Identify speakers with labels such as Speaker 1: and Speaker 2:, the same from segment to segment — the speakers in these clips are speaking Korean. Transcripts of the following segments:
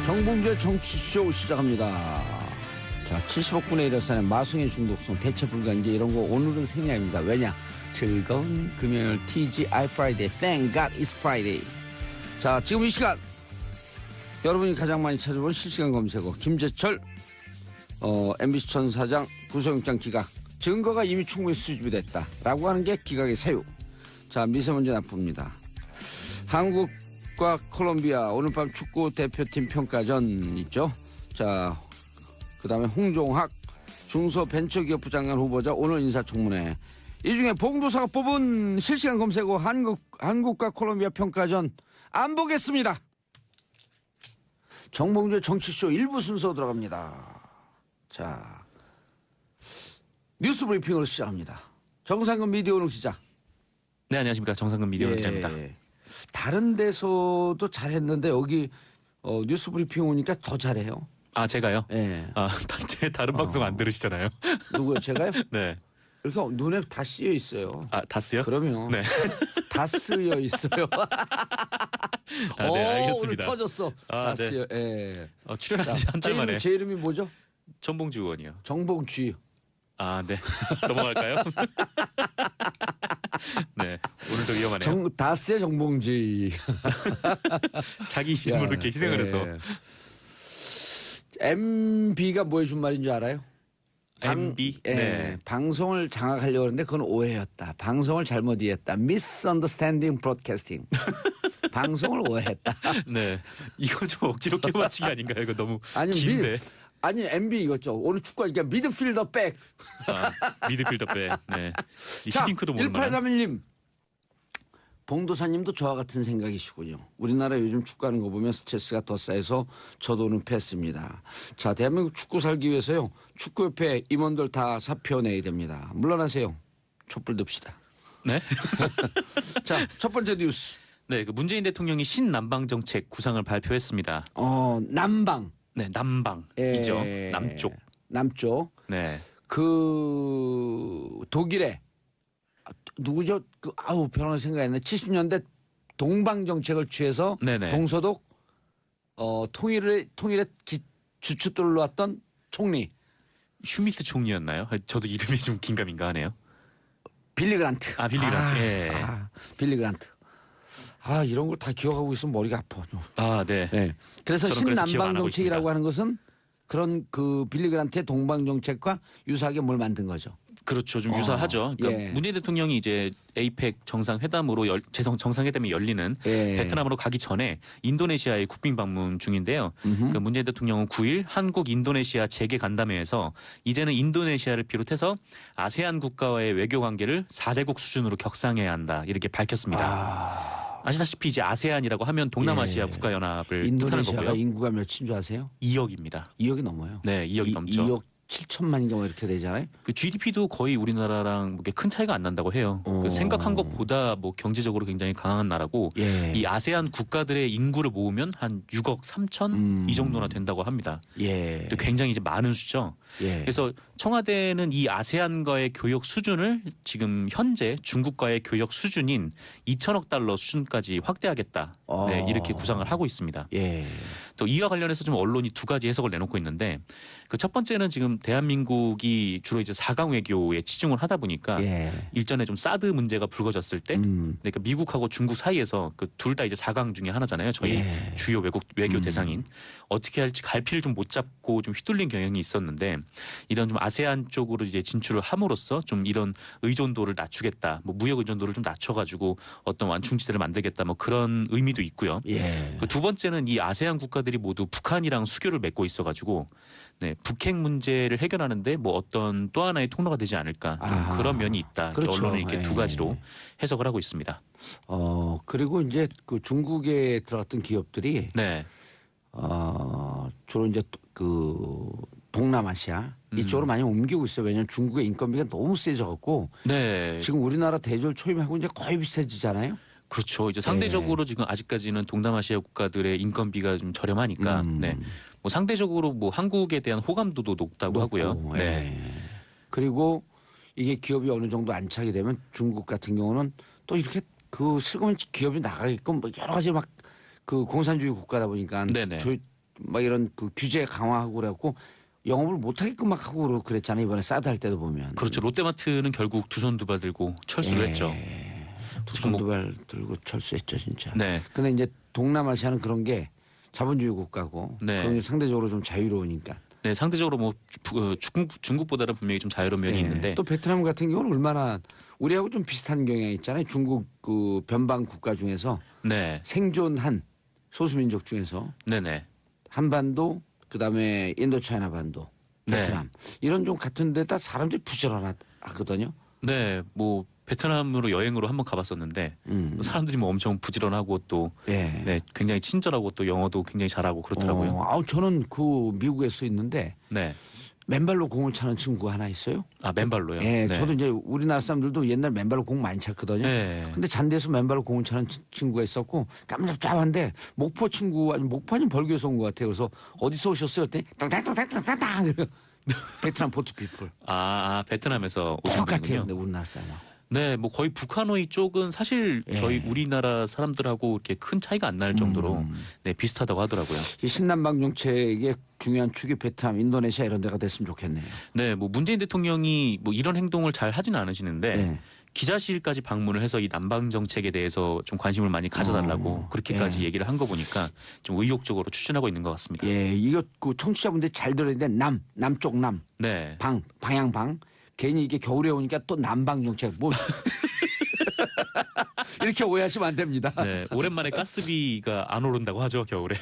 Speaker 1: 정봉주의 정치쇼 시작합니다. 자, 70억분의 1의 사내 마성의 중독성, 대체 불가인지 이런 거 오늘은 생략입니다. 왜냐? 즐거운 금요일 TGI Friday. Thank God it's Friday. 자, 지금 이 시간 여러분이 가장 많이 찾아본 실시간 검색어 김재철 MBC 전 사장 구속영장 기각. 증거가 이미 충분히 수집이 됐다라고 하는 게 기각의 사유. 자, 미세먼지 나쁩니다. 한국과 콜롬비아 오늘 밤 축구 대표팀 평가전 있죠. 자, 그다음에 홍종학 중소벤처기업부 장관 후보자 오늘 인사청문회. 이 중에 봉도사가 뽑은 실시간 검색어 한국과 콜롬비아 평가전 안 보겠습니다. 정봉주의 정치쇼 1부 순서 들어갑니다. 자, 뉴스 브리핑으로 시작합니다. 정상근 미디어 오늘 기자.
Speaker 2: 네, 안녕하십니까. 정상근 미디어 기자입니다.
Speaker 1: 다른 데서도 잘했는데 여기 뉴스 브리핑 오니까 더 잘해요.
Speaker 2: 아, 제가요?
Speaker 1: 예.
Speaker 2: 아, 제 다른 방송 안 들으시잖아요.
Speaker 1: 누구요? 제가요?
Speaker 2: 네.
Speaker 1: 이렇게 눈에 다 쓰여 있어요.
Speaker 2: 아, 다 쓰요?
Speaker 1: 그러면.
Speaker 2: 네.
Speaker 1: 다 쓰여 있어요.
Speaker 2: 아, 네, 알겠습니다.
Speaker 1: 오늘 터졌어.
Speaker 2: 아,
Speaker 1: 다
Speaker 2: 네.
Speaker 1: 쓰여. 예.
Speaker 2: 출연한 지 한 달 만에.
Speaker 1: 제 이름이 뭐죠?
Speaker 2: 정봉주 의원이요.
Speaker 1: 정봉주.
Speaker 2: 아, 네. 넘어갈까요? 네. 오늘도 위험하네요.
Speaker 1: 다스의 정봉주.
Speaker 2: 자기 이름으로 이렇게 희생을 해서.
Speaker 1: MB가 뭐 해준 말인 줄 알아요?
Speaker 2: MB? 네.
Speaker 1: 방송을 장악하려고 했는데 그건 오해였다. 방송을 잘못 이해했다. Misunderstanding Broadcasting. 방송을 오해했다.
Speaker 2: 네. 이거 좀 억지로 끼워맞춘 게 아닌가요? 이거 너무 긴데.
Speaker 1: 아니 MB 이거죠. 오늘 축구하니까 미드필더 백.
Speaker 2: 아, 미드필더 백. 네. 이
Speaker 1: 자,
Speaker 2: 히딩크도 모르는
Speaker 1: 1831님. 봉도사님도 저와 같은 생각이시군요. 우리나라 요즘 축구하는 거 보면 스트레스가 더 쌓여서 저도 은폐했습니다. 자, 대한민국 축구 살기 위해서요. 축구협회 임원들 다 사표 내야 됩니다. 물러나세요. 촛불 듭시다.
Speaker 2: 네.
Speaker 1: 자, 첫 번째 뉴스.
Speaker 2: 네, 그 문재인 대통령이 신남방 정책 구상을 발표했습니다.
Speaker 1: 남방.
Speaker 2: 네, 남방이죠. 남쪽.
Speaker 1: 남쪽.
Speaker 2: 네.
Speaker 1: 그 독일에 누구죠? 변호사 생각했네. 70년대 동방 정책을 취해서
Speaker 2: 네네.
Speaker 1: 동서독 통일의 주춧돌을 놓았던 총리.
Speaker 2: 슈미트 총리였나요? 저도 이름이 좀 긴가민가하네요.
Speaker 1: 빌리 그란트.
Speaker 2: 아, 빌리 그란트. 예.
Speaker 1: 빌리 그란트. 이런 걸 다 기억하고 있으면 머리가 아파. 좀.
Speaker 2: 아, 네.
Speaker 1: 네. 그래서 신남방 정책이라고
Speaker 2: 있습니다.
Speaker 1: 하는 것은 그런 그 빌리 그란트의 동방 정책과 유사하게 뭘 만든 거죠.
Speaker 2: 그렇죠. 좀 유사하죠. 그러니까 문재인 대통령이 이제 에이펙 정상회담으로 정상회담이 열리는 베트남으로 가기 전에 인도네시아에 국빈 방문 중인데요. 그러니까 문재인 대통령은 9일 한국 인도네시아 재개 간담회에서 이제는 인도네시아를 비롯해서 아세안 국가와의 외교 관계를 4대국 수준으로 격상해야 한다. 이렇게 밝혔습니다. 아시다시피 이제 아세안이라고 하면 동남아시아 국가연합을 뜻하는 거고요.
Speaker 1: 인도네시아가 인구가 몇인 줄 아세요?
Speaker 2: 2억입니다.
Speaker 1: 2억이 넘어요.
Speaker 2: 네, 2억이 넘죠.
Speaker 1: 2억 7천만인가 뭐 이렇게 되잖아요.
Speaker 2: 그 GDP도 거의 우리나라랑 뭐 큰 차이가 안 난다고 해요. 그 생각한 것보다 뭐 경제적으로 굉장히 강한 나라고 이 아세안 국가들의 인구를 모으면 한 6억 3천 이 정도나 된다고 합니다. 또 굉장히 이제 많은 수죠. 그래서 청와대는 이 아세안과의 교역 수준을 지금 현재 중국과의 교역 수준인 2천억 달러 수준까지 확대하겠다. 네, 이렇게 구상을 하고 있습니다. 또 이와 관련해서 좀 언론이 두 가지 해석을 내놓고 있는데 그 첫 번째는 지금 대한민국이 주로 이제 4강 외교에 치중을 하다 보니까 일전에 좀 사드 문제가 불거졌을 때 그러니까 미국하고 중국 사이에서 그 둘 다 이제 4강 중에 하나잖아요. 저희 주요 외교 대상인 어떻게 할지 갈피를 좀 못 잡고 좀 휘둘린 경향이 있었는데 이런 좀 아세안 쪽으로 이제 진출을 함으로써 좀 이런 의존도를 낮추겠다. 뭐 무역 의존도를 좀 낮춰가지고 어떤 완충지대를 만들겠다. 뭐 그런 의미도 있고요. 그 두 번째는 이 아세안 국가들이 모두 북한이랑 수교를 맺고 있어가지고 네, 북핵 문제를 해결하는데 뭐 어떤 또 하나의 통로가 되지 않을까 좀 그런 면이 있다.
Speaker 1: 그렇죠.
Speaker 2: 언론은 이렇게 두 가지로 해석을 하고 있습니다.
Speaker 1: 그리고 이제 그 중국에 들어갔던 기업들이 주로 이제 그 동남아시아 이쪽으로 많이 옮기고 있어요. 왜냐하면 중국의 인건비가 너무 세져갖고 지금 우리나라 대졸 초임하고 이제 거의 비슷해지잖아요.
Speaker 2: 그렇죠. 이제 상대적으로 지금 아직까지는 동남아시아 국가들의 인건비가 좀 저렴하니까 뭐 상대적으로 뭐 한국에 대한 호감도도 높다고 하고요.
Speaker 1: 그리고 이게 기업이 어느 정도 안착이 되면 중국 같은 경우는 또 이렇게 그 슬그머니 기업이 나가게끔 뭐 여러 가지 막 그 공산주의 국가다 보니까 막 이런 그 규제 강화하고 그래갖고 영업을 못하게끔 막 하고 그랬잖아요. 이번에 사드 할 때도 보면.
Speaker 2: 그렇죠. 롯데마트는 결국 두 손 두 발 들고 철수를 했죠.
Speaker 1: 두 손 두 발 들고 철수했죠, 진짜.
Speaker 2: 네.
Speaker 1: 근데 이제 동남아시아는 그런 게 자본주의 국가고
Speaker 2: 네.
Speaker 1: 그런 게 상대적으로 좀 자유로우니까.
Speaker 2: 네, 상대적으로 뭐 중국보다는 분명히 좀 자유로운 면이 있는데
Speaker 1: 또 베트남 같은 경우는 얼마나 우리하고 좀 비슷한 경향이 있잖아요. 중국 그 변방 국가 중에서
Speaker 2: 네.
Speaker 1: 생존한 소수민족 중에서
Speaker 2: 네네.
Speaker 1: 한반도 그다음에 인도차이나 반도 베트남
Speaker 2: 네.
Speaker 1: 이런 좀 같은 데다 사람들이 부지런하거든요.
Speaker 2: 네, 뭐 베트남으로 여행으로 한번 가봤었는데 사람들이 뭐 엄청 부지런하고 또 네, 굉장히 친절하고 또 영어도 굉장히 잘하고 그렇더라고요.
Speaker 1: 저는 그 미국에서 있는데
Speaker 2: 네.
Speaker 1: 맨발로 공을 차는 친구가 하나 있어요.
Speaker 2: 아, 맨발로요?
Speaker 1: 네,
Speaker 2: 네.
Speaker 1: 저도 이제 우리나라 사람들도 옛날 맨발로 공 많이 찼거든요.
Speaker 2: 네.
Speaker 1: 근데 잔디에서 맨발로 공을 차는 친구가 있었고 깜짝깜짝한데 목포 친구 아니 목포 아니면 벌교에서 온 것 같아요. 그래서 어디서 오셨어요? 그랬더니 땅땅땅땅땅땅 베트남 포트 피플.
Speaker 2: 베트남에서 오신
Speaker 1: 똑같아요.
Speaker 2: 분이군요.
Speaker 1: 네, 우리나라 사람.
Speaker 2: 네, 뭐 거의 북하노이 쪽은 사실 저희 우리나라 사람들하고 이렇게 큰 차이가 안 날 정도로 네, 비슷하다고 하더라고요.
Speaker 1: 이 신남방 정책의 중요한 축이 베트남, 인도네시아 이런 데가 됐으면 좋겠네요.
Speaker 2: 네, 뭐 문재인 대통령이 뭐 이런 행동을 잘 하지는 않으시는데 기자실까지 방문을 해서 이 남방 정책에 대해서 좀 관심을 많이 가져달라고 그렇게까지 얘기를 한 거 보니까 좀 의욕적으로 추진하고 있는 것 같습니다.
Speaker 1: 예, 이거 그 청취자분들 잘 들어야 되는데 남쪽 남,
Speaker 2: 네,
Speaker 1: 방향 방. 괜히 이게 겨울에 오니까 또 남방 정책 뭐 이렇게 오해하시면 안 됩니다.
Speaker 2: 네, 오랜만에 가스비가 안 오른다고 하죠 겨울에.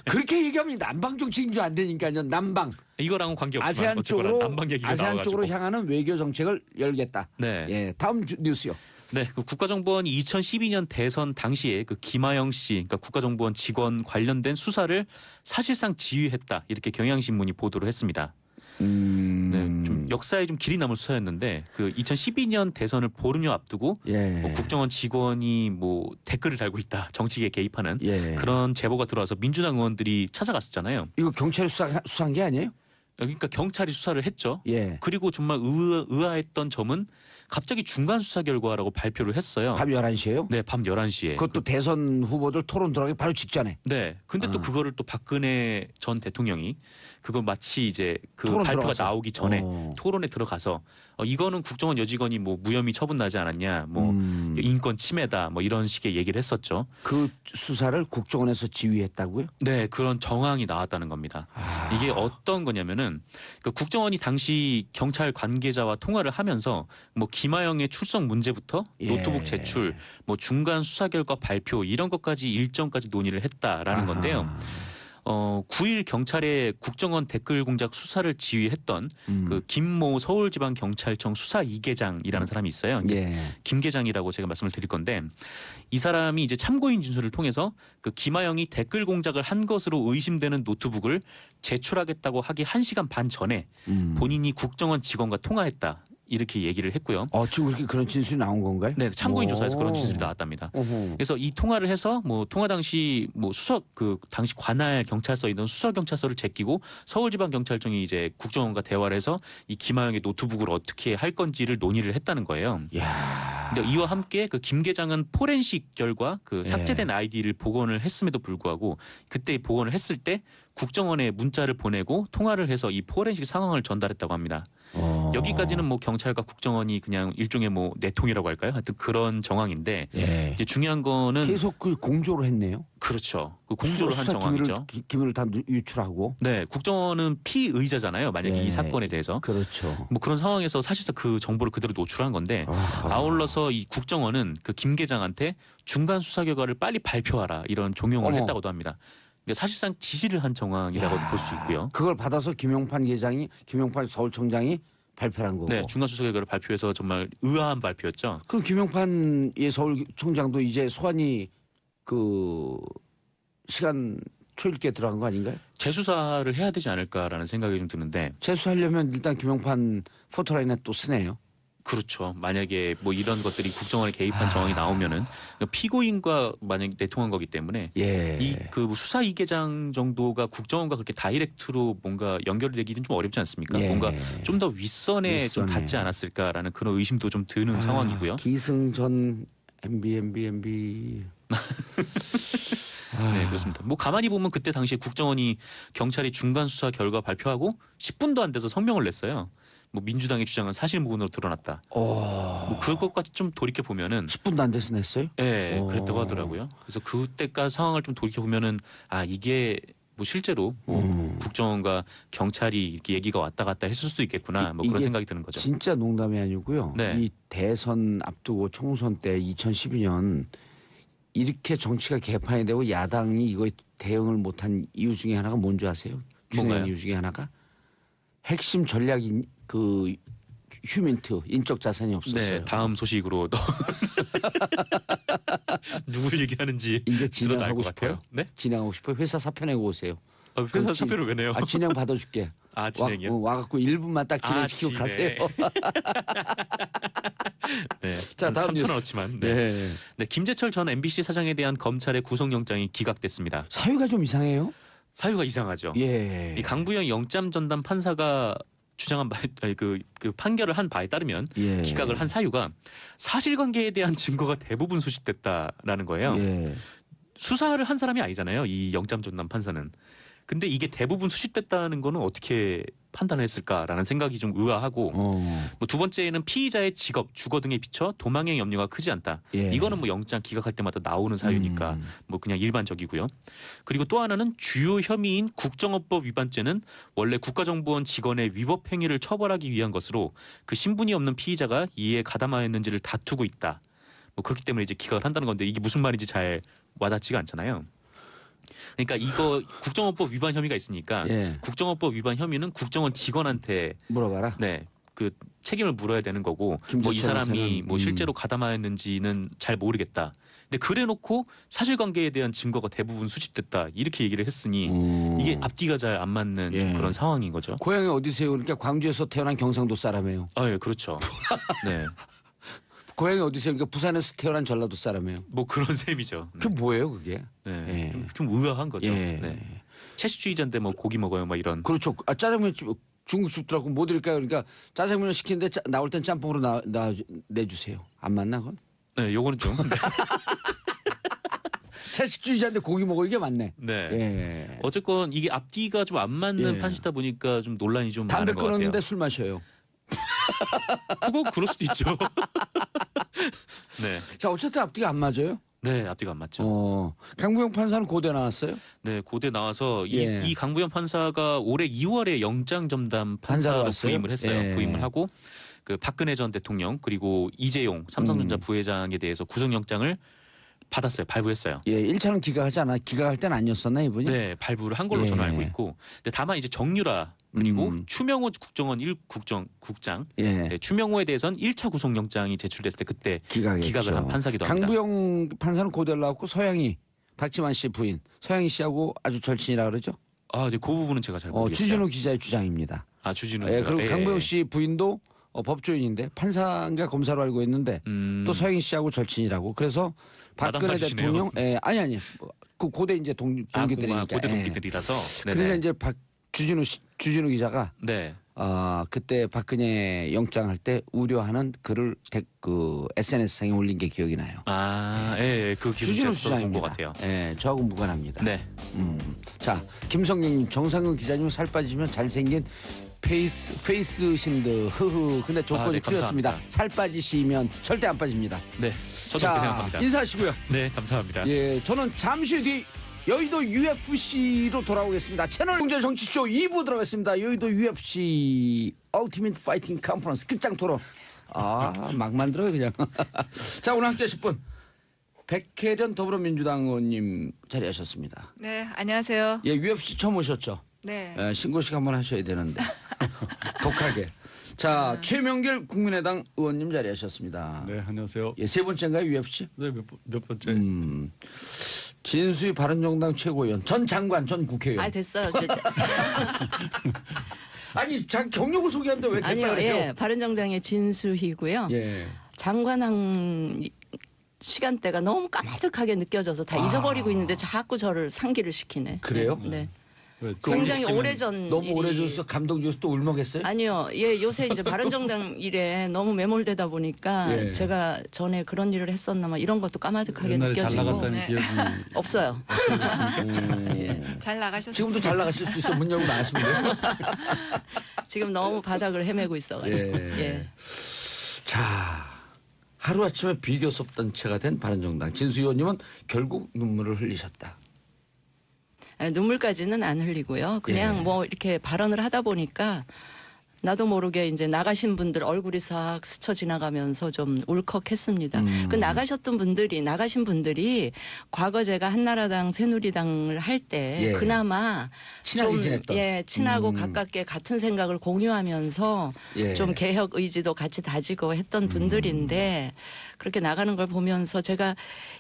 Speaker 1: 그렇게 얘기하면 남방 정책인 줄 안 되니까요. 남방.
Speaker 2: 이거랑은 관계없지만
Speaker 1: 아세안
Speaker 2: 어쨌거나
Speaker 1: 쪽으로
Speaker 2: 남방 얘기가
Speaker 1: 아세안
Speaker 2: 나와가지고.
Speaker 1: 쪽으로 향하는 외교 정책을 열겠다.
Speaker 2: 네.
Speaker 1: 예, 다음 뉴스요.
Speaker 2: 네, 그 국가정보원이 2012년 대선 당시에 그 김하영 씨, 그러니까 국가정보원 직원 관련된 수사를 사실상 지휘했다 이렇게 경향신문이 보도를 했습니다. 네, 좀 역사에 좀 길이 남은 수사였는데 그 2012년 대선을 보름여 앞두고 뭐 국정원 직원이 뭐 댓글을 달고 있다, 정치계에 개입하는 그런 제보가 들어와서 민주당 의원들이 찾아갔었잖아요.
Speaker 1: 이거 경찰이 수사한 게 아니에요?
Speaker 2: 그러니까 경찰이 수사를 했죠.
Speaker 1: 예.
Speaker 2: 그리고 정말 의아했던 점은 갑자기 중간 수사 결과라고 발표를 했어요.
Speaker 1: 밤 11시에요?
Speaker 2: 네, 밤 11시에.
Speaker 1: 그것도 대선 후보들 토론 들어가기 바로 직전에.
Speaker 2: 네. 근데 또 그거를 또 박근혜 전 대통령이 그거 마치 이제 그 발표가
Speaker 1: 들어가서.
Speaker 2: 나오기 전에 토론에 들어가서 이거는 국정원 여직원이 뭐 무혐의 처분나지 않았냐, 뭐 인권 침해다, 뭐 이런 식의 얘기를 했었죠.
Speaker 1: 그 수사를 국정원에서 지휘했다고요?
Speaker 2: 네, 그런 정황이 나왔다는 겁니다. 이게 어떤 거냐면은 그 국정원이 당시 경찰 관계자와 통화를 하면서 뭐 김하영의 출석 문제부터 노트북 제출, 뭐 중간 수사 결과 발표 이런 것까지 일정까지 논의를 했다라는 건데요. 9일 경찰의 국정원 댓글 공작 수사를 지휘했던 그 김모 서울지방경찰청 수사 2계장이라는 사람이 있어요. 김 계장이라고 제가 말씀을 드릴 건데 이 사람이 이제 참고인 진술을 통해서 그 김하영이 댓글 공작을 한 것으로 의심되는 노트북을 제출하겠다고 하기 1시간 반 전에 본인이 국정원 직원과 통화했다. 이렇게 얘기를 했고요.
Speaker 1: 지금 그렇게 그런 진술이 나온 건가요?
Speaker 2: 네, 참고인 조사에서 그런 진술이 나왔답니다. 그래서 이 통화를 해서 뭐 통화 당시 뭐 당시 관할 경찰서에 있는 수석 경찰서를 제끼고 서울지방경찰청이 이제 국정원과 대화를 해서 이 김하영의 노트북을 어떻게 할 건지를 논의를 했다는 거예요. 근데 이와 함께 그 김 계장은 포렌식 결과 그 삭제된 아이디를 복원을 했음에도 불구하고 그때 복원을 했을 때 국정원에 문자를 보내고 통화를 해서 이 포렌식 상황을 전달했다고 합니다. 여기까지는 뭐 경찰과 국정원이 그냥 일종의 뭐 내통이라고 할까요? 하여튼 그런 정황인데 이제 중요한 거는
Speaker 1: 계속 그 공조를 했네요.
Speaker 2: 그렇죠. 그 공조를 한 정황이죠.
Speaker 1: 기밀을 다 유출하고.
Speaker 2: 네, 국정원은 피의자잖아요. 만약에 이 사건에 대해서.
Speaker 1: 그렇죠.
Speaker 2: 뭐 그런 상황에서 사실상 그 정보를 그대로 노출한 건데 아울러서 이 국정원은 그 김 계장한테 중간 수사 결과를 빨리 발표하라 이런 종용을 했다고도 합니다. 사실상 지시를 한 정황이라고 볼 수 있고요.
Speaker 1: 그걸 받아서 김용판 서울청장이 발표한 거고.
Speaker 2: 네, 중간 수사 결과를 발표해서 정말 의아한 발표였죠.
Speaker 1: 그럼 김용판 서울청장도 이제 소환이 그 시간 초일기에 들어간 거 아닌가요?
Speaker 2: 재수사를 해야 되지 않을까라는 생각이 좀 드는데.
Speaker 1: 재수하려면 일단 김용판 포토라인에 또 쓰네요.
Speaker 2: 그렇죠. 만약에 뭐 이런 것들이 국정원에 개입한 정황이 나오면은 피고인과 만약 내통한 거기 때문에 이 그 수사 2계장 정도가 국정원과 그렇게 다이렉트로 뭔가 연결이 되기는 좀 어렵지 않습니까? 뭔가 좀 더 윗선에 좀 닿지 않았을까라는 그런 의심도 좀 드는 상황이고요.
Speaker 1: 기승전 MB
Speaker 2: 네, 그렇습니다. 뭐 가만히 보면 그때 당시에 국정원이 경찰이 중간 수사 결과 발표하고 10분도 안 돼서 성명을 냈어요. 뭐 민주당의 주장은 사실무근으로 드러났다. 뭐 그것까지 좀 돌이켜 보면은
Speaker 1: 10분도 안 돼서 냈어요?
Speaker 2: 네, 그랬다고 하더라고요. 그래서 그때까지 상황을 좀 돌이켜 보면은 이게 뭐 실제로 뭐 국정원과 경찰이 이렇게 얘기가 왔다 갔다 했을 수도 있겠구나. 뭐 그런 생각이 드는 거죠.
Speaker 1: 진짜 농담이 아니고요.
Speaker 2: 네.
Speaker 1: 이 대선 앞두고 총선 때 2012년 이렇게 정치가 개판이 되고 야당이 이거에 대응을 못한 이유 중에 하나가 뭔지 아세요? 중요한
Speaker 2: 뭔가요?
Speaker 1: 이유 중에 하나가 핵심 전략인 그 휴민트 인적 자산이 없었어요.
Speaker 2: 네, 다음 소식으로 또 누굴 얘기하는지
Speaker 1: 이게
Speaker 2: 들어도 알
Speaker 1: 진행하고
Speaker 2: 것 같아요.
Speaker 1: 싶어요.
Speaker 2: 네?
Speaker 1: 진행하고 싶어요. 회사 사표 내고 오세요.
Speaker 2: 회사
Speaker 1: 그렇지.
Speaker 2: 사표를 왜 내요?
Speaker 1: 진행 받아줄게.
Speaker 2: 진행이요?
Speaker 1: 와갖고 1분만 딱 진행시키고
Speaker 2: 진행.
Speaker 1: 가세요.
Speaker 2: 네.
Speaker 1: 자, 다음
Speaker 2: 3천
Speaker 1: 뉴스.
Speaker 2: 원어치만. 네.
Speaker 1: 네.
Speaker 2: 네, 김재철 전 MBC 사장에 대한 검찰의 구속영장이 기각됐습니다.
Speaker 1: 사유가 좀 이상해요.
Speaker 2: 사유가 이상하죠.
Speaker 1: 예.
Speaker 2: 이 강부영 영장 전담 판사가 주장한 그 판결을 한 바에 따르면
Speaker 1: 예.
Speaker 2: 기각을 한 사유가 사실관계에 대한 증거가 대부분 수집됐다라는 거예요.
Speaker 1: 예.
Speaker 2: 수사를 한 사람이 아니잖아요. 이 영장 전담 판사는. 근데 이게 대부분 수집됐다는 거는 어떻게 판단했을까라는 생각이 좀 의아하고 뭐 두 번째는 피의자의 직업, 주거 등에 비춰 도망의 염려가 크지 않다.
Speaker 1: 예.
Speaker 2: 이거는 뭐 영장 기각할 때마다 나오는 사유니까 뭐 그냥 일반적이고요. 그리고 또 하나는 주요 혐의인 국정원법 위반죄는 원래 국가정보원 직원의 위법 행위를 처벌하기 위한 것으로 그 신분이 없는 피의자가 이에 가담하였는지를 다투고 있다. 뭐 그렇기 때문에 이제 기각을 한다는 건데 이게 무슨 말인지 잘 와닿지가 않잖아요. 그러니까 이거 국정원법 위반 혐의가 있으니까
Speaker 1: 예.
Speaker 2: 국정원법 위반 혐의는 국정원 직원한테
Speaker 1: 물어봐라.
Speaker 2: 네, 그 책임을 물어야 되는 거고 뭐 이
Speaker 1: 김재철한테는,
Speaker 2: 사람이 뭐 실제로 가담하였는지는 잘 모르겠다. 근데 그래놓고 사실관계에 대한 증거가 대부분 수집됐다 이렇게 얘기를 했으니 이게 앞뒤가 잘 안 맞는 좀 그런 상황인 거죠.
Speaker 1: 고향이 어디세요? 그러니까 광주에서 태어난 경상도 사람이에요.
Speaker 2: 예, 그렇죠. 네,
Speaker 1: 고향이 어디세요? 그러니까 부산에서 태어난 전라도 사람이에요.
Speaker 2: 뭐 그런 셈이죠. 네.
Speaker 1: 그게 뭐예요, 그게?
Speaker 2: 네,
Speaker 1: 예.
Speaker 2: 좀 의아한 거죠.
Speaker 1: 예.
Speaker 2: 네. 채식주의자인데 뭐 고기 먹어요, 막 이런.
Speaker 1: 그렇죠. 짜장면 중국집 들어가고 뭐 드릴까요? 그러니까 짜장면을 시키는데 나올 땐 짬뽕으로 내주세요. 안 맞나 그건?
Speaker 2: 네, 요거는 좀. 네.
Speaker 1: 채식주의자인데 고기 먹어 이게 맞네.
Speaker 2: 네.
Speaker 1: 예.
Speaker 2: 어쨌건 이게 앞뒤가 좀 안 맞는
Speaker 1: 예.
Speaker 2: 판시다 보니까 좀 논란이 좀
Speaker 1: 담배
Speaker 2: 많은 것 같아요.
Speaker 1: 끊었는데 술 마셔요.
Speaker 2: 그거 그럴 수도 있죠. 네.
Speaker 1: 자, 어쨌든 앞뒤가 안 맞아요.
Speaker 2: 네, 앞뒤가 안 맞죠.
Speaker 1: 강부영 판사는 고대 나왔어요?
Speaker 2: 네, 고대 나와서
Speaker 1: 예.
Speaker 2: 이 강부현 판사가 올해 2월에 영장 전담
Speaker 1: 판사로
Speaker 2: 판사로
Speaker 1: 왔어요?
Speaker 2: 부임을 했어요.
Speaker 1: 예.
Speaker 2: 부임을 하고 그 박근혜 전 대통령 그리고 이재용 삼성전자 부회장에 대해서 구속영장을 받았어요. 발부했어요.
Speaker 1: 예, 1차는 기각하지 않아. 기각할 때는 아니었었나 이분이?
Speaker 2: 네, 발부를 한 걸로
Speaker 1: 예.
Speaker 2: 저는 알고 있고. 근데 다만 이제 정유라 그리고 추명호 국정원 1국장
Speaker 1: 예.
Speaker 2: 네, 추명호에 대해서는 1차 구속영장이 제출됐을 때 그때
Speaker 1: 기각했죠.
Speaker 2: 기각을 한 판사기도 합니다.
Speaker 1: 강부영 판사는 고대를 나왔고 서양이 박지만 씨 부인 서양이 씨하고 아주 절친이라 그러죠.
Speaker 2: 네, 그 부분은 제가 잘 모르겠어요.
Speaker 1: 주진우 기자의 주장입니다.
Speaker 2: 주진우.
Speaker 1: 예, 그리고 강부영 씨 부인도 법조인인데 판사인가 검사로 알고 있는데 또 서양인 씨하고 절친이라고. 그래서 박근혜
Speaker 2: 마담마리시네요.
Speaker 1: 대통령, 아니, 그 고대 이제 동기들이니까.
Speaker 2: 고대 동기들이라서.
Speaker 1: 그러니까 이제 주진우 기자가
Speaker 2: 네.
Speaker 1: 그때 박근혜 영장할 때 우려하는 글을 그 SNS상에 올린 게 기억이 나요.
Speaker 2: 예, 그 기준
Speaker 1: 주진우
Speaker 2: 제가 들어본
Speaker 1: 주장입니다.
Speaker 2: 것 같아요.
Speaker 1: 예, 저하고 무관합니다.
Speaker 2: 네.
Speaker 1: 자, 김성경님, 정상근 기자님 살 빠지시면 잘생긴 페이스 신드 흐흐. 근데 조건이
Speaker 2: 네,
Speaker 1: 틀렸습니다.
Speaker 2: 감사합니다.
Speaker 1: 살 빠지시면 절대 안 빠집니다.
Speaker 2: 네. 저도
Speaker 1: 자,
Speaker 2: 그렇게 생각합니다.
Speaker 1: 인사하시고요.
Speaker 2: 네, 감사합니다.
Speaker 1: 예, 저는 잠시 뒤 여의도 UFC로 돌아오겠습니다. 채널 공제 정치쇼 2부 들어가겠습니다. 여의도 UFC 얼티밋 파이팅 컨퍼런스 끝장 토론. 막 만들어요 그냥. 자, 오늘 함께 하실 분 백혜련 더불어민주당 의원님 자리하셨습니다.
Speaker 3: 네, 안녕하세요.
Speaker 1: 예, UFC 처음 오셨죠?
Speaker 3: 네.
Speaker 1: 예, 신고식 한번 하셔야 되는데 독하게. 자, 최명길 국민의당 의원님 자리하셨습니다.
Speaker 4: 네, 안녕하세요.
Speaker 1: 예, 세 번째인가요 UFC?
Speaker 4: 네, 몇 번째?
Speaker 1: 진수희 바른정당 최고위원, 전 장관, 전 국회의원.
Speaker 3: 됐어요.
Speaker 1: 아니, 자기 경력을 소개하는데 왜 됐다
Speaker 3: 아니요,
Speaker 1: 그래요?
Speaker 3: 예, 바른정당의 진수희고요.
Speaker 1: 예.
Speaker 3: 장관항 시간대가 너무 까마득하게 느껴져서 다 잊어버리고 있는데 자꾸 저를 상기를 시키네.
Speaker 1: 그래요?
Speaker 3: 네. 굉장히 오래전
Speaker 1: 너무
Speaker 3: 일이-
Speaker 1: 오래줘서 감동 줘서 또 울먹했어요?
Speaker 3: 아니요. 예, 요새 이제 바른정당 일에 너무 매몰되다 보니까
Speaker 1: 예.
Speaker 3: 제가 전에 그런 일을 했었나 막 이런 것도 까마득하게
Speaker 4: 옛날에 잘
Speaker 3: 느껴지고
Speaker 4: 나갔다는 기억이
Speaker 3: 없어요.
Speaker 5: 잘 나가셨어요.
Speaker 1: 지금도 잘 나가실 수 있어. 문 열고 나가시면 돼요.
Speaker 3: 지금 너무 바닥을 헤매고 있어가지고.
Speaker 1: 예.
Speaker 3: 예.
Speaker 1: 자, 하루아침에 비교섭 단체가 된 바른정당. 진수 의원님은 결국 눈물을 흘리셨다.
Speaker 3: 아니, 눈물까지는 안 흘리고요. 그냥
Speaker 1: 예.
Speaker 3: 뭐 이렇게 발언을 하다 보니까 나도 모르게 이제 나가신 분들 얼굴이 싹 스쳐 지나가면서 좀 울컥했습니다. 그 나가신 분들이 과거 제가 한나라당, 새누리당을 할 때
Speaker 1: 예.
Speaker 3: 그나마
Speaker 1: 친하게
Speaker 3: 좀,
Speaker 1: 지냈던.
Speaker 3: 예, 친하고 가깝게 같은 생각을 공유하면서
Speaker 1: 예.
Speaker 3: 좀 개혁 의지도 같이 다지고 했던 분들인데 그렇게 나가는 걸 보면서 제가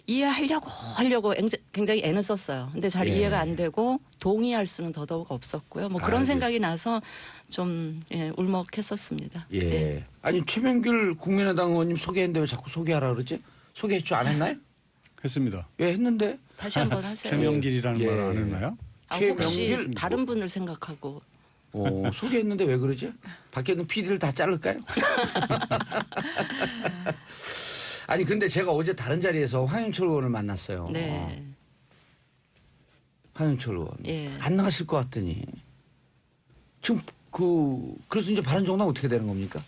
Speaker 3: 이해하려고 굉장히 애는 썼어요. 근데 잘
Speaker 1: 예.
Speaker 3: 이해가 안 되고 동의할 수는 더더욱 없었고요. 뭐 그런
Speaker 1: 아, 예.
Speaker 3: 생각이 나서 좀 울먹했었습니다.
Speaker 1: 예.
Speaker 3: 예.
Speaker 1: 아니, 최명길 국민의당 의원님 소개했는데 왜 자꾸 소개하라 그러지? 소개했죠? 안 했나요?
Speaker 4: 했습니다.
Speaker 1: 예, 했는데.
Speaker 3: 다시 한번 하세요.
Speaker 4: 최명길이라는
Speaker 1: 예.
Speaker 4: 말 안 했나요?
Speaker 3: 아,
Speaker 1: 최명길
Speaker 3: 혹시 다른 분을 생각하고
Speaker 1: 소개했는데 왜 그러지? 밖에 있는 PD를 다 자를까요? 아니, 근데 제가 어제 다른 자리에서 황영철 의원을 만났어요.
Speaker 3: 네.
Speaker 1: 황영철 의원.
Speaker 3: 예.
Speaker 1: 안 나가실 것 같더니. 지금 그래서 이제 바른정당 어떻게 되는 겁니까?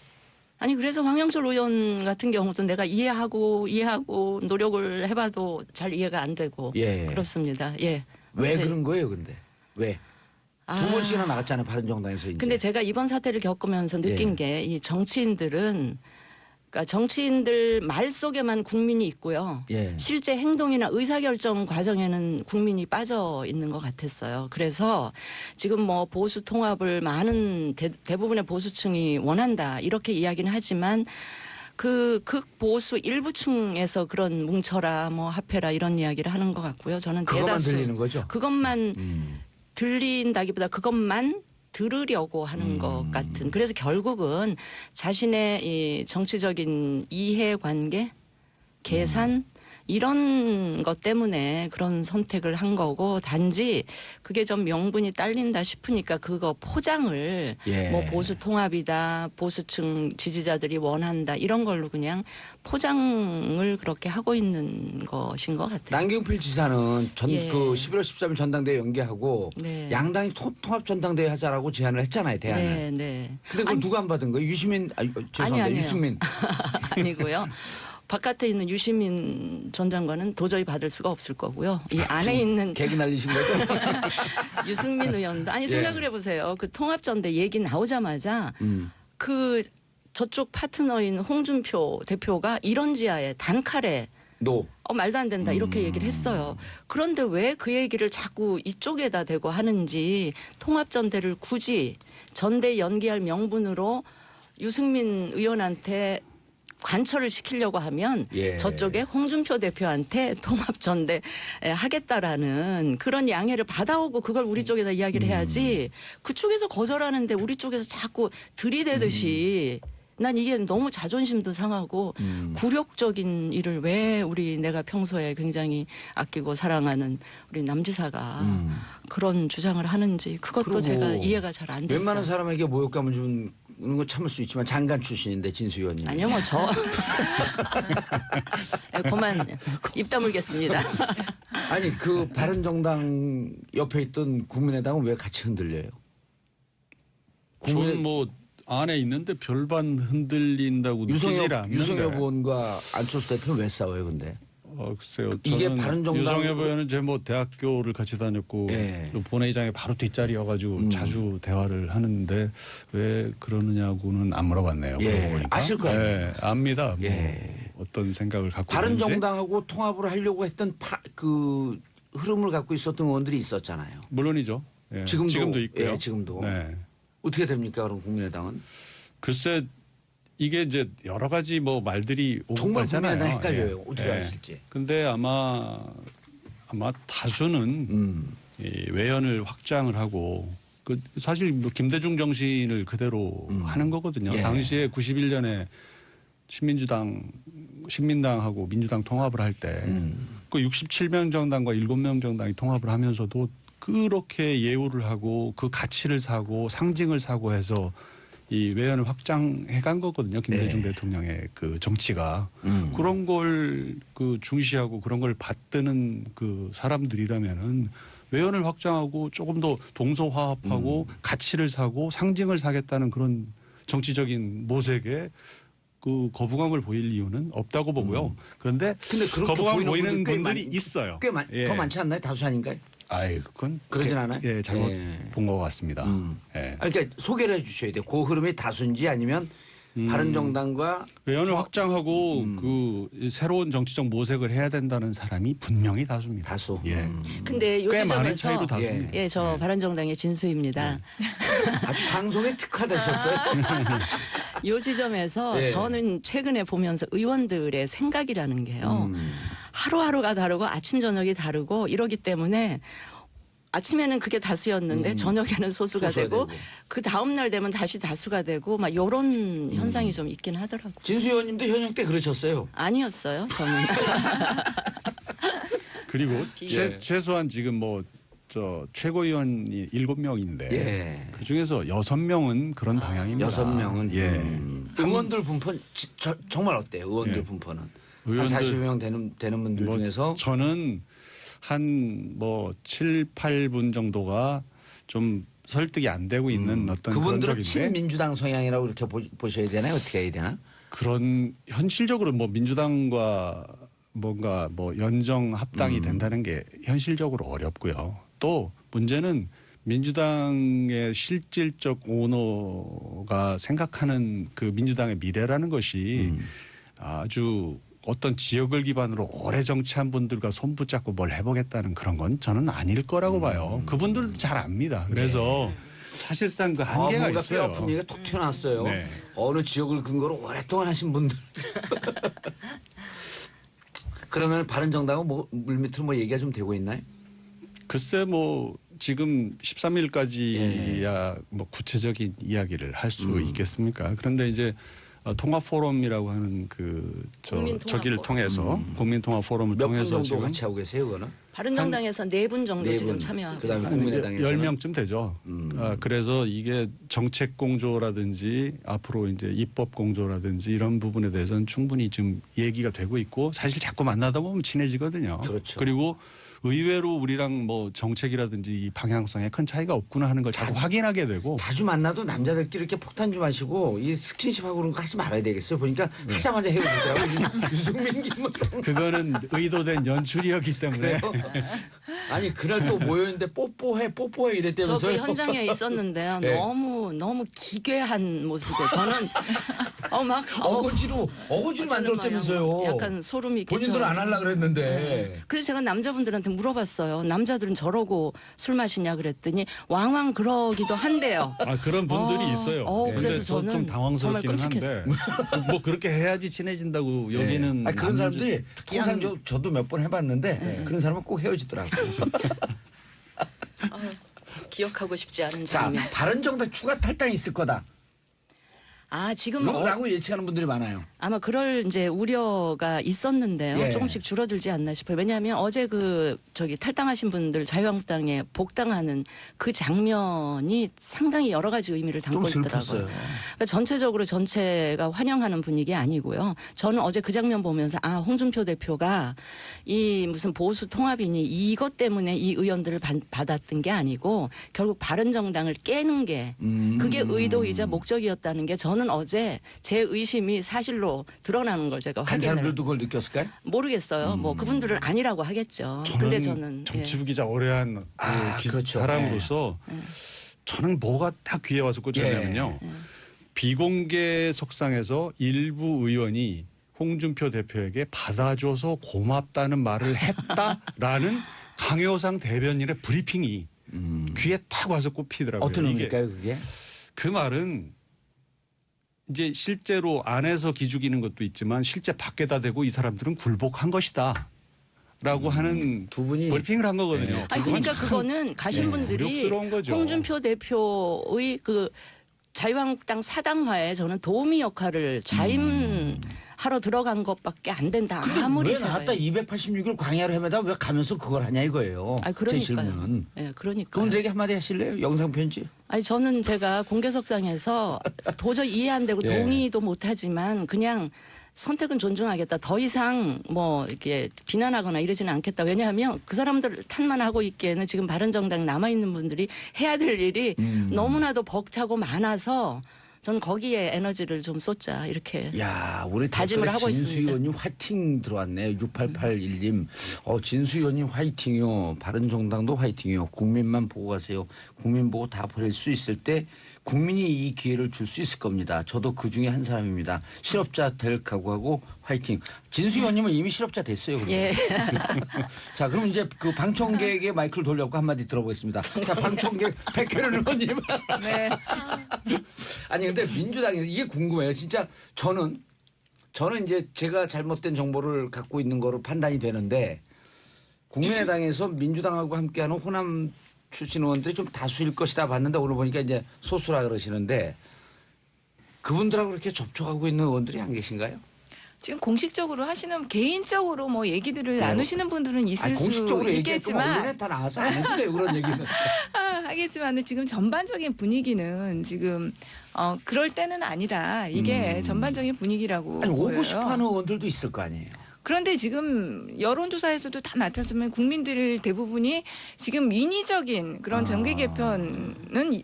Speaker 3: 아니 그래서 황영철 의원 같은 경우도 내가 이해하고 노력을 해봐도 잘 이해가 안 되고
Speaker 1: 예.
Speaker 3: 그렇습니다. 예.
Speaker 1: 왜
Speaker 3: 네.
Speaker 1: 그런 거예요, 근데? 왜? 두 번씩이나 나갔잖아요, 바른정당에서 이제.
Speaker 3: 근데 제가 이번 사태를 겪으면서 느낀
Speaker 1: 예.
Speaker 3: 게 이 정치인들은 그러니까 정치인들 말 속에만 국민이 있고요.
Speaker 1: 예.
Speaker 3: 실제 행동이나 의사결정 과정에는 국민이 빠져 있는 것 같았어요. 그래서 지금 뭐 보수 통합을 많은 대부분의 보수층이 원한다 이렇게 이야기는 하지만 그 극보수 일부층에서 그런 뭉쳐라 뭐 합해라 이런 이야기를 하는 것 같고요. 저는
Speaker 1: 그것만
Speaker 3: 대다수
Speaker 1: 들리는 거죠?
Speaker 3: 그것만 들린다기보다 그것만 들으려고 하는 것 같은. 그래서 결국은 자신의 이 정치적인 이해관계, 계산 이런 것 때문에 그런 선택을 한 거고 단지 그게 좀 명분이 딸린다 싶으니까 그거 포장을
Speaker 1: 예.
Speaker 3: 뭐 보수 통합이다, 보수층 지지자들이 원한다 이런 걸로 그냥 포장을 그렇게 하고 있는 것인 것 같아요.
Speaker 1: 남경필 지사는
Speaker 3: 예.
Speaker 1: 11월 13일 전당대회 연기하고
Speaker 3: 네.
Speaker 1: 양당이 통합 전당대회 하자라고 제안을 했잖아요, 대안을.
Speaker 3: 네, 네.
Speaker 1: 근데 그걸 누가 안 받은 거예요? 유시민, 죄송합니다.
Speaker 3: 아니에요.
Speaker 1: 유승민.
Speaker 3: 아니고요. 바깥에 있는 유시민 전 장관은 도저히 받을 수가 없을 거고요. 이 안에 있는
Speaker 1: 개그 날리신 거죠?
Speaker 3: 유승민 의원도 아니
Speaker 1: 예.
Speaker 3: 생각을 해보세요. 그 통합전대 얘기 나오자마자 그 저쪽 파트너인 홍준표 대표가 이런 지하에 단칼에
Speaker 1: 노.
Speaker 3: 말도 안 된다 이렇게 얘기를 했어요. 그런데 왜 그 얘기를 자꾸 이쪽에다 대고 하는지 통합전대를 굳이 전대 연기할 명분으로 유승민 의원한테 관철을 시키려고 하면
Speaker 1: 예.
Speaker 3: 저쪽에 홍준표 대표한테 통합전대 하겠다라는 그런 양해를 받아오고 그걸 우리 쪽에다 이야기를 해야지 그쪽에서 거절하는데 우리 쪽에서 자꾸 들이대듯이 난 이게 너무 자존심도 상하고 굴욕적인 일을 왜 내가 평소에 굉장히 아끼고 사랑하는 우리 남지사가 그런 주장을 하는지 그것도
Speaker 1: 그리고
Speaker 3: 제가 이해가 잘 안 됐어요.
Speaker 1: 웬만한 사람에게 모욕감을 주는 거 참을 수 있지만 장관 출신인데 진수 의원님.
Speaker 3: 아니요, 뭐 저. 그만 입 다물겠습니다.
Speaker 1: 아니 그 바른정당 옆에 있던 국민의당은 왜 같이 흔들려요?
Speaker 4: 저는 뭐 안에 있는데 별반 흔들린다고 느끼질 않는데.
Speaker 1: 유성엽 의원과 안철수 대표는 왜 싸워요, 근데?
Speaker 4: 글쎄요.
Speaker 1: 이게
Speaker 4: 저는
Speaker 1: 바른정당-
Speaker 4: 유성엽 의원은 제 뭐 대학교를 같이 다녔고
Speaker 1: 예.
Speaker 4: 본회의장에 바로 뒷자리여가지고 자주 대화를 하는데 왜 그러느냐고는 안 물어봤네요.
Speaker 1: 예.
Speaker 4: 그러고 보니까.
Speaker 1: 아실 거 아니에요.
Speaker 4: 예, 압니다. 뭐
Speaker 1: 예.
Speaker 4: 어떤 생각을 갖고 있는지.
Speaker 1: 바른정당하고 통합을 하려고 했던 그 흐름을 갖고 있었던 의원들이 있었잖아요.
Speaker 4: 물론이죠. 예.
Speaker 1: 지금도
Speaker 4: 있고요.
Speaker 1: 예, 지금도.
Speaker 4: 네.
Speaker 1: 어떻게 됩니까, 그럼 국민의당은?
Speaker 4: 글쎄 이게 이제 여러 가지 뭐 말들이 오고
Speaker 1: 정말
Speaker 4: 가잖아요.
Speaker 1: 국민의당 헷갈려요.
Speaker 4: 예.
Speaker 1: 어떻게
Speaker 4: 예.
Speaker 1: 하실지.
Speaker 4: 근데 아마 다수는 이 외연을 확장을 하고 그 사실 뭐 김대중 정신을 그대로 하는 거거든요.
Speaker 1: 예.
Speaker 4: 당시에 91년에 신민당하고 민주당 통합을 할 때 그 67명 정당과 7명 정당이 통합을 하면서도 그렇게 예우를 하고 그 가치를 사고 상징을 사고 해서 이 외연을 확장해 간 거거든요. 김대중 대통령의 그 정치가. 그런 걸 그 중시하고 그런 걸 받드는 그 사람들이라면은 외연을 확장하고 조금 더 동서화합하고 가치를 사고 상징을 사겠다는 그런 정치적인 모색에 그 거부감을 보일 이유는 없다고 보고요. 그런데
Speaker 1: 그렇게
Speaker 4: 거부감을 보이는
Speaker 1: 꽤
Speaker 4: 분들이 있어요.
Speaker 1: 꽤
Speaker 4: 예.
Speaker 1: 더 많지 않나요? 다수 아닌가요?
Speaker 4: 아이, 그건
Speaker 1: 그러진 않아요?
Speaker 4: 예, 잘못
Speaker 1: 예.
Speaker 4: 본 것 같습니다. 예.
Speaker 1: 그러니까 소개를 해 주셔야 돼요. 그 흐름이 다수인지 아니면 바른정당과
Speaker 4: 외연을 확장하고 그 새로운 정치적 모색을 해야 된다는 사람이 분명히 다수입니다.
Speaker 1: 다수.
Speaker 4: 예.
Speaker 3: 근데 요
Speaker 4: 꽤 많은
Speaker 3: 지점에서
Speaker 4: 차이로 다수입니다.
Speaker 3: 예, 저
Speaker 4: 네.
Speaker 3: 바른정당의 진수입니다.
Speaker 1: 아주 방송에 특화되셨어요.
Speaker 3: 요 지점에서
Speaker 1: 예.
Speaker 3: 저는 최근에 보면서 의원들의 생각이라는 게요. 하루하루가 다르고 아침 저녁이 다르고 이러기 때문에 아침에는 그게 다수였는데 저녁에는 소수가 되고 그 다음 날 되면 다시 다수가 되고 막 이런 현상이 좀 있긴 하더라고요.
Speaker 1: 진수 의원님도 현역 때 그러셨어요.
Speaker 3: 아니었어요, 저는.
Speaker 4: 그리고
Speaker 1: 예.
Speaker 4: 최소한 지금 뭐 저 최고위원이 7명인데
Speaker 1: 예.
Speaker 4: 그 중에서 6명은 그런 방향입니다.
Speaker 1: 6명은
Speaker 4: 예.
Speaker 1: 의원들 분포 정말 어때요? 의원들
Speaker 4: 예.
Speaker 1: 분포는 한
Speaker 4: 의원들
Speaker 1: 40명 되는 분들
Speaker 4: 뭐
Speaker 1: 중에서
Speaker 4: 저는 한 뭐 7, 8분 정도가 좀 설득이 안 되고 있는 어떤 그런
Speaker 1: 그분들은
Speaker 4: 적인데
Speaker 1: 친민주당 성향이라고 이렇게 보셔야 되나요? 어떻게 해야 되나?
Speaker 4: 그런 현실적으로 뭐 민주당과 뭔가 뭐 연정 합당이 된다는 게 현실적으로 어렵고요. 또 문제는 민주당의 실질적 오너가 생각하는 그 민주당의 미래라는 것이 아주 어떤 지역을 기반으로 오래 정치한 분들과 손붙잡고 뭘 해보겠다는 그런 건 저는 아닐 거라고 봐요. 그분들도 잘 압니다. 그래서 사실상 그 한계가
Speaker 1: 뭔가
Speaker 4: 있어요.
Speaker 1: 뼈아픈 얘기가 톡 튀어나왔어요.
Speaker 4: 네.
Speaker 1: 어느 지역을 근거로 오랫동안 하신 분들. 그러면 바른정당은 뭐 물밑으로 뭐 얘기가 좀 되고 있나요?
Speaker 4: 글쎄 뭐 지금 13일까지야 뭐 구체적인 이야기를 할 수 있겠습니까? 그런데 이제 통합 포럼이라고 하는 저기를 통해서 국민 통합 포럼을
Speaker 1: 몇 분
Speaker 4: 통해서
Speaker 1: 정도
Speaker 4: 지금
Speaker 1: 같이 하고 계세요, 그거는?
Speaker 3: 바른정당에서 4분 정도
Speaker 1: 네
Speaker 3: 지금
Speaker 1: 분.
Speaker 3: 참여하고
Speaker 1: 그다음에
Speaker 3: 있습니다.
Speaker 1: 국민의당에서는
Speaker 4: 10명쯤 되죠. 그래서 이게 정책 공조라든지 앞으로 이제 입법 공조라든지 이런 부분에 대해서는 충분히 지금 얘기가 되고 있고 사실 자꾸 만나다 보면 친해지거든요.
Speaker 1: 그렇죠.
Speaker 4: 그리고 의외로 우리랑 뭐 정책이라든지 이 방향성에 큰 차이가 없구나 하는 걸 자꾸 확인하게 되고
Speaker 1: 자주 만나도 남자들끼리 이렇게 폭탄 좀 하시고 이 스킨십하고 그런 거 하지 말아야 되겠어요. 보니까 하자마자 헤어지더라고요. 유승민 김무성.
Speaker 4: 그거는 의도된 연출이었기 때문에
Speaker 1: 아니 그날 또 모였는데 뽀뽀해
Speaker 3: 저
Speaker 1: 이랬다면서요.
Speaker 3: 그 현장에 있었는데요.
Speaker 1: 네.
Speaker 3: 너무 기괴한 모습에 저는
Speaker 1: 어거지로 만들었다면서요.
Speaker 3: 약간 소름이
Speaker 1: 본인들은 안 하려고 그랬는데.
Speaker 3: 그래서 제가 남자분들한테 물어봤어요. 남자들은 저러고 술 마시냐 그랬더니 왕왕 그러기도 한대요.
Speaker 4: 아 그런 분들이 있어요.
Speaker 3: 그래서
Speaker 4: 근데
Speaker 3: 저는
Speaker 4: 좀 당황스럽기는
Speaker 3: 정말
Speaker 4: 한데 뭐 그렇게 해야지 친해진다고 여기는
Speaker 1: 아니, 그런 사람들이
Speaker 3: 그냥-
Speaker 1: 항상 저도 몇 번 해봤는데 그런 사람은 꼭 헤어지더라고요.
Speaker 3: 기억하고 싶지 않은
Speaker 1: 자,
Speaker 3: 장면.
Speaker 1: 바른정당 추가 탈당이 있을 거다.
Speaker 3: 지금
Speaker 1: 라고 예측하는 분들이 많아요.
Speaker 3: 아마 그럴 이제 우려가 있었는데요.
Speaker 1: 예.
Speaker 3: 조금씩 줄어들지 않나 싶어요. 왜냐하면 어제 탈당하신 분들 자유한국당에 복당하는 그 장면이 상당히 여러 가지 의미를 담고
Speaker 1: 좀
Speaker 3: 있더라고요.
Speaker 1: 슬펐어요.
Speaker 3: 그러니까 전체적으로 전체가 환영하는 분위기 아니고요. 저는 어제 그 장면 보면서 홍준표 대표가 이 무슨 보수 통합이니 이것 때문에 이 의원들을 받았던 게 아니고 결국 바른정당을 깨는 게 그게 의도이자 목적이었다는 게 저는 어제 제 의심이 사실로 드러나는 걸 제가
Speaker 1: 한
Speaker 3: 확인을
Speaker 1: 사람들도 그걸 느꼈을까요?
Speaker 3: 모르겠어요. 뭐 그분들은 아니라고 하겠죠. 근데 저는
Speaker 4: 정치부 기자 오래 한
Speaker 1: 그렇죠.
Speaker 4: 사람으로서 저는 뭐가 딱 귀에 와서 꽂혔냐면요. 비공개 석상에서 일부 의원이 홍준표 대표에게 받아줘서 고맙다는 말을 했다라는 강효상 대변인의 브리핑이 귀에 딱 와서 꼽히더라고요.
Speaker 1: 어떤 의미일까요, 그게?
Speaker 4: 그 말은 이제 실제로 안에서 기죽이는 것도 있지만 실제 밖에다 대고 이 사람들은 굴복한 것이다. 라고 하는
Speaker 1: 두 분이
Speaker 4: 브리핑을 한 거거든요.
Speaker 3: 그러니까 그거는 가신 분들이
Speaker 4: 굴욕스러운 거죠.
Speaker 3: 홍준표 대표의 그 자유한국당 사당화에 저는 도우미 역할을 자임하는 하러 들어간 것밖에 안 된다.
Speaker 1: 근데
Speaker 3: 아무리
Speaker 1: 왜 나왔다 286일 광야를 헤매다 왜 가면서 그걸 하냐 이거예요.
Speaker 3: 아,
Speaker 1: 제
Speaker 3: 그러니까요.
Speaker 1: 질문은.
Speaker 3: 네, 그러니까.
Speaker 1: 그분들에게 한마디 하실래요? 영상 편지.
Speaker 3: 아니 저는 제가 공개석상에서 도저히 이해 안 되고
Speaker 1: 예.
Speaker 3: 동의도 못 하지만 그냥 선택은 존중하겠다. 더 이상 뭐 이렇게 비난하거나 이러지는 않겠다. 왜냐하면 그 사람들 탓만 하고 있기에는 지금 바른정당 남아 있는 분들이 해야 될 일이 너무나도 벅차고 많아서 저는 거기에 에너지를 좀 쏟자 이렇게
Speaker 1: 야, 우리
Speaker 3: 다짐을
Speaker 1: 댓글에
Speaker 3: 하고
Speaker 1: 진수
Speaker 3: 있습니다.
Speaker 1: 의원님 화이팅 들어왔네. 6881님. 진수 의원님 화이팅이요. 바른정당도 화이팅이요. 국민만 보고 가세요. 국민 보고 다 버릴 수 있을 때 국민이 이 기회를 줄 수 있을 겁니다. 저도 그 중에 한 사람입니다. 실업자 될 각오하고 화이팅. 진수 의원님은 이미 실업자 됐어요. 그러면.
Speaker 3: 예.
Speaker 1: 자, 그럼 이제 그 방청객의 마이크를 돌려고 한마디 들어보겠습니다. 자, 방청객 백혜련 의원님.
Speaker 5: 네.
Speaker 1: 아니 근데 민주당에서 이게 궁금해요. 진짜 저는 이제 제가 잘못된 정보를 갖고 있는 거로 판단이 되는데 국민의당에서 민주당하고 함께하는 호남 출신 의원들이 좀 다수일 것이다 봤는데 오늘 보니까 이제 소수라 그러시는데 그분들하고 이렇게 접촉하고 있는 의원들이 안 계신가요?
Speaker 5: 지금 공식적으로 하시는 개인적으로 뭐 얘기들을 나누시는 분들은 있을
Speaker 1: 아니, 공식적으로
Speaker 5: 수
Speaker 1: 얘기했지만 언론에
Speaker 5: 있겠지만
Speaker 1: 다 나와서 안 해도 돼요 그런 얘기는.
Speaker 5: 하겠지만 지금 전반적인 분위기는 지금 그럴 때는 아니다. 이게 전반적인 분위기라고
Speaker 1: 아니
Speaker 5: 보여요.
Speaker 1: 오고 싶어하는 의원들도 있을 거 아니에요.
Speaker 5: 그런데 지금 여론조사에서도 다 나타나면 국민들 대부분이 지금 인위적인 그런 정계 개편은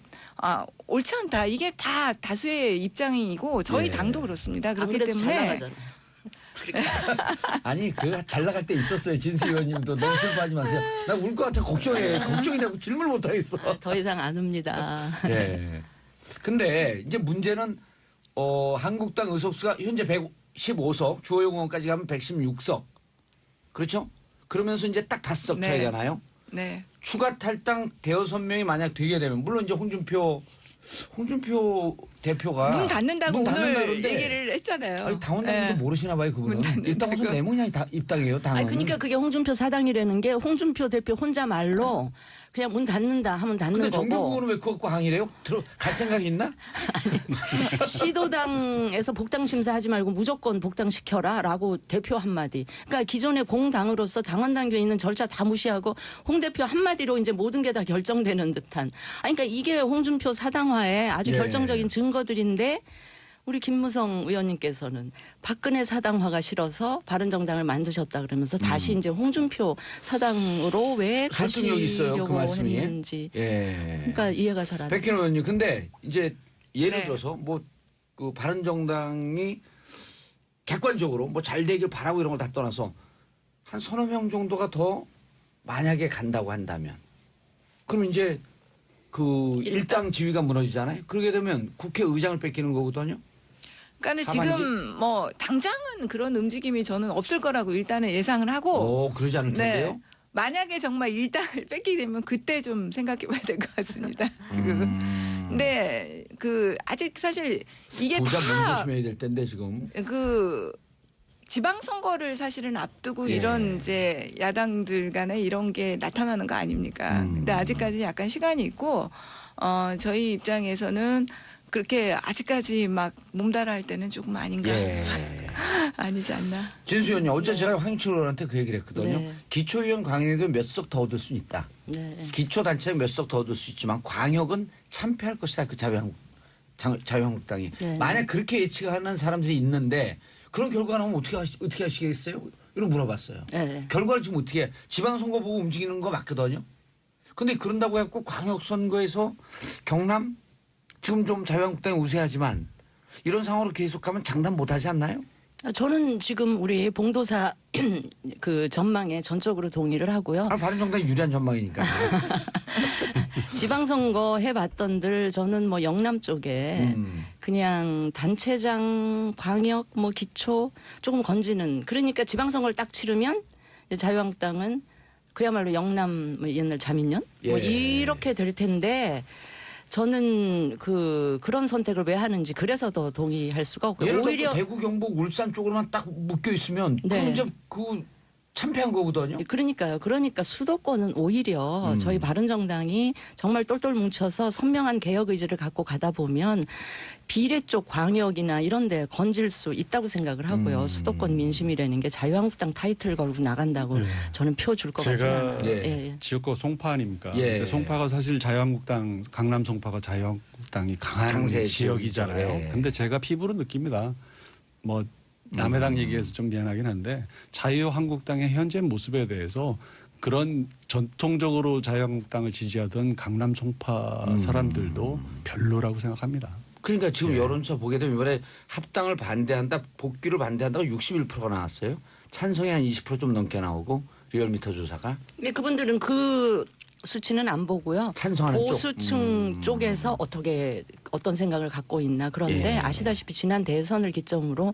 Speaker 5: 옳지 않다. 이게 다 다수의 입장이고 저희
Speaker 1: 예.
Speaker 5: 당도 그렇습니다.
Speaker 3: 안
Speaker 5: 그렇기
Speaker 3: 그래도 잘
Speaker 5: 때문에
Speaker 3: 나가잖아요.
Speaker 1: 아니 그 잘 나갈 때 있었어요. 진수 의원님도 너무 슬퍼하지 마세요. 나 울 것 같아 걱정해. 걱정이 되고 질문을 못 하겠어.
Speaker 3: 더 이상 안 옵니다.
Speaker 1: 네. 근데 이제 문제는 한국당 의석수가 현재 115석, 주호영 의원까지 가면 116석. 그렇죠? 그러면서 이제 딱 5석
Speaker 5: 네.
Speaker 1: 차이가 나요.
Speaker 5: 네.
Speaker 1: 추가 탈당 대여섯 명이 만약 되게 되면 물론 이제 홍준표 대표가
Speaker 5: 문 닫는다고 오늘
Speaker 1: 닫는다는데
Speaker 5: 얘기를 했잖아요.
Speaker 1: 아니, 당원당도
Speaker 5: 네.
Speaker 1: 모르시나 봐요 그분은.
Speaker 5: 문 닫는다고.
Speaker 1: 일단 무슨 내문이 입당이에요 당원.
Speaker 3: 아니 그러니까 그게 홍준표 사당이라는 게 홍준표 대표 혼자 말로 그냥 문 닫는다 하면 닫는
Speaker 1: 근데
Speaker 3: 거고
Speaker 1: 정경국은 왜 그거 갖고 항의를 해요? 갈 생각이 있나?
Speaker 3: 시도당에서 복당 심사하지 말고 무조건 복당시켜라라고 대표 한마디. 그러니까 기존의 공당으로서 당원 당규에 있는 절차 다 무시하고 홍 대표 한마디로 이제 모든 게 다 결정되는 듯한. 아니, 그러니까 이게 홍준표 사당화의 아주
Speaker 1: 예.
Speaker 3: 결정적인 증거들인데 우리 김무성 의원님께서는 박근혜 사당화가 싫어서 바른정당을 만드셨다 그러면서 다시 이제 홍준표 사당으로 왜
Speaker 1: 설득력 있어요 그
Speaker 3: 가시려고
Speaker 1: 말씀이.
Speaker 3: 했는지.
Speaker 1: 예.
Speaker 3: 그러니까 이해가 잘 안 돼요.
Speaker 1: 백현 의원님, 근데 이제 예를
Speaker 5: 네.
Speaker 1: 들어서 뭐 그 바른정당이 객관적으로 뭐 잘 되길 바라고 이런 걸 다 떠나서 한 서너 명 정도가 더 만약에 간다고 한다면 그럼 이제 그 일당 지위가 무너지잖아요. 그러게 되면 국회의장을 뺏기는 거거든요.
Speaker 5: 그러니까
Speaker 1: 하반기?
Speaker 5: 지금 뭐 당장은 그런 움직임이 저는 없을 거라고 일단은 예상을 하고
Speaker 1: 그러지 않을 텐데요.
Speaker 5: 네. 만약에 정말 일당을 뺏기게 되면 그때 좀 생각해 봐야 될 것 같습니다. 지금. 근데 아직 사실 이게
Speaker 1: 보자 문
Speaker 5: 다
Speaker 1: 조심해야 될 텐데 지금.
Speaker 5: 지방선거를 사실은 앞두고
Speaker 1: 예.
Speaker 5: 이런 이제 야당들 간에 이런 게 나타나는 거 아닙니까? 근데 아직까지 약간 시간이 있고, 저희 입장에서는 그렇게 아직까지 막 몸달아 할 때는 조금 아닌가.
Speaker 1: 예.
Speaker 5: 아니지 않나.
Speaker 1: 진수 의원님, 어제 제가 황희철 의원한테 그 얘기를 했거든요.
Speaker 3: 네.
Speaker 1: 기초의원 광역은 몇 석 더 얻을 수 있다.
Speaker 3: 네.
Speaker 1: 기초단체는 몇 석 더 얻을 수 있지만 광역은 참패할 것이다. 그 자유한국당이.
Speaker 3: 네.
Speaker 1: 만약 그렇게 예측하는 사람들이 있는데 그런 결과가 나오면 어떻게 하시겠어요? 이런 물어봤어요.
Speaker 3: 네.
Speaker 1: 결과를 지금 어떻게 해? 지방선거 보고 움직이는 거 맞거든요. 근데 그런다고 해갖고 광역선거에서 경남 지금 좀 자유한국당이 우세하지만 이런 상황으로 계속하면 장담 못하지 않나요?
Speaker 3: 저는 지금 우리 봉도사 그 전망에 전적으로 동의를 하고요.
Speaker 1: 바른정당이 유리한 전망이니까.
Speaker 3: 지방선거 해봤던들 저는 뭐 영남 쪽에 그냥 단체장, 광역, 뭐 기초 조금 건지는 그러니까 지방선거를 딱 치르면 이제 자유한국당은 그야말로 영남 뭐 옛날 자민련 뭐
Speaker 1: 예.
Speaker 3: 이렇게 될 텐데 저는 그런 선택을 왜 하는지 그래서 더 동의할 수가 없고요.
Speaker 1: 예를 들어
Speaker 3: 오히려
Speaker 1: 대구, 경북, 울산 쪽으로만 딱 묶여 있으면
Speaker 3: 네.
Speaker 1: 그럼 이제 그 참패한 거거든요.
Speaker 3: 그러니까요. 그러니까 수도권은 오히려 저희 바른정당이 정말 똘똘 뭉쳐서 선명한 개혁 의지를 갖고 가다 보면 비례 쪽 광역이나 이런 데 건질 수 있다고 생각을 하고요. 수도권 민심이라는 게 자유한국당 타이틀 걸고 나간다고 저는 표 줄 것 같지 않아요.
Speaker 4: 제가 지역구 송파 아닙니까?
Speaker 1: 예.
Speaker 4: 근데 송파가 사실 자유한국당, 강남 송파가 자유한국당이 강한
Speaker 1: 강세
Speaker 4: 지역이잖아요.
Speaker 1: 예.
Speaker 4: 근데 제가 피부로 느낍니다. 뭐 남의 당 얘기해서 좀 미안하긴 한데 자유한국당의 현재 모습에 대해서 그런 전통적으로 자유한국당을 지지하던 강남 송파 사람들도 별로라고 생각합니다.
Speaker 1: 그러니까 지금 여론조사 보게 되면 이번에 합당을 반대한다, 복귀를 반대한다가 61%가 나왔어요. 찬성이 한 20% 좀 넘게 나오고 리얼미터 조사가.
Speaker 3: 근데 그분들은 그 수치는 안 보고요.
Speaker 1: 찬성하는
Speaker 3: 보수층 쪽에서 어떤 생각을 갖고 있나. 그런데 아시다시피 지난 대선을 기점으로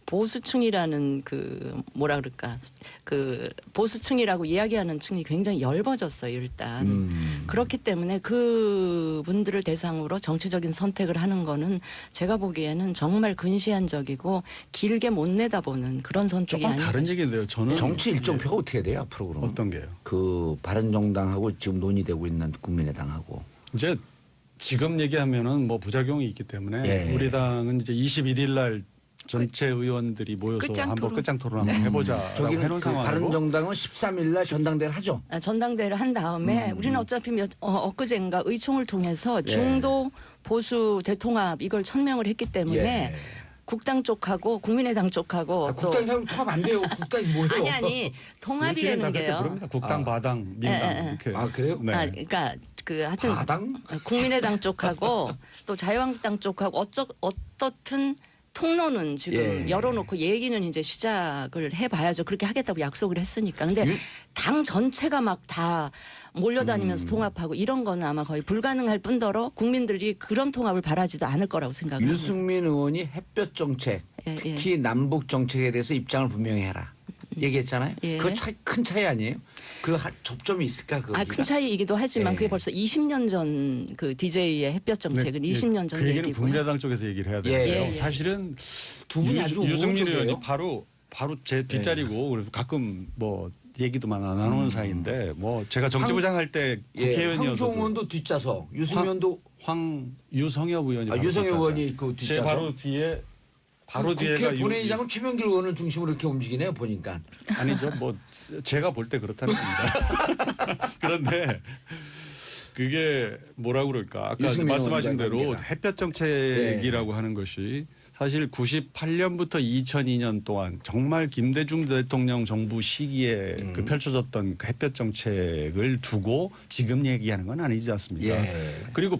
Speaker 3: 보수층이라는 그 뭐라 그럴까 그 보수층이라고 이야기하는 층이 굉장히 엷어졌어요. 일단 그렇기 때문에 그분들을 대상으로 정치적인 선택을 하는 거는 제가 보기에는 정말 근시안적이고 길게 못 내다보는 그런 선택이
Speaker 4: 조금
Speaker 3: 아닌가.
Speaker 4: 다른 얘기인데요. 저는
Speaker 1: 정치 일정표가 어떻게 돼요 앞으로 그러면?
Speaker 4: 어떤 게요?
Speaker 1: 그 바른정당하고 지금 논의되고 있는 국민의당하고.
Speaker 4: 이제 지금 얘기하면은 뭐 부작용이 있기 때문에 우리 당은 이제 21일 날 전체 의원들이 모여서 한번 끝장 토론 한번 해보자라고
Speaker 1: 저기는
Speaker 4: 해놓은
Speaker 1: 그
Speaker 4: 상황이고
Speaker 1: 바른정당은 13일 날 전당대회를 하죠.
Speaker 3: 전당대회를 한 다음에 우리는 어차피 엊그제인가 의총을 통해서 중도 보수 대통합 이걸 천명을 했기 때문에 국당 쪽하고 국민의당 쪽하고 또
Speaker 1: 국당이랑 통합 안 돼요. 국당이 뭐예요?
Speaker 3: 아니 통합이라는 게요.
Speaker 4: 부릅니다. 국당, 바당, 민당 이렇게.
Speaker 1: 아 그래요?
Speaker 4: 네.
Speaker 3: 그러니까 그 하여튼
Speaker 1: 바당?
Speaker 3: 국민의당 쪽하고 또 자유한국당 쪽하고 어떻든 통로는 지금 열어놓고 얘기는 이제 시작을 해봐야죠. 그렇게 하겠다고 약속을 했으니까. 근데 당 전체가 막 다 몰려다니면서 통합하고 이런 거는 아마 거의 불가능할 뿐더러 국민들이 그런 통합을 바라지도 않을 거라고 생각합니다.
Speaker 1: 유승민 의원이 햇볕 정책, 특히 남북 정책에 대해서 입장을 분명히 해라. 얘기했잖아요. 그거 큰 차이 아니에요? 그 접점이 있을까?
Speaker 3: 큰 차이이기도 하지만 그게 벌써 20년 전 그 DJ의 햇볕 정책은 20년 전
Speaker 4: 그 얘기는
Speaker 3: 얘기고요.
Speaker 4: 국민의당 쪽에서 얘기를 해야 돼요. 사실은
Speaker 1: 두 분이 아주
Speaker 4: 유승민 의원이
Speaker 1: 우호적이에요.
Speaker 4: 바로 제 뒷자리고 그래서 가끔 뭐 얘기도만 안 하는 사이인데 뭐 제가 정치부장 할 때 국회의원이어서
Speaker 1: 황종원도 뒷좌석, 유승민도
Speaker 4: 유성엽 의원이
Speaker 1: 유성엽 의원이 그
Speaker 4: 제
Speaker 1: 뒷좌석.
Speaker 4: 바로 뒤에가
Speaker 1: 국회 본회의장은 최명길 의원을 중심으로 이렇게 움직이네요 보니까.
Speaker 4: 아니죠. 뭐 제가 볼 때 그렇다는 겁니다. 그런데 그게 뭐라고 그럴까? 아까 말씀하신 대로 햇볕 정책이라고 하는 것이 사실 98년부터 2002년 동안 정말 김대중 대통령 정부 시기에 그 펼쳐졌던 그 햇볕 정책을 두고 지금 얘기하는 건 아니지 않습니까? 그리고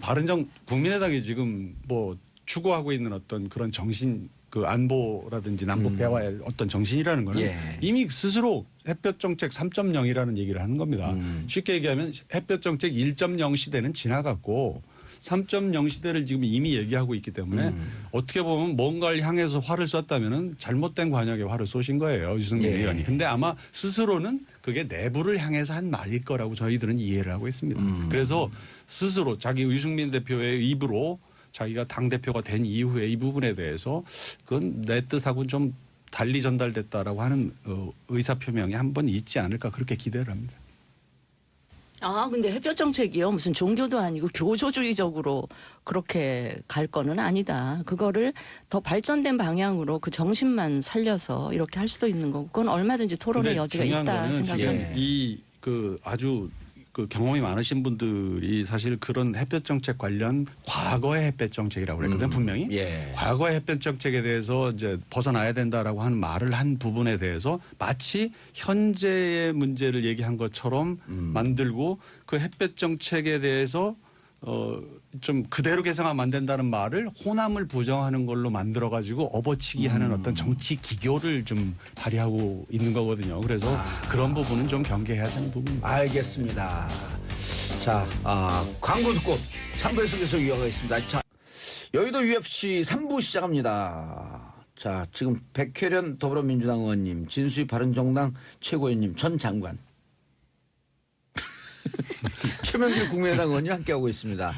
Speaker 4: 국민의당이 지금 뭐 추구하고 있는 어떤 그런 정신 그 안보라든지 남북 대화의 어떤 정신이라는 거는 이미 스스로 햇볕 정책 3.0이라는 얘기를 하는 겁니다. 쉽게 얘기하면 햇볕 정책 1.0 시대는 지나갔고 3.0 시대를 지금 이미 얘기하고 있기 때문에 어떻게 보면 뭔가를 향해서 화를 쐈다면은 잘못된 관역에 화를 쏘신 거예요. 유승민 의원이. 근데 아마 스스로는 그게 내부를 향해서 한 말일 거라고 저희들은 이해를 하고 있습니다. 그래서 스스로 자기 유승민 대표의 입으로 자기가 당대표가 된 이후에 이 부분에 대해서 그건 내 뜻하고는 좀 달리 전달됐다라고 하는 의사표명이 한번 있지 않을까 그렇게 기대를 합니다.
Speaker 3: 근데 햇볕 정책이요. 무슨 종교도 아니고 교조주의적으로 그렇게 갈 거는 아니다. 그거를 더 발전된 방향으로 그 정신만 살려서 이렇게 할 수도 있는 거고 그건 얼마든지 토론의 여지가 있다 생각합니다.
Speaker 4: 아주 그 경험이 많으신 분들이 사실 그런 햇볕 정책 관련 과거의 햇볕 정책이라고 그랬거든요, 분명히. 과거의 햇볕 정책에 대해서 이제 벗어나야 된다라고 하는 말을 한 부분에 대해서 마치 현재의 문제를 얘기한 것처럼 만들고 그 햇볕 정책에 대해서 좀 그대로 개성하면 안 된다는 말을 호남을 부정하는 걸로 만들어가지고 업어치기 하는 어떤 정치 기교를 좀 발휘하고 있는 거거든요. 그래서 그런 부분은 좀 경계해야 되는 부분입니다.
Speaker 1: 알겠습니다. 자, 광고 듣고 3부에서 계속 이어가겠습니다. 자, 여의도 UFC 3부 시작합니다. 자, 지금 백혜련 더불어민주당 의원님, 진수희 바른정당 최고위원님, 전 장관. 최명길 국민의당 의원이 함께하고 있습니다.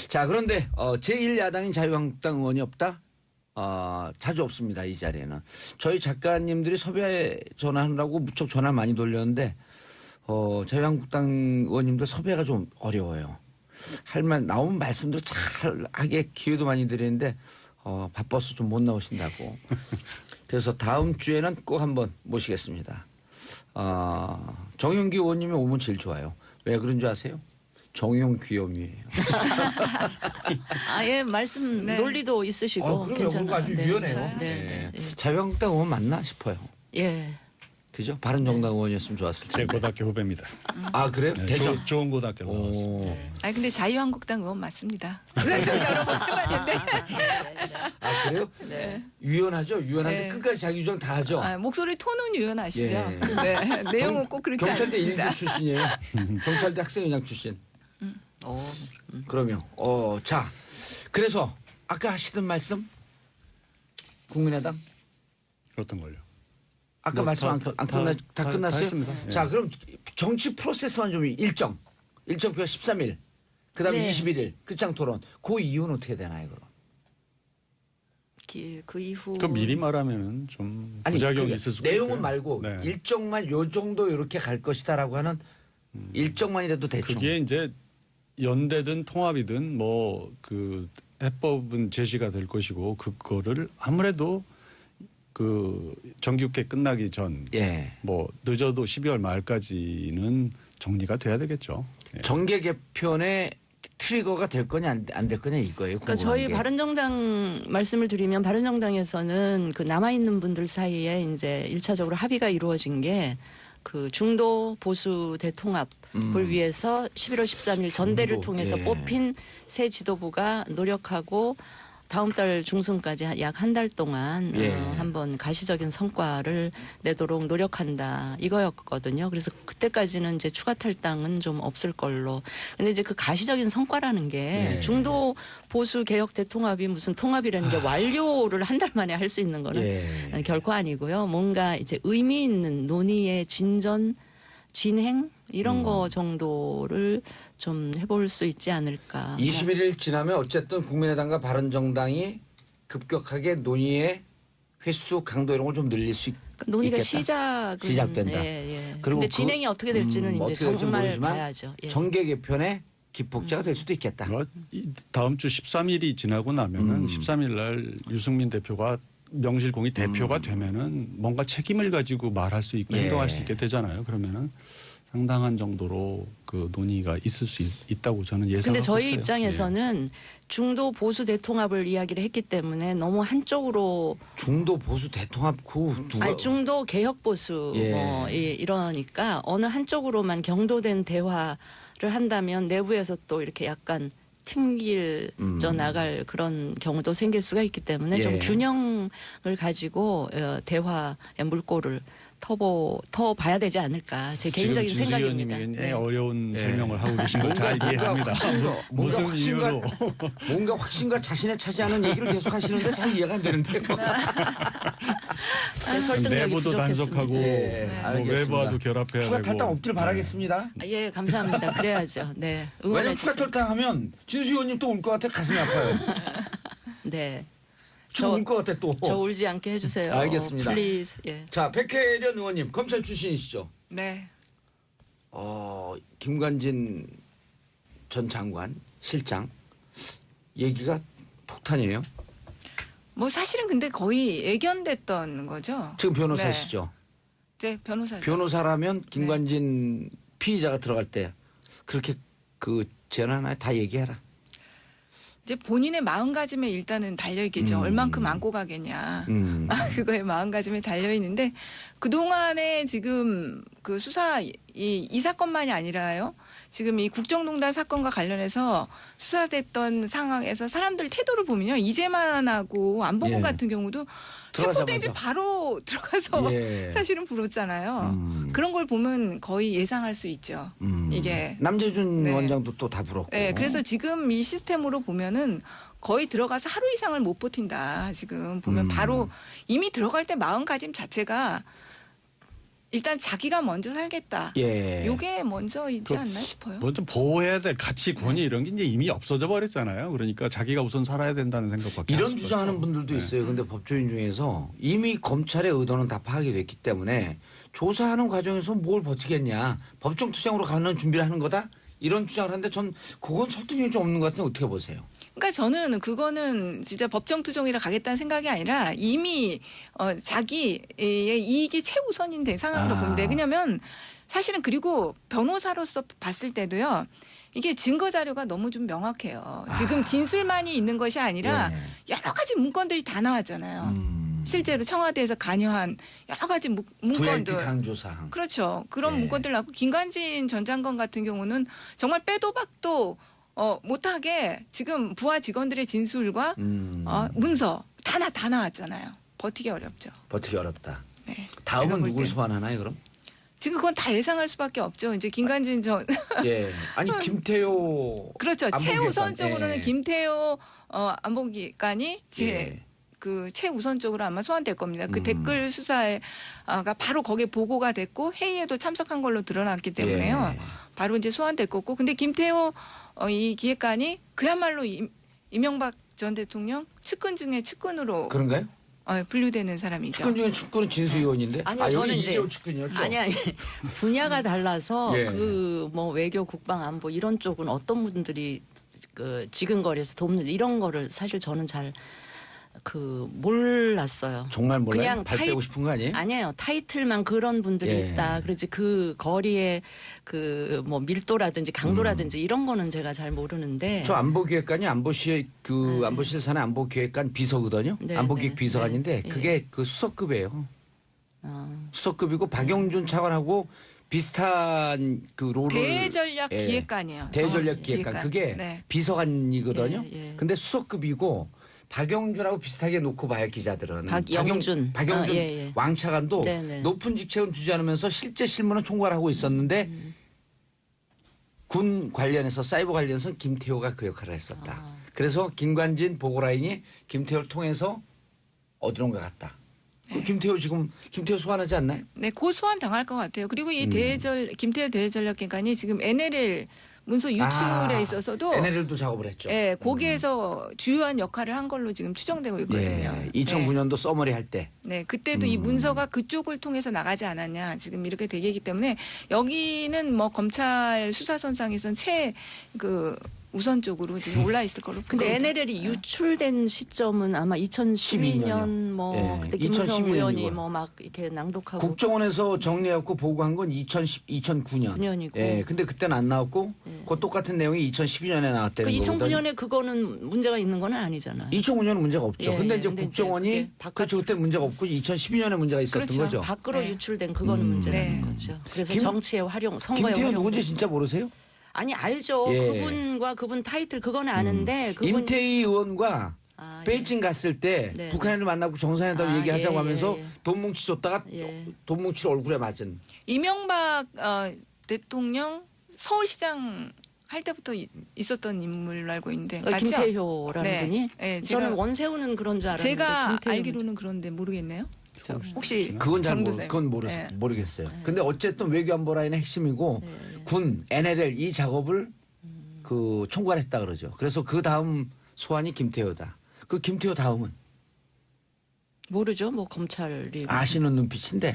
Speaker 1: 자, 그런데 제1야당인 자유한국당 의원이 없다? 자주 없습니다. 이 자리에는. 저희 작가님들이 섭외 전화하느라고 무척 전화 많이 돌렸는데 자유한국당 의원님들 섭외가 좀 어려워요. 할 말 나오면 말씀도 잘 하게 기회도 많이 드리는데 바빠서 좀 못 나오신다고. 그래서 다음 주에는 꼭 한번 모시겠습니다. 정용기 의원님이 오면 제일 좋아요. 왜 그런 줄 아세요? 정용 귀염이에요.
Speaker 3: 예, 말씀
Speaker 5: 네.
Speaker 3: 논리도 있으시고
Speaker 1: 그럼요.
Speaker 3: 괜찮아요.
Speaker 1: 그거 아주 유연해요.
Speaker 3: 네.
Speaker 1: 자유한국당 의원 맞나 싶어요.
Speaker 3: 예.
Speaker 1: 그죠? 바른정당 의원이었으면 좋았을
Speaker 4: 제
Speaker 1: 텐데.
Speaker 4: 고등학교 후배입니다.
Speaker 1: 아 그래요?
Speaker 4: 네,
Speaker 1: 대전.
Speaker 4: 좋은 고등학교 나왔습니다.
Speaker 5: 아니 근데 자유한국당 의원 맞습니다. 저 여러 번 해봤는데
Speaker 1: 아 그래요?
Speaker 3: 네.
Speaker 1: 유연하죠. 유연한데
Speaker 5: 네.
Speaker 1: 끝까지 자기 주장 다 하죠.
Speaker 5: 목소리 톤은 유연하시죠.
Speaker 1: 예.
Speaker 5: 네, 내용은 꼭 그렇지
Speaker 1: 경찰대
Speaker 5: 않습니다.
Speaker 1: 1기 출신이에요. 경찰대 학생회장 출신. 그러면 자 그래서 아까 하시던 말씀 국민의당
Speaker 4: 그렇던 걸요.
Speaker 1: 아까 말씀 다 끝났어요?
Speaker 4: 했습니다. 예.
Speaker 1: 자 그럼 정치 프로세스만 좀 일정표가 13일 그다음에
Speaker 3: 네.
Speaker 1: 21일 끝장 토론 그 이유는 어떻게 되나요 그럼?
Speaker 3: 그 이후
Speaker 4: 그 미리 말하면은 좀 부작용이 있을 수가
Speaker 1: 내용은
Speaker 4: 있어요.
Speaker 1: 말고
Speaker 4: 네.
Speaker 1: 일정만 요 정도 이렇게 갈 것이다라고 하는 일정만이라도 대충.
Speaker 4: 그게 이제 연대든 통합이든 뭐 그 해법은 제시가 될 것이고 그거를 아무래도 그 정기국회 끝나기 전
Speaker 1: 예.
Speaker 4: 뭐 늦어도 12월 말까지는 정리가 돼야 되겠죠. 예.
Speaker 1: 정계 개편의 트리거가 될 거냐 안 될 거냐 이거예요.
Speaker 3: 그러니까 저희
Speaker 1: 게.
Speaker 3: 바른정당 말씀을 드리면 바른정당에서는 그 남아있는 분들 사이에 이제 1차적으로 합의가 이루어진 게 그 중도 보수 대통합을 위해서 11월 13일 전대를
Speaker 1: 중도,
Speaker 3: 통해서
Speaker 1: 예.
Speaker 3: 뽑힌 새 지도부가 노력하고 다음 달 중순까지 약 한 달 동안
Speaker 1: 예.
Speaker 3: 한번 가시적인 성과를 내도록 노력한다 이거였거든요. 그래서 그때까지는 이제 추가 탈당은 좀 없을 걸로. 근데 이제 그 가시적인 성과라는 게
Speaker 1: 예.
Speaker 3: 중도 보수 개혁 대통합이 무슨 통합이라는 게 완료를 한 달 만에 할 수 있는 거는
Speaker 1: 예.
Speaker 3: 결코 아니고요. 뭔가 이제 의미 있는 논의의 진행 이런 거 정도를 좀 해볼 수 있지 않을까.
Speaker 1: 21일 지나면 어쨌든 국민의당과 바른정당이 급격하게 논의의 횟수 강도 이런 걸 좀 늘릴 수
Speaker 3: 논의가
Speaker 1: 있겠다.
Speaker 3: 시작은
Speaker 1: 시작된다.
Speaker 3: 예.
Speaker 1: 그리고
Speaker 3: 근데 진행이 어떻게 될지는 이제
Speaker 1: 어떻게 될지
Speaker 3: 정말
Speaker 1: 모르지만
Speaker 3: 봐야죠. 예.
Speaker 1: 정계 개편의 기폭제가 될 수도 있겠다.
Speaker 4: 다음 주 13일이 지나고 나면은 13일 날 유승민 대표가 명실공히 대표가 되면은 뭔가 책임을 가지고 말할 수 있고
Speaker 1: 예.
Speaker 4: 행동할 수 있게 되잖아요. 그러면은 상당한 정도로 그 논의가 있을 수 있다고 저는 예상하고
Speaker 3: 근데
Speaker 4: 있어요.
Speaker 3: 저희 입장에서는 중도 보수 대통합을 이야기를 했기 때문에 너무 한쪽으로
Speaker 1: 중도 보수 대통합 구 누가
Speaker 3: 아니 중도 개혁 보수
Speaker 1: 예.
Speaker 3: 뭐 이러니까 어느 한쪽으로만 경도된 대화를 한다면 내부에서 또 이렇게 약간 튕길져 나갈 그런 경우도 생길 수가 있기 때문에
Speaker 1: 예.
Speaker 3: 좀 균형을 가지고 대화의 물꼬를 터 봐야 되지 않을까 제 개인적인
Speaker 4: 지금
Speaker 3: 생각입니다.
Speaker 4: 의원님이 굉장히
Speaker 3: 네.
Speaker 4: 어려운
Speaker 1: 예.
Speaker 4: 설명을 하고 계신 걸 잘 이해합니다. 무슨 이유로
Speaker 1: 뭔가 확신과 자신에 차지하는 얘기를 계속 하시는데 잘 이해가 안 되는데요.
Speaker 3: 설득력이
Speaker 4: 내부도
Speaker 3: 부족했습니다.
Speaker 4: 단속하고
Speaker 1: 예,
Speaker 4: 뭐
Speaker 1: 알겠습니다.
Speaker 4: 외부와도 결합해야
Speaker 1: 추가
Speaker 4: 되고.
Speaker 1: 탈당 없길 바라겠습니다.
Speaker 3: 예, 감사합니다. 그래야죠. 네.
Speaker 1: 왜냐면
Speaker 3: 응원해
Speaker 1: 추가
Speaker 3: 주세요.
Speaker 1: 탈당하면 진수 의원님 또 울 것 같아 가슴이 아파요.
Speaker 3: 네.
Speaker 1: 지금 울 것 같아 또.
Speaker 3: 저 울지 않게 해주세요.
Speaker 1: 알겠습니다.
Speaker 3: 플리즈. 예.
Speaker 1: 자 백혜련 의원님 검찰 출신이시죠.
Speaker 5: 네.
Speaker 1: 김관진 전 장관 실장 얘기가 폭탄이에요.
Speaker 5: 뭐 사실은 근데 거의 예견됐던 거죠.
Speaker 1: 지금 변호사시죠.
Speaker 5: 네, 변호사죠.
Speaker 1: 변호사라면 김관진 피의자가 들어갈 때 그렇게 그 제안하나 다 얘기해라.
Speaker 5: 이제 본인의 마음가짐에 일단은 달려 있겠죠. 얼만큼 안고 가겠냐. 그거에 마음가짐에 달려 있는데 그 동안에 지금 그 수사 이 사건만이 아니라요. 지금 이 국정농단 사건과 관련해서 수사됐던 상황에서 사람들 태도를 보면요. 이재만 하고 안보국
Speaker 1: 예.
Speaker 5: 같은 경우도
Speaker 1: 들어가자마자.
Speaker 5: 체포되지 바로 들어가서
Speaker 1: 예.
Speaker 5: 사실은 불었잖아요. 그런 걸 보면 거의 예상할 수 있죠. 이게.
Speaker 1: 남재준
Speaker 5: 네.
Speaker 1: 원장도 또 다 불었고.
Speaker 5: 네, 그래서 지금 이 시스템으로 보면은 거의 들어가서 하루 이상을 못 버틴다. 지금 보면 바로 이미 들어갈 때 마음가짐 자체가 일단 자기가 먼저 살겠다.
Speaker 1: 예.
Speaker 5: 요게 먼저이지 않나 싶어요.
Speaker 4: 먼저 보호해야 될 가치, 권위 이런 게 이제 이미 없어져 버렸잖아요. 그러니까 자기가 우선 살아야 된다는 생각밖에 할
Speaker 1: 이런
Speaker 4: 수가
Speaker 1: 주장하는
Speaker 4: 없고.
Speaker 1: 분들도
Speaker 4: 네.
Speaker 1: 있어요. 근데 법조인 중에서 이미 검찰의 의도는 다 파악이 됐기 때문에 조사하는 과정에서 뭘 버티겠냐. 법정 투쟁으로 가는 준비를 하는 거다. 이런 주장을 하는데 전 그건 설득력이 좀 없는 것 같은데 어떻게 보세요?
Speaker 5: 그러니까 저는 그거는 진짜 법정 투쟁이라 가겠다는 생각이 아니라 이미 자기의 이익이 최우선인 된 상황으로 보는데 왜냐하면 사실은 그리고 변호사로서 봤을 때도요. 이게 증거 자료가 너무 좀 명확해요. 지금 진술만이 있는 것이 아니라 여러 가지 문건들이 다 나왔잖아요. 실제로 청와대에서 관여한 여러 가지 문건들.
Speaker 1: VIP 강조사항.
Speaker 5: 그렇죠. 그런
Speaker 1: 네.
Speaker 5: 문건들 나왔고 김관진 전 장관 같은 경우는 정말 빼도 박도 못하게 지금 부하 직원들의 진술과 문서 다 나왔잖아요. 버티기 어렵죠.
Speaker 1: 버티기 어렵다.
Speaker 5: 네. 제가
Speaker 1: 다음은
Speaker 5: 볼
Speaker 1: 누굴
Speaker 5: 때.
Speaker 1: 소환하나요 그럼?
Speaker 5: 지금 그건 다 예상할 수밖에 없죠. 이제 김관진 전
Speaker 1: 예. 아니 김태호.
Speaker 5: 그렇죠.
Speaker 1: 안보기획관.
Speaker 5: 최우선적으로는
Speaker 1: 예.
Speaker 5: 김태호 안보기관이
Speaker 1: 예.
Speaker 5: 그 최우선적으로 아마 소환될 겁니다. 그
Speaker 1: 음.
Speaker 5: 댓글 수사가 바로 거기에 보고가 됐고 회의에도 참석한 걸로 드러났기 때문에요.
Speaker 1: 예.
Speaker 5: 바로 이제 소환될 거고. 근데 김태호 이 기획관이 그야말로 이명박 전 대통령 측근 중에 측근으로
Speaker 1: 그런가요?
Speaker 5: 분류되는 사람이죠.
Speaker 1: 측근 중에 측근은 진수위원인데.
Speaker 3: 아니요,
Speaker 1: 여기
Speaker 3: 저는 이제-
Speaker 1: 이재호 측근이었죠.
Speaker 3: 아니 분야가 달라서
Speaker 1: 예.
Speaker 3: 그 뭐 외교 국방 안보 이런 쪽은 어떤 분들이 그 지근거리에서 돕는 이런 거를 사실 저는 잘 몰랐어요.
Speaker 1: 정말 몰라요?
Speaker 3: 그냥
Speaker 1: 발 빼고 싶은 거 아니에요?
Speaker 3: 아니에요. 타이틀만 그런 분들이
Speaker 1: 예.
Speaker 3: 있다. 그러지 그 거리에 그 뭐 밀도라든지 강도라든지 이런 거는 제가 잘 모르는데.
Speaker 1: 저 안보기획관이 안보실 안보실 산하 안보기획관 비서거든요.
Speaker 3: 네,
Speaker 1: 안보기획
Speaker 3: 네,
Speaker 1: 비서관인데
Speaker 3: 네.
Speaker 1: 그게 그 수석급이에요.
Speaker 3: 어.
Speaker 1: 수석급이고 박영준 차관하고 비슷한 그 롤을
Speaker 5: 대전략
Speaker 1: 예.
Speaker 5: 기획관이에요.
Speaker 1: 대전략 기획관 그게
Speaker 5: 네.
Speaker 1: 비서관이거든요.
Speaker 3: 예, 예.
Speaker 1: 근데 수석급이고 박영준하고 비슷하게 놓고 봐요 기자들은.
Speaker 3: 박영준.
Speaker 1: 박영준
Speaker 3: 예, 예.
Speaker 1: 왕차관도
Speaker 3: 네, 네.
Speaker 1: 높은 직책은 주지 않으면서 실제 실무는 총괄하고 있었는데 군 관련해서 사이버 관련해서 김태호가 그 역할을 했었다. 그래서 김관진 보고라인이 김태호를 통해서 어디론가 갔다. 그 김태호 소환하지 않나요?
Speaker 5: 네, 고 소환 당할 것 같아요. 그리고 이 김태호 대전략기관이 지금 NLL 문서 유출에 있어서도
Speaker 1: NLL도 작업을 했죠.
Speaker 5: 예, 거기에서 주요한 역할을 한 걸로 지금 추정되고 있거든요.
Speaker 1: 예, 2009년도 써머리 할 때.
Speaker 5: 네, 그때도 이 문서가 그쪽을 통해서 나가지 않았냐 지금 이렇게 되기 때문에 여기는 뭐 검찰 수사선상에선 우선적으로 지금 올라 있을 걸로.
Speaker 3: 근데
Speaker 5: 보입니다.
Speaker 3: NLL이 유출된 시점은 아마 2012년 뭐
Speaker 1: 예,
Speaker 3: 그때 김무성
Speaker 1: 2012
Speaker 3: 의원이
Speaker 1: 년이고.
Speaker 3: 뭐 막 이렇게 낭독하고
Speaker 1: 국정원에서 정리해갖고 보고한 건 2009년.
Speaker 3: 9년이고.
Speaker 1: 예, 근데 그때는 안 나왔고 그 똑같은 내용이 2012년에 나왔다는
Speaker 3: 그
Speaker 1: 거거든요.
Speaker 3: 2009년에 그거는 문제가 있는 건 아니잖아요.
Speaker 1: 2009년은 문제가 없죠.
Speaker 3: 예,
Speaker 1: 근데 이제
Speaker 3: 근데 이제
Speaker 1: 국정원이
Speaker 3: 그게 바깥으로-
Speaker 1: 그렇죠. 그때 문제가 없고 2012년에 문제가 있었던
Speaker 5: 그렇죠.
Speaker 1: 거죠.
Speaker 3: 밖으로
Speaker 5: 네.
Speaker 3: 유출된 그거는 문제라는
Speaker 5: 네.
Speaker 3: 거죠. 그래서
Speaker 1: 김-
Speaker 3: 정치의 활용, 선거의
Speaker 1: 김태호
Speaker 3: 활용.
Speaker 1: 누군지 진짜 모르세요?
Speaker 3: 아니 알죠.
Speaker 1: 예.
Speaker 3: 그분과 그분 타이틀 그거는 아는데 그분
Speaker 1: 임태희 의원과
Speaker 3: 아,
Speaker 1: 베이징 갔을 때
Speaker 3: 네.
Speaker 1: 북한애들 만나고 정상회담
Speaker 3: 아,
Speaker 1: 얘기하자고
Speaker 3: 예,
Speaker 1: 하면서
Speaker 3: 예, 예.
Speaker 1: 돈 뭉치 줬다가
Speaker 3: 예.
Speaker 1: 돈 뭉치를 얼굴에 맞은.
Speaker 5: 이명박 대통령 서울시장 할 때부터 있었던 인물로 알고 있는데 맞죠?
Speaker 3: 김태효라는
Speaker 5: 네.
Speaker 3: 분이
Speaker 5: 네,
Speaker 3: 저는
Speaker 5: 제가-
Speaker 3: 원세훈은 그런 줄 알았는데
Speaker 5: 제가
Speaker 3: 김태효는
Speaker 5: 알기로는 그런데 모르겠네요. 혹시
Speaker 1: 그건 잘
Speaker 5: 정도세요?
Speaker 1: 그건
Speaker 5: 네.
Speaker 1: 모르겠어요. 근데 어쨌든 외교안보 라인의 핵심이고 군 NLL 이 작업을 그 총괄했다 그러죠. 그래서 그 다음 소환이 김태효다. 그 김태효 다음은
Speaker 3: 모르죠. 뭐 검찰이
Speaker 1: 아시는 눈빛인데.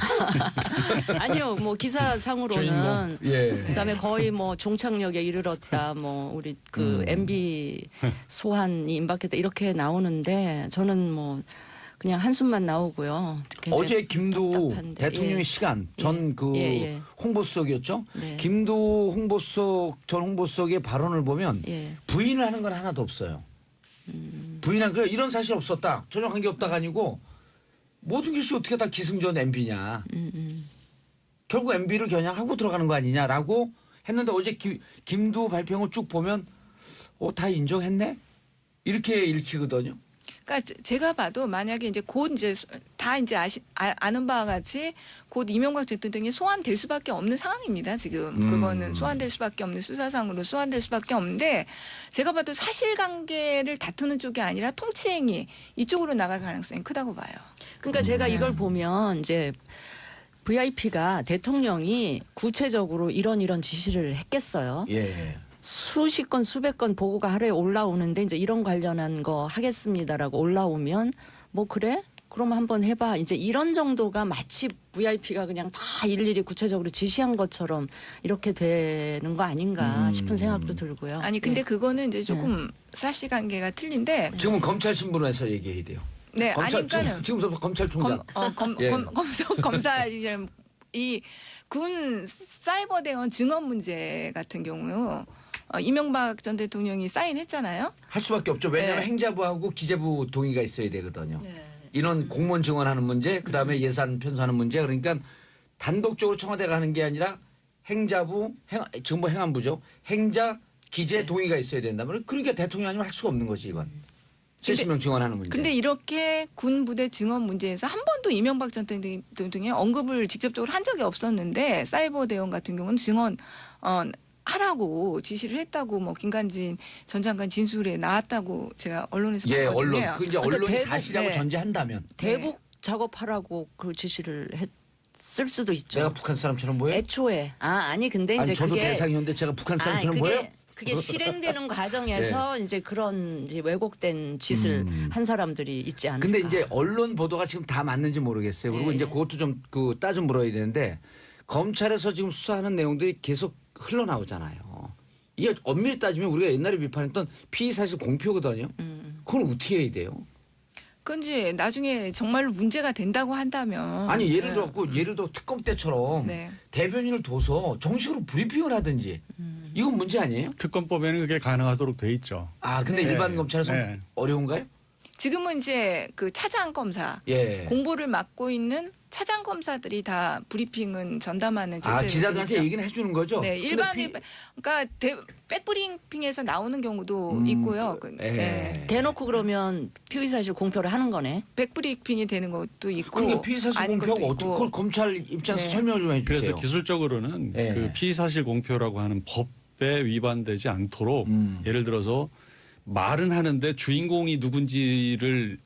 Speaker 3: 아니요. 뭐 기사상으로는
Speaker 1: 예.
Speaker 3: 그다음에 거의 뭐 종착역에 이르렀다. 뭐 우리 그 MB 소환이 임박했다 이렇게 나오는데 저는 뭐 그냥 한숨만 나오고요. 굉장히
Speaker 1: 어제 김두
Speaker 3: 답답한데.
Speaker 1: 대통령의
Speaker 3: 예.
Speaker 1: 시간 전 그
Speaker 3: 예.
Speaker 1: 홍보수석이었죠.
Speaker 3: 네.
Speaker 1: 김두 전 홍보수석의 발언을 보면
Speaker 3: 예.
Speaker 1: 부인을 하는 건 하나도 없어요. 부인한 그 이런 사실 없었다. 전혀 관계 없다가 아니고 모든 것이 어떻게 다 기승전 MB냐. 결국 MB를 겨냥하고 들어가는 거 아니냐라고 했는데 어제 김두 발표를 쭉 보면 다 인정했네? 이렇게 읽히거든요.
Speaker 5: 그러니까 제가 봐도 만약에 이제 곧 이제 다 이제 아는 바와 같이 곧 이명박 대통령이 소환될 수밖에 없는 상황입니다. 지금 그거는 소환될 수밖에 없는 수사상으로 소환될 수밖에 없는데 제가 봐도 사실관계를 다투는 쪽이 아니라 통치행위 이쪽으로 나갈 가능성이 크다고 봐요.
Speaker 3: 그러니까 제가 이걸 보면 이제 VIP가 대통령이 구체적으로 이런 지시를 했겠어요.
Speaker 1: 예.
Speaker 3: 수십 건 수백 건 보고가 하루에 올라오는데 이제 이런 관련한 거 하겠습니다라고 올라오면 뭐 그래? 그럼 한번 해봐. 이제 이런 정도가 마치 VIP가 그냥 다 일일이 구체적으로 지시한 것처럼 이렇게 되는 거 아닌가 싶은 생각도 들고요.
Speaker 5: 아니 근데
Speaker 3: 네.
Speaker 5: 그거는 이제 조금 사실관계가 틀린데.
Speaker 1: 지금은 검찰 신분에서 얘기해야 돼요.
Speaker 5: 네,
Speaker 1: 검찰,
Speaker 5: 아니까는
Speaker 1: 지금부터 검찰총장.
Speaker 5: 예. 검사 이 군 사이버 대원 증언 문제 같은 경우 이명박 전 대통령이 사인했잖아요.
Speaker 1: 할 수밖에 없죠. 왜냐하면
Speaker 5: 네.
Speaker 1: 행자부하고 기재부 동의가 있어야 되거든요.
Speaker 3: 네.
Speaker 1: 인원 공무원 증언하는 문제, 그다음에 예산 편성하는 문제. 그러니까 단독적으로 청와대가 하는 게 아니라 행자부, 정부 행안부죠. 행자, 기재 동의가 있어야 된다면 그러니까 대통령 아니면 할 수가 없는 거지 이건. 70명 증언하는 문제.
Speaker 5: 근데 이렇게 군 부대 증언 문제에서 한 번도 이명박 전 대통령이 언급을 직접적으로 한 적이 없었는데 사이버 대원 같은 경우는 증언 하라고 지시를 했다고 뭐 김관진 전 장관 진술에 나왔다고 제가 언론에서
Speaker 1: 예,
Speaker 5: 봤거든요.
Speaker 1: 언론. 그 이제
Speaker 3: 근데
Speaker 1: 언론이
Speaker 3: 대북,
Speaker 1: 사실이라고
Speaker 5: 네.
Speaker 1: 전제한다면
Speaker 3: 대북 작업하라고 그 지시를 했을 수도 있죠.
Speaker 1: 내가 북한 사람처럼 보여?
Speaker 3: 애초에 아니 근데 이제
Speaker 1: 아니 저도
Speaker 3: 그게
Speaker 1: 대상이었는데 제가 북한 사람처럼 보여?
Speaker 3: 그게 실행되는 과정에서 이제 그런 이제 왜곡된 짓을 한 사람들이 있지 않을까.
Speaker 1: 근데 이제 언론 보도가 지금 다 맞는지 모르겠어요. 그리고
Speaker 3: 네.
Speaker 1: 이제 그것도 좀 그 따져 물어야 되는데 검찰에서 지금 수사하는 내용들이 계속 흘러나오잖아요. 이게 엄밀히 따지면 우리가 옛날에 비판했던 피의사실 공표거든요. 그걸 어떻게 해야 돼요?
Speaker 5: 그건 이제 나중에 정말로 문제가 된다고 한다면
Speaker 1: 아니 예를 들어 특검 때처럼
Speaker 5: 네.
Speaker 1: 대변인을 둬서 정식으로 브리핑을 하든지 이건 문제 아니에요?
Speaker 4: 특검법에는 그게 가능하도록 돼 있죠.
Speaker 1: 아 근데
Speaker 4: 네.
Speaker 1: 일반 검찰에서
Speaker 4: 네.
Speaker 1: 어려운가요?
Speaker 5: 지금은 이제 그 차장 검사
Speaker 1: 예.
Speaker 5: 공보를 맡고 있는 차장 검사들이 다 브리핑은 전담하는
Speaker 1: 아
Speaker 5: 제도가
Speaker 1: 기자들한테
Speaker 5: 되겠죠.
Speaker 1: 얘기는 해주는 거죠?
Speaker 5: 네,
Speaker 1: 근데
Speaker 5: 일반이 그러니까 백브리핑에서 나오는 경우도 있고요. 네.
Speaker 3: 대놓고 그러면 피의사실 공표를 하는 거네.
Speaker 5: 백브리핑이 되는 것도 있고
Speaker 1: 그러니까 피의사실
Speaker 5: 아닌
Speaker 1: 공표가
Speaker 5: 것도
Speaker 1: 어떻게
Speaker 5: 있고.
Speaker 1: 그걸 검찰 입장에서
Speaker 5: 네.
Speaker 1: 설명을 좀 해주세요.
Speaker 4: 그래서 기술적으로는
Speaker 1: 예.
Speaker 4: 그 피의사실 공표라고 하는 법에 위반되지 않도록 예를 들어서 말은 하는데 주인공이 누군지를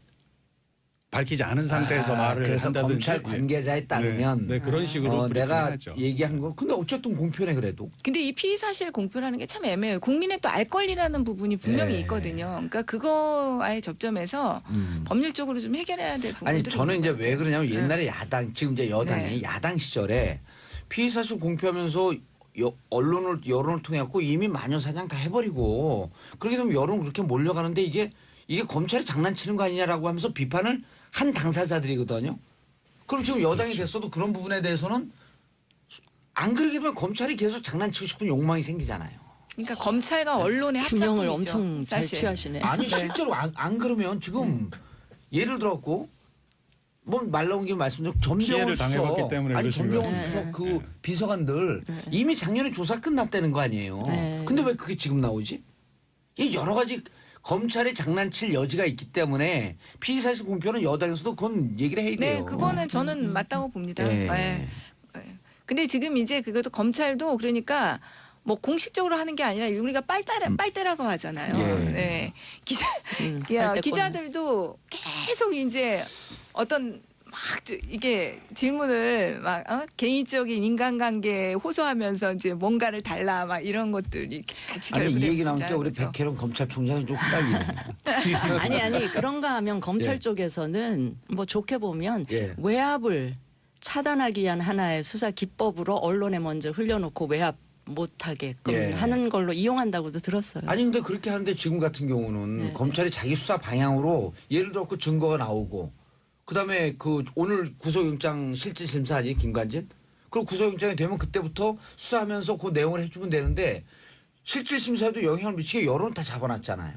Speaker 4: 밝히지 않은 상태에서 말을
Speaker 1: 그래서
Speaker 4: 한다든지
Speaker 1: 검찰 관계자에 따르면
Speaker 4: 네, 그런 식으로
Speaker 1: 내가
Speaker 4: 하죠.
Speaker 1: 얘기한 거 근데 어쨌든 공표네 그래도
Speaker 5: 근데 이 피의사실 공표라는 게 참 애매해요. 국민의 또 알 권리라는 부분이 분명히
Speaker 1: 네.
Speaker 5: 있거든요. 그러니까 그거와의 접점에서 법률적으로 좀 해결해야 될 부분들이
Speaker 1: 아니 저는 이제
Speaker 5: 있는 것
Speaker 1: 왜
Speaker 5: 같아요.
Speaker 1: 그러냐면 옛날에 야당 지금 이제 여당이
Speaker 5: 네.
Speaker 1: 야당 시절에 피의사실 공표하면서 여론을 통해 갖고 이미 마녀사냥 다 해버리고 그렇게 되면 여론 그렇게 몰려가는데 이게 검찰이 장난치는 거 아니냐라고 하면서 비판을 한 당사자들이거든요. 그럼 지금 여당이 됐어도 그런 부분에 대해서는 안 그러게 되면 검찰이 계속 장난치고 싶은 욕망이 생기잖아요.
Speaker 5: 그러니까 검찰과 언론의
Speaker 3: 균형을
Speaker 5: 합작품이죠.
Speaker 3: 엄청 잘
Speaker 5: 사실.
Speaker 3: 취하시네.
Speaker 1: 아니 실제로 안 그러면 지금 예를 들었고 뭐 말 나온 김에 말씀드린 전병훈
Speaker 4: 피해를
Speaker 1: 수석
Speaker 4: 당해봤기 때문에
Speaker 1: 아니
Speaker 4: 그러신
Speaker 1: 전병훈
Speaker 4: 것
Speaker 1: 수석
Speaker 4: 같아요.
Speaker 1: 그 비서관들 이미 작년에 조사 끝났다는 거 아니에요.
Speaker 3: 네.
Speaker 1: 근데 왜 그게 지금 나오지? 이 여러 가지 검찰이 장난칠 여지가 있기 때문에 피의사실 공표는 여당에서도 그건 얘기를 해야 돼요.
Speaker 5: 네, 그거는 저는 맞다고 봅니다.
Speaker 1: 네.
Speaker 5: 네. 근데 지금 이제 그것도 검찰도 그러니까 뭐 공식적으로 하는 게 아니라 우리가 빨대라고 하잖아요.
Speaker 1: 예.
Speaker 5: 네.
Speaker 3: 빨대권.
Speaker 5: 기자들도 계속 이제 어떤 막 이게 질문을 막 개인적인 인간관계에 호소하면서 이제 뭔가를 달라 막 이런 것들이 같이
Speaker 1: 아니 이
Speaker 5: 결부되면
Speaker 1: 얘기 나오니까
Speaker 5: 진짜
Speaker 1: 우리
Speaker 5: 그렇죠.
Speaker 1: 백혜령 검찰총장이 좀 헷갈리네.
Speaker 3: 아니 그런가 하면 검찰
Speaker 1: 예.
Speaker 3: 쪽에서는 뭐 좋게 보면
Speaker 1: 예.
Speaker 3: 외압을 차단하기 위한 하나의 수사 기법으로 언론에 먼저 흘려놓고 외압 못하게끔
Speaker 1: 예.
Speaker 3: 하는 걸로 이용한다고도 들었어요.
Speaker 1: 아니 근데 그렇게 하는데 지금 같은 경우는
Speaker 3: 네.
Speaker 1: 검찰이 자기 수사 방향으로 예를 들어 그 증거가 나오고 그다음에 그 오늘 구속영장 실질 심사하지 김관진 그리고 구속영장이 되면 그때부터 수사하면서 그 내용을 해주면 되는데 실질 심사에도 영향을 미치게 여론 다 잡아놨잖아요.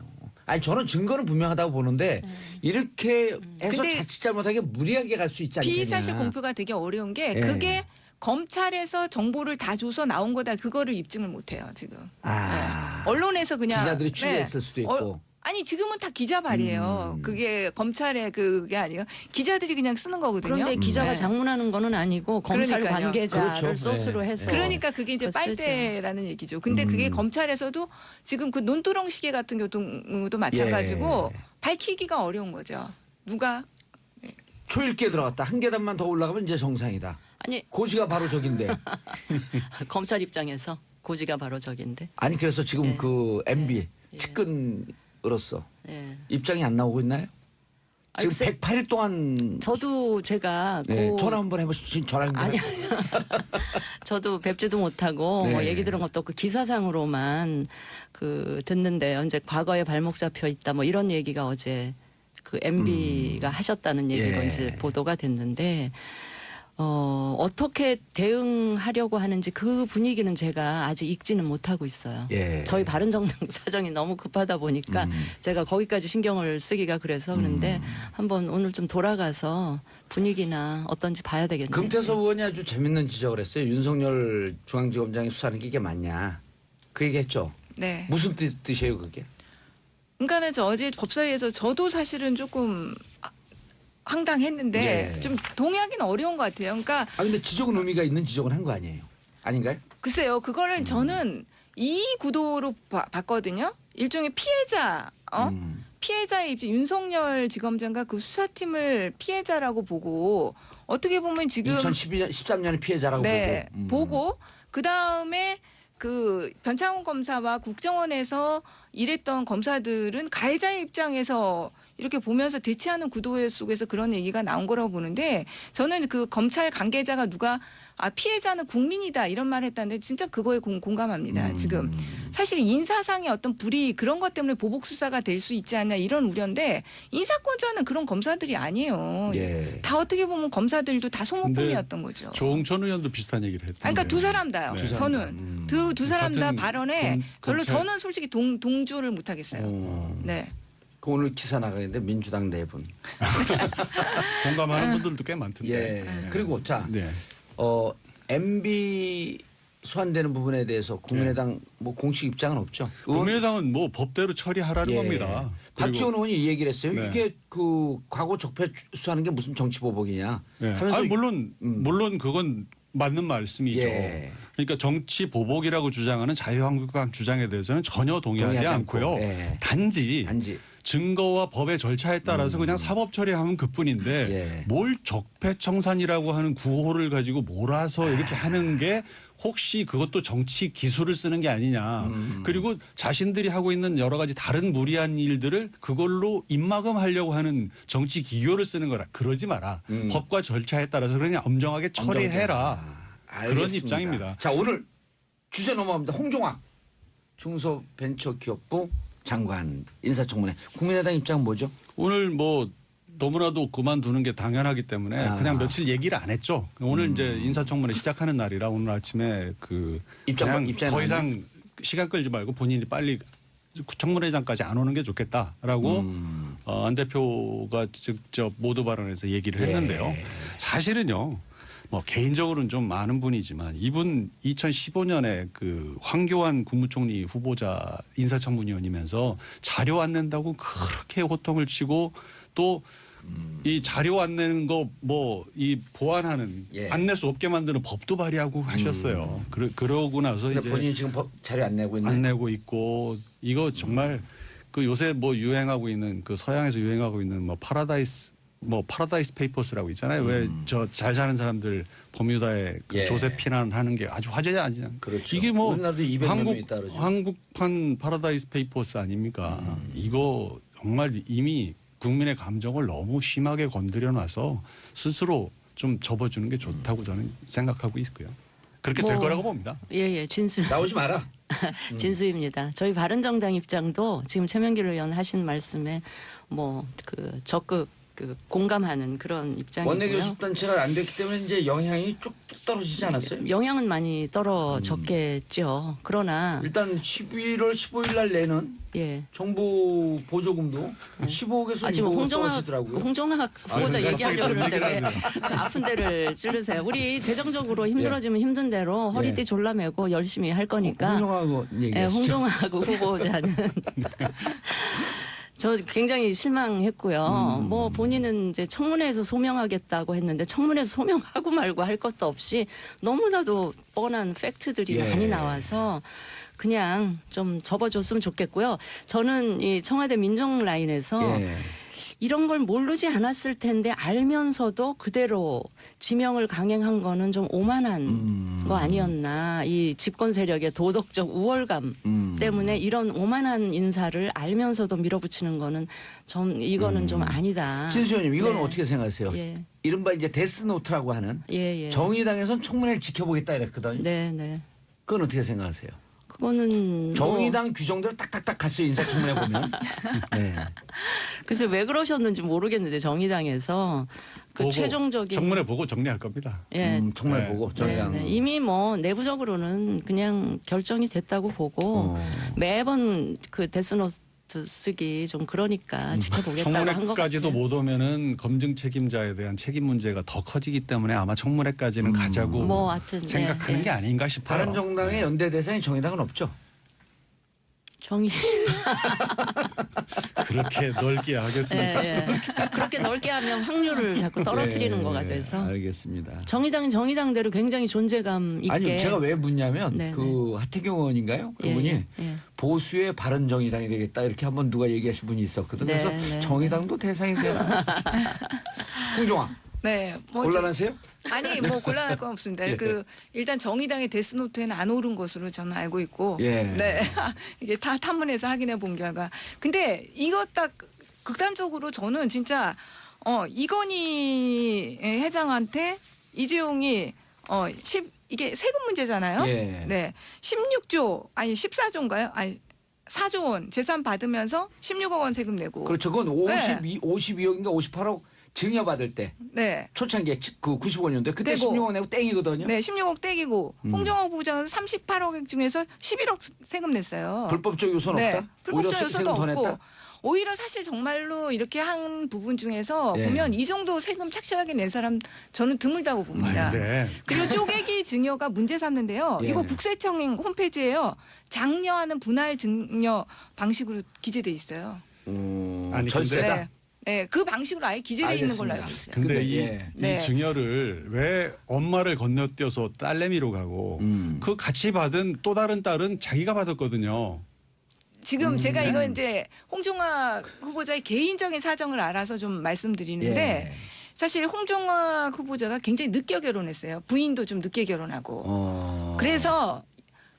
Speaker 1: 아니 저는 증거는 분명하다고 보는데 이렇게 해서
Speaker 5: 근데
Speaker 1: 자칫 잘못하게 무리하게 갈 수 있지 않겠냐.
Speaker 5: 피의사실 공표가 되게 어려운 게
Speaker 1: 예.
Speaker 5: 그게 검찰에서 정보를 다 줘서 나온 거다 그거를 입증을 못해요 지금.
Speaker 1: 아,
Speaker 5: 언론에서 그냥
Speaker 1: 기자들이 취재했을 수도 있고.
Speaker 5: 아니 지금은 다 기자 말이에요. 그게 검찰의 그게 아니고 기자들이 그냥 쓰는 거거든요.
Speaker 3: 그런데 기자가
Speaker 5: 네.
Speaker 3: 장문하는 거는 아니고 검찰
Speaker 5: 그러니까요.
Speaker 3: 관계자를
Speaker 1: 그렇죠.
Speaker 3: 소스로
Speaker 1: 네.
Speaker 3: 해서
Speaker 5: 그러니까 그게 이제
Speaker 3: 그거 쓰죠.
Speaker 5: 빨대라는 얘기죠. 근데 그게 검찰에서도 지금 그 논두렁 시계 같은 경우도 마찬가지고
Speaker 1: 예.
Speaker 5: 밝히기가 어려운 거죠. 누가
Speaker 1: 초읽기에 들어갔다. 한 계단만 더 올라가면 이제 정상이다.
Speaker 3: 아니
Speaker 1: 고지가 바로 저긴데.
Speaker 3: 검찰 입장에서 고지가 바로 저긴데.
Speaker 1: 아니 그래서 지금
Speaker 3: 네.
Speaker 1: 그 MB
Speaker 3: 네.
Speaker 1: 측근으로서
Speaker 3: 예.
Speaker 1: 입장이 안 나오고 있나요? 지금
Speaker 3: 글쎄,
Speaker 1: 108일 동안
Speaker 3: 저도 제가
Speaker 1: 네, 전화 한번 해보시죠. 전화 한번.
Speaker 3: 아니 저도 뵙지도 못하고
Speaker 1: 네.
Speaker 3: 뭐 얘기 들은 것도 없고 기사상으로만 그 듣는데 언제 과거에 발목 잡혀 있다 뭐 이런 얘기가 어제 그 MB가 하셨다는 얘기가
Speaker 1: 예.
Speaker 3: 이제 보도가 됐는데 어떻게 대응하려고 하는지 그 분위기는 제가 아직 읽지는 못하고 있어요.
Speaker 1: 예.
Speaker 3: 저희 바른정당 사정이 너무 급하다 보니까 제가 거기까지 신경을 쓰기가 그래서 그런데 한번 오늘 좀 돌아가서 분위기나 어떤지 봐야 되겠네요.
Speaker 1: 금태섭 의원이 아주 재밌는 지적을 했어요. 윤석열 중앙지검장이 수사하는 게 이게 맞냐. 그 얘기했죠.
Speaker 5: 네.
Speaker 1: 무슨 뜻이에요 그게?
Speaker 5: 그러니까는 저 어제 법사위에서 저도 사실은 조금 황당했는데
Speaker 1: 예.
Speaker 5: 좀 동의하기는 어려운 것 같아요. 그러니까
Speaker 1: 아 근데 지적은 의미가 있는 지적은 한 거 아니에요? 아닌가요?
Speaker 5: 글쎄요, 그거를 저는 이 구도로 봤거든요. 일종의 피해자, 피해자의 입장, 윤석열 지검장과 그 수사팀을 피해자라고 보고 어떻게 보면 지금
Speaker 1: 2013년의 피해자라고
Speaker 5: 네,
Speaker 1: 보고.
Speaker 5: 보고 그 다음에 그 변창훈 검사와 국정원에서 일했던 검사들은 가해자의 입장에서 이렇게 보면서 대치하는 구도 속에서 그런 얘기가 나온 거라고 보는데 저는 그 검찰 관계자가 누가 피해자는 국민이다 이런 말을 했다는데 진짜 그거에 공감합니다. 지금 사실 인사상의 어떤 불이익 그런 것 때문에 보복 수사가 될 수 있지 않냐 이런 우려인데 인사권자는 그런 검사들이 아니에요.
Speaker 1: 예.
Speaker 5: 다 어떻게 보면 검사들도 다 소모품이었던 거죠.
Speaker 4: 조홍천 의원도 비슷한 얘기를 했던데.
Speaker 5: 그러니까 두 사람 다요.
Speaker 4: 네.
Speaker 5: 저는 두 사람 다
Speaker 4: 같은
Speaker 5: 발언에 별로
Speaker 4: 검찰-
Speaker 5: 저는 솔직히 동조를 못 하겠어요. 네.
Speaker 1: 그 오늘 기사 나가는데 민주당 4분.
Speaker 4: 공감하는 분들도 꽤 많던데.
Speaker 1: 예.
Speaker 4: 네.
Speaker 1: 그리고 자,
Speaker 4: 네.
Speaker 1: MB 소환되는 부분에 대해서 국민의당 뭐 공식 입장은 없죠.
Speaker 4: 국민의당은 뭐 법대로 처리하라는
Speaker 1: 예.
Speaker 4: 겁니다.
Speaker 1: 박지원 의원이 이 얘기를 했어요.
Speaker 4: 네.
Speaker 1: 이게 그 과거 적폐 수사하는 게 무슨 정치 보복이냐
Speaker 4: 네.
Speaker 1: 하면서
Speaker 4: 아니, 물론 그건 맞는 말씀이죠.
Speaker 1: 예.
Speaker 4: 그러니까 정치 보복이라고 주장하는 자유한국당 주장에 대해서는 전혀 동의하지 않고요.
Speaker 1: 않고, 예.
Speaker 4: 단지 증거와 법의 절차에 따라서 그냥 사법 처리하면 그뿐인데
Speaker 1: 예.
Speaker 4: 뭘 적폐청산이라고 하는 구호를 가지고 몰아서 이렇게 하는 게 혹시 그것도 정치 기술을 쓰는 게 아니냐. 그리고 자신들이 하고 있는 여러 가지 다른 무리한 일들을 그걸로 입막음하려고 하는 정치 기교를 쓰는 거라. 그러지 마라. 법과 절차에 따라서 그냥 엄정하게 처리해라. 그런
Speaker 1: 알겠습니다.
Speaker 4: 입장입니다.
Speaker 1: 자, 오늘 주제 넘어갑니다. 홍종학 중소벤처기업부 장관 인사청문회. 국민의당 입장은 뭐죠?
Speaker 4: 오늘 뭐 너무나도 그만두는 게 당연하기 때문에 그냥 며칠 얘기를 안 했죠. 오늘 이제 인사청문회 시작하는 날이라 오늘 아침에 그 그냥 더 이상 시간 끌지 말고 본인이 빨리 청문회장까지 안 오는 게 좋겠다라고 안 대표가 직접 모두 발언해서 얘기를 했는데요.
Speaker 1: 예.
Speaker 4: 사실은요. 뭐 개인적으로는 좀 많은 분이지만 이분 2015년에 그 황교안 국무총리 후보자 인사청문위원이면서 자료 안 낸다고 그렇게 호통을 치고 또 이 자료 안 내는 거 뭐 이 보완하는 안 낼 수 없게 만드는 법도 발의하고 하셨어요. 그러고 나서 이제
Speaker 1: 본인이 지금 자료 안 내고 있는
Speaker 4: 안 내고 있고 이거 정말 그 요새 뭐 유행하고 있는 그 서양에서 유행하고 있는 뭐 파라다이스 페이퍼스라고 있잖아요. 왜 저 잘 사는 사람들 버뮤다에 그 조세 피난하는 게 아주 화제지 않냐.
Speaker 1: 그렇죠.
Speaker 4: 이게 뭐
Speaker 1: 우리나라도 200년 있다 그러죠.
Speaker 4: 한국판 파라다이스 페이퍼스 아닙니까? 이거 정말 이미 국민의 감정을 너무 심하게 건드려 놔서 스스로 좀 접어주는 게 좋다고 저는 생각하고 있고요. 그렇게 될 거라고 봅니다.
Speaker 3: 예, 진수.
Speaker 1: 나오지 마라.
Speaker 3: 진수입니다. 저희 바른정당 입장도 지금 최명길 의원 하신 말씀에 뭐 그 적극 공감하는 그런 입장이고요.
Speaker 1: 원내교섭단체가 안 됐기 때문에 이제 영향이 쭉 떨어지지 않았어요?
Speaker 3: 영향은 많이 떨어졌겠죠. 그러나
Speaker 1: 일단 11월 15일 날 내는 정부 보조금도 15억에서 20억으로 떨어지더라고요.
Speaker 3: 홍종학 후보자 얘기하려고 그러는데 왜 아픈 데를 찌르세요. 우리 재정적으로 힘들어지면 힘든 대로 허리띠 졸라매고 열심히 할 거니까. 홍종학 후보자는 저 굉장히 실망했고요. 뭐 본인은 이제 청문회에서 소명하겠다고 했는데 청문회에서 소명하고 말고 할 것도 없이 너무나도 뻔한 팩트들이 많이 나와서 그냥 좀 접어줬으면 좋겠고요. 저는 이 청와대 민정 라인에서 이런 걸 모르지 않았을 텐데 알면서도 그대로 지명을 강행한 거는 좀 오만한 거 아니었나. 이 집권 세력의 도덕적 우월감 때문에 이런 오만한 인사를 알면서도 밀어붙이는 거는 이거는 좀 아니다.
Speaker 1: 진수 의원님 이거는
Speaker 3: 네.
Speaker 1: 어떻게 생각하세요?
Speaker 3: 예.
Speaker 1: 이른바 이제 데스노트라고 하는
Speaker 3: 예.
Speaker 1: 정의당에서는 청문회를 지켜보겠다 이랬거든요.
Speaker 3: 네.
Speaker 1: 그건 어떻게 생각하세요?
Speaker 3: 그거는
Speaker 1: 정의당 규정대로 딱딱딱 갔어요 인사청문회 보면. 네.
Speaker 3: 글쎄 왜 그러셨는지 모르겠는데 정의당에서 그
Speaker 4: 보고,
Speaker 3: 최종적인
Speaker 4: 청문회 보고 정리할 겁니다.
Speaker 3: 예.
Speaker 1: 청문회
Speaker 4: 네.
Speaker 1: 보고 정의당.
Speaker 3: 네. 이미 뭐 내부적으로는 그냥 결정이 됐다고 보고 매번 그 데스노트 쓰기 좀 그러니까 지켜보겠다고 한 것 같아요.
Speaker 4: 청문회까지도 못 오면은 검증 책임자에 대한 책임 문제가 더 커지기 때문에 아마 청문회까지는 가자고
Speaker 3: 뭐 하여튼
Speaker 4: 생각하는
Speaker 3: 네.
Speaker 4: 게 아닌가 싶어요.
Speaker 1: 바른정당의 연대 대상이 정의당은 없죠.
Speaker 4: 그렇게 넓게 하겠습니까?
Speaker 3: 예. 그렇게 넓게 하면 확률을 자꾸 떨어뜨리는
Speaker 1: 네,
Speaker 3: 거가 돼서
Speaker 1: 알겠습니다.
Speaker 3: 정의당은 정의당대로 굉장히 존재감 있게
Speaker 1: 아니 제가 왜 묻냐면
Speaker 3: 네,
Speaker 1: 그 하태경 의원인가요? 그분이
Speaker 3: 예.
Speaker 1: 보수의 바른정의당이 되겠다 이렇게 한번 누가 얘기하신 분이 있었거든.
Speaker 3: 네,
Speaker 1: 그래서
Speaker 3: 네,
Speaker 1: 정의당도 대상이 되나? 홍종아
Speaker 5: 네. 뭐
Speaker 1: 곤란하세요?
Speaker 5: 아니 뭐 곤란할 건 없습니다.
Speaker 1: 예.
Speaker 5: 그 일단 정의당의 데스노트에는 안 오른 것으로 저는 알고 있고,
Speaker 1: 예.
Speaker 5: 네 이게 다 탐문해서 확인해 본 결과. 근데 이거 딱 극단적으로 저는 진짜 이건희 회장한테 이재용이 이게 세금 문제잖아요.
Speaker 1: 예.
Speaker 5: 네, 16조 아니 14조인가요? 아니 4조 원 재산 받으면서 16억 원 세금 내고.
Speaker 1: 그렇죠. 그건 52억인가 58억 증여받을 때
Speaker 5: 네.
Speaker 1: 초창기에 그 95년도에 그때
Speaker 5: 떼고.
Speaker 1: 16억 내고 땡이거든요.
Speaker 5: 네, 16억 떼기고 홍정호 부장은 38억 중에서 11억 세금 냈어요.
Speaker 1: 불법적 요소는
Speaker 5: 네,
Speaker 1: 없다?
Speaker 5: 불법적
Speaker 1: 오히려
Speaker 5: 요소도
Speaker 1: 세금 더
Speaker 5: 없고
Speaker 1: 냈다?
Speaker 5: 오히려 사실 정말로 이렇게 한 부분 중에서
Speaker 1: 예.
Speaker 5: 보면 이 정도 세금 착실하게 낸 사람 저는 드물다고 봅니다.
Speaker 4: 네.
Speaker 5: 그리고 쪼개기 증여가 문제 삼는데요.
Speaker 1: 예.
Speaker 5: 이거 국세청 홈페이지에요. 장려하는 분할 증여 방식으로 기재돼 있어요.
Speaker 4: 아니,
Speaker 1: 절세다?
Speaker 5: 네. 네, 그 방식으로 아예 기재돼 있는 걸로 알고 있어요.
Speaker 4: 근데
Speaker 1: 근데,
Speaker 4: 이,
Speaker 1: 예.
Speaker 5: 네.
Speaker 4: 이 증여를 왜 엄마를 건너뛰어서 딸내미로 가고 그 같이 받은 또 다른 딸은 자기가 받았거든요.
Speaker 5: 지금 제가 이거 이제 홍종학 후보자의 개인적인 사정을 알아서 좀 말씀드리는데
Speaker 1: 예.
Speaker 5: 사실 홍종학 후보자가 굉장히 늦게 결혼했어요. 부인도 좀 늦게 결혼하고. 그래서